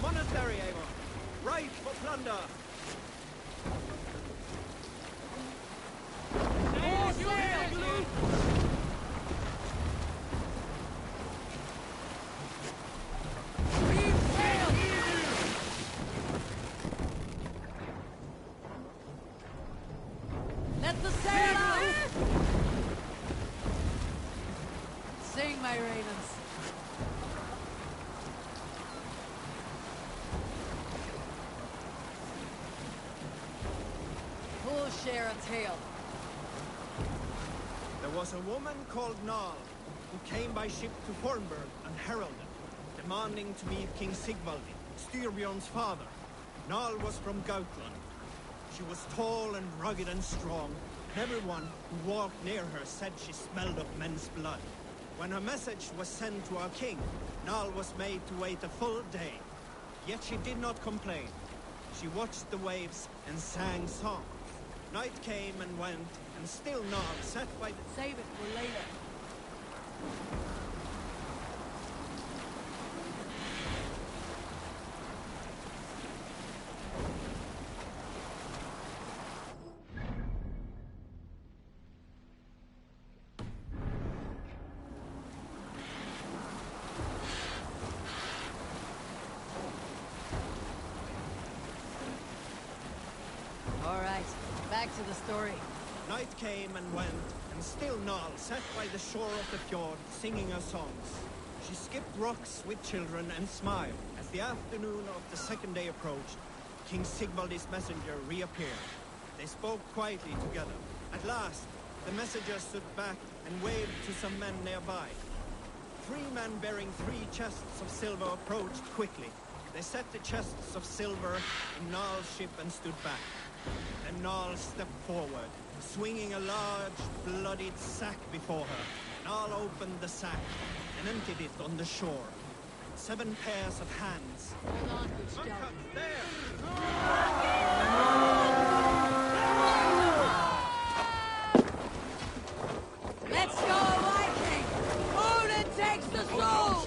Monastery, Avon. Right for plunder. Let the sail out! Sing, my ravens. Who'll share a tale? There was a woman called Nal, who came by ship to Fornburg and heralded, demanding to meet King Sigvaldi, Styrbjorn's father. Nal was from Gautland. She was tall and rugged and strong, and everyone who walked near her said she smelled of men's blood. When her message was sent to our king, Nal was made to wait a full day. Yet she did not complain. She watched the waves and sang songs. Night came and went, and still Nal sat by the... Save it for later. All right, back to the story. Night came and went, and still Nal sat by the shore of the fjord, singing her songs. She skipped rocks with children and smiled. As the afternoon of the second day approached, King Sigvaldi's messenger reappeared. They spoke quietly together. At last, the messenger stood back and waved to some men nearby. 3 men bearing 3 chests of silver approached quickly. They set the chests of silver in Nal's ship and stood back. Then Nal stepped forward, swinging a large, bloodied sack before her. Nal opened the sack and emptied it on the shore. 7 pairs of hands. Hold on, good scout. Let's go, Viking! Odin takes the soul!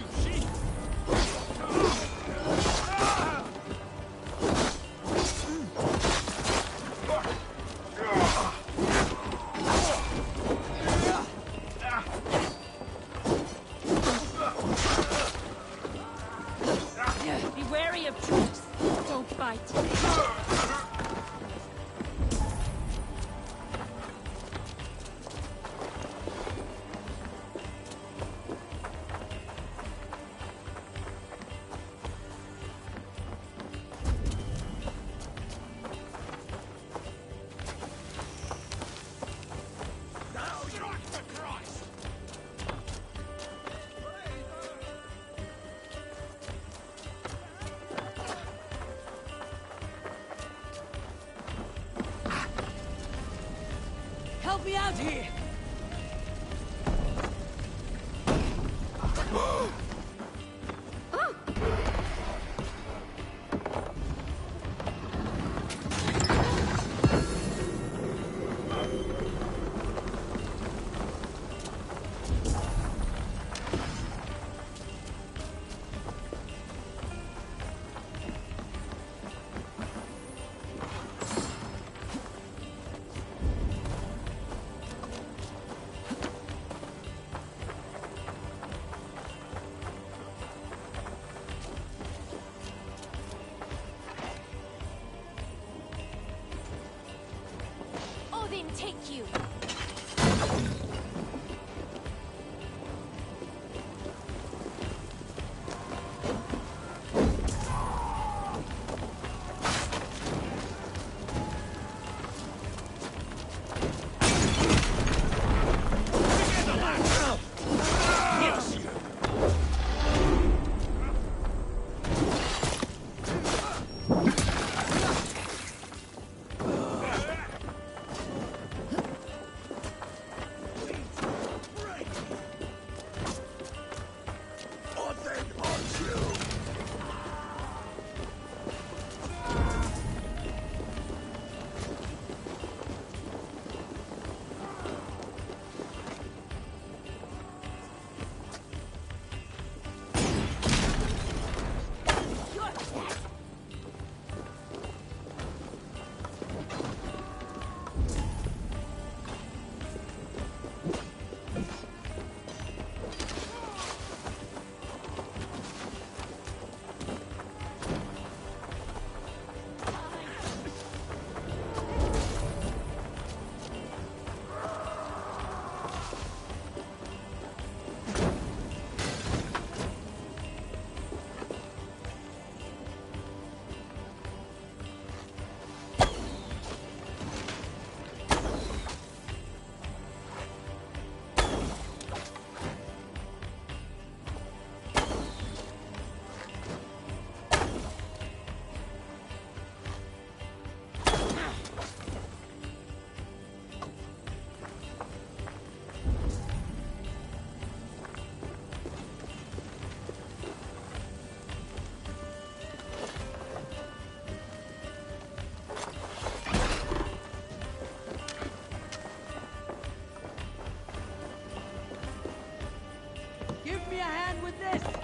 Be wary of troops. Don't fight. Help me out here! Odin take you! me a hand with this!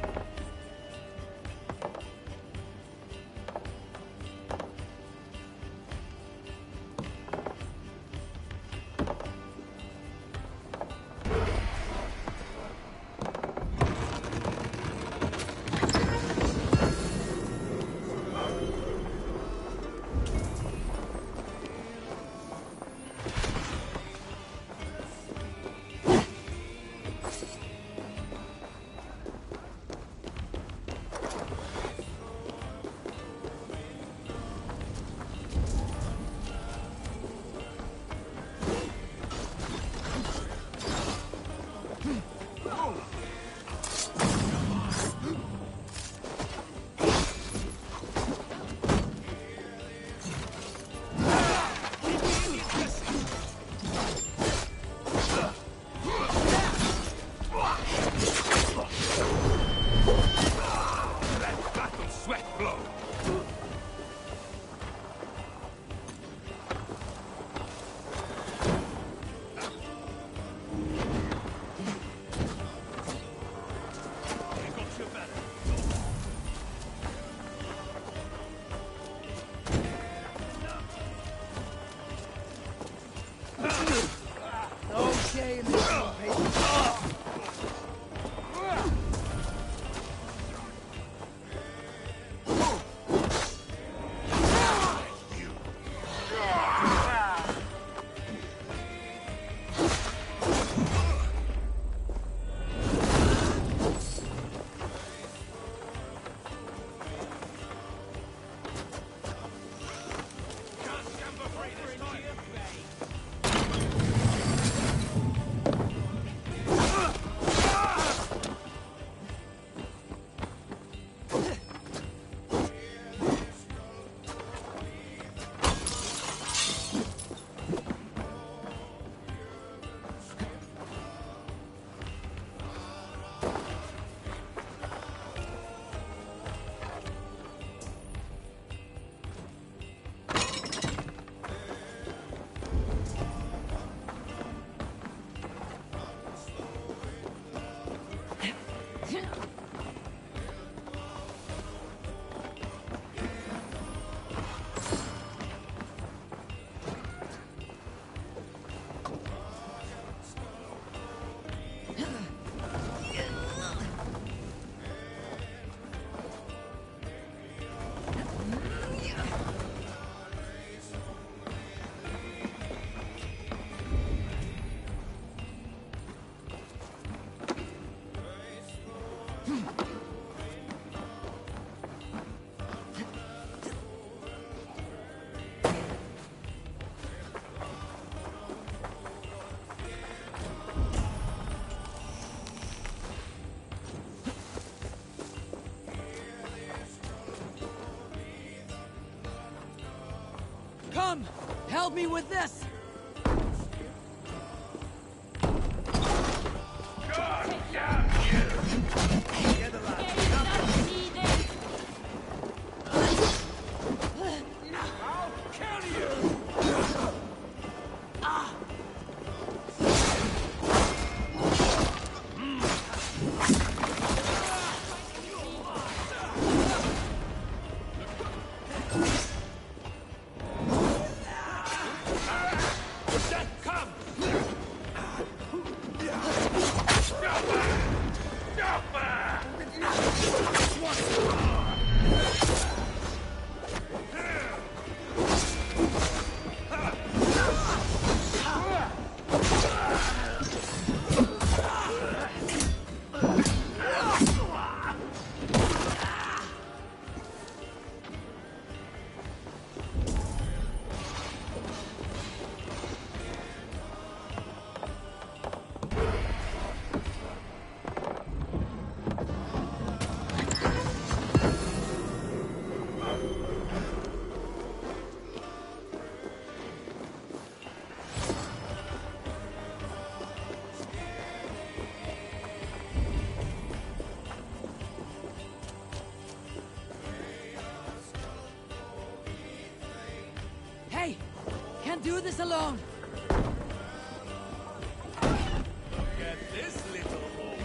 Come! Help me with this! God damn you! Get the I'll kill you! Hey! Can't do this alone! Get this little hole.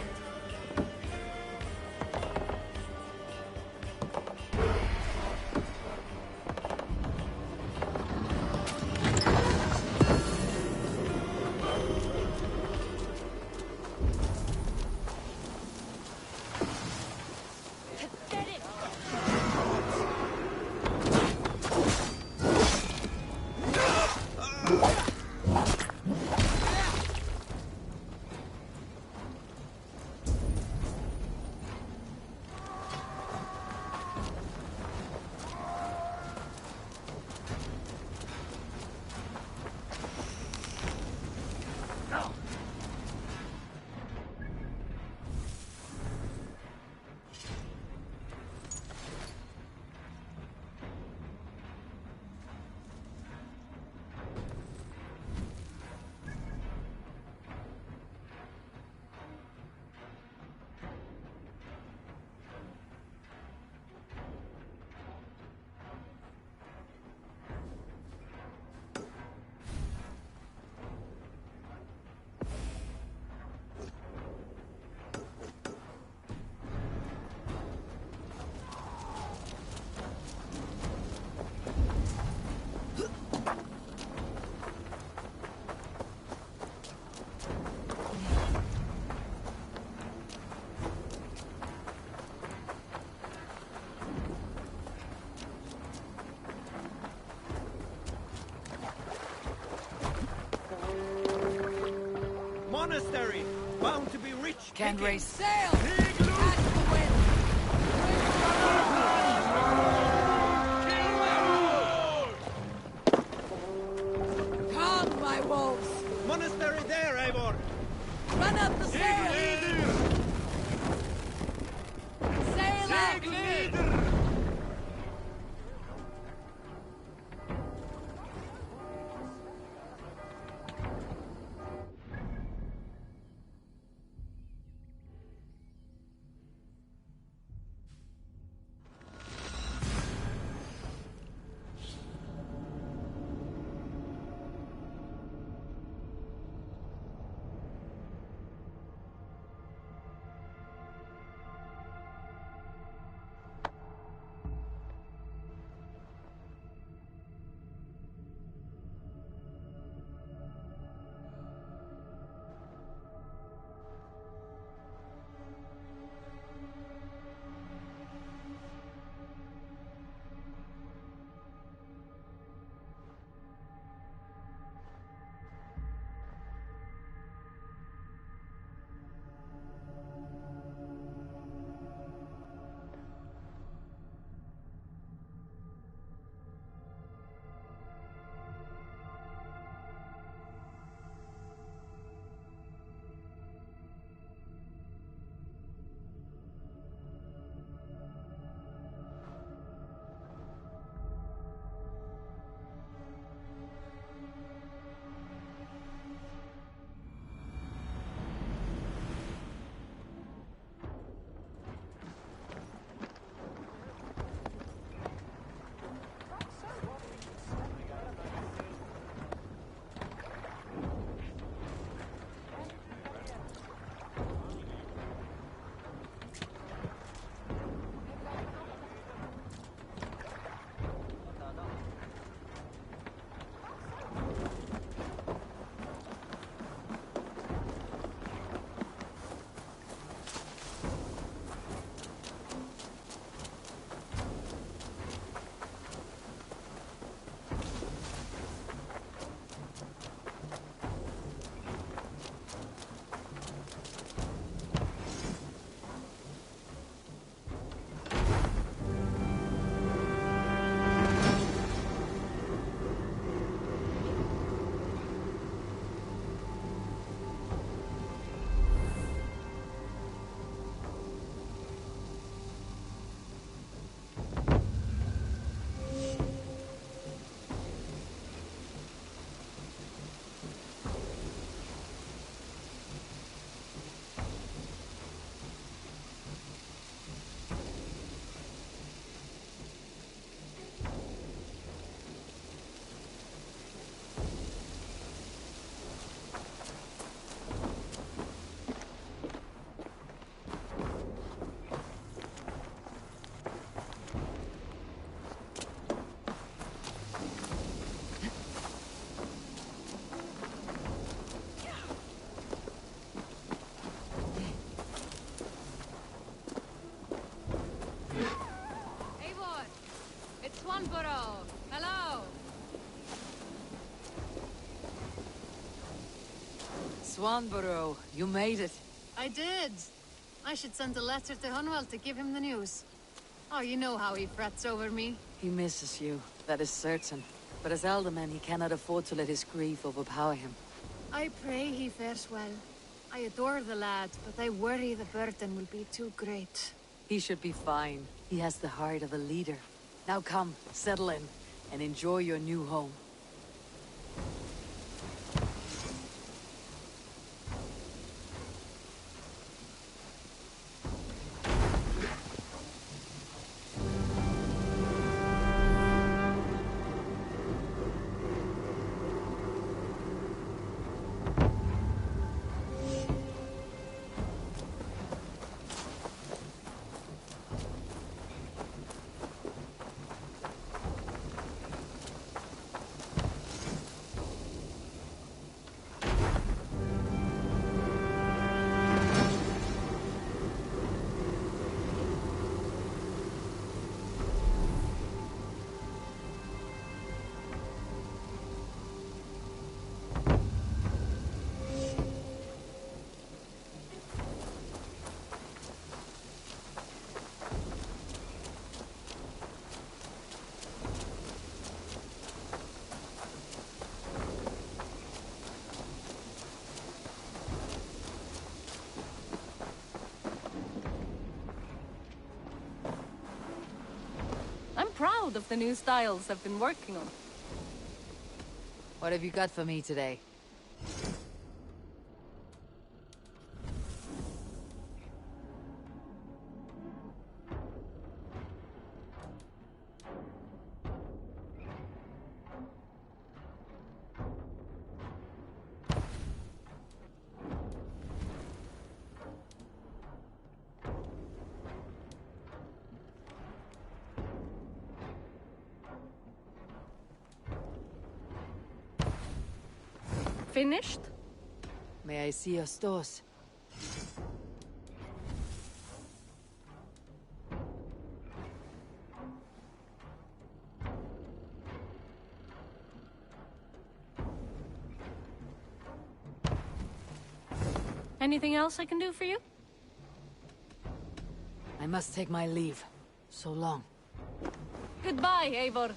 monastery, bound to be rich. Can't picking. raise sail! Catch the wind! Come, my wolves! Monastery there, Eivor! Run up the sail! Sail out! Swanborough, you made it. I did. I should send a letter to Hunwald to give him the news. Oh, you know how he frets over me. He misses you, that is certain. But as alderman, he cannot afford to let his grief overpower him. I pray he fares well. I adore the lad, but I worry the burden will be too great. He should be fine. He has the heart of a leader. Now come, settle in, and enjoy your new home. proud of the new styles I've been working on. What have you got for me today? Finished? May I see your stores? Anything else I can do for you? I must take my leave. So long. Goodbye, Eivor.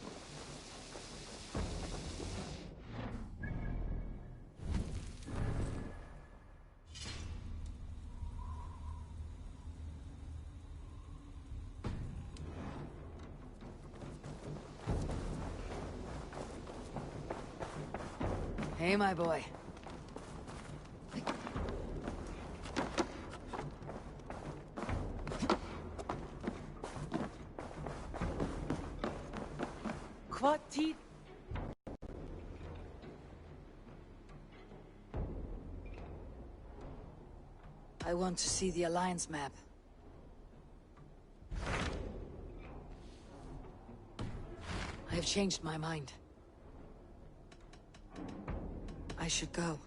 Hey, my boy. Quati. I want to see the Alliance map. I have changed my mind. I should go.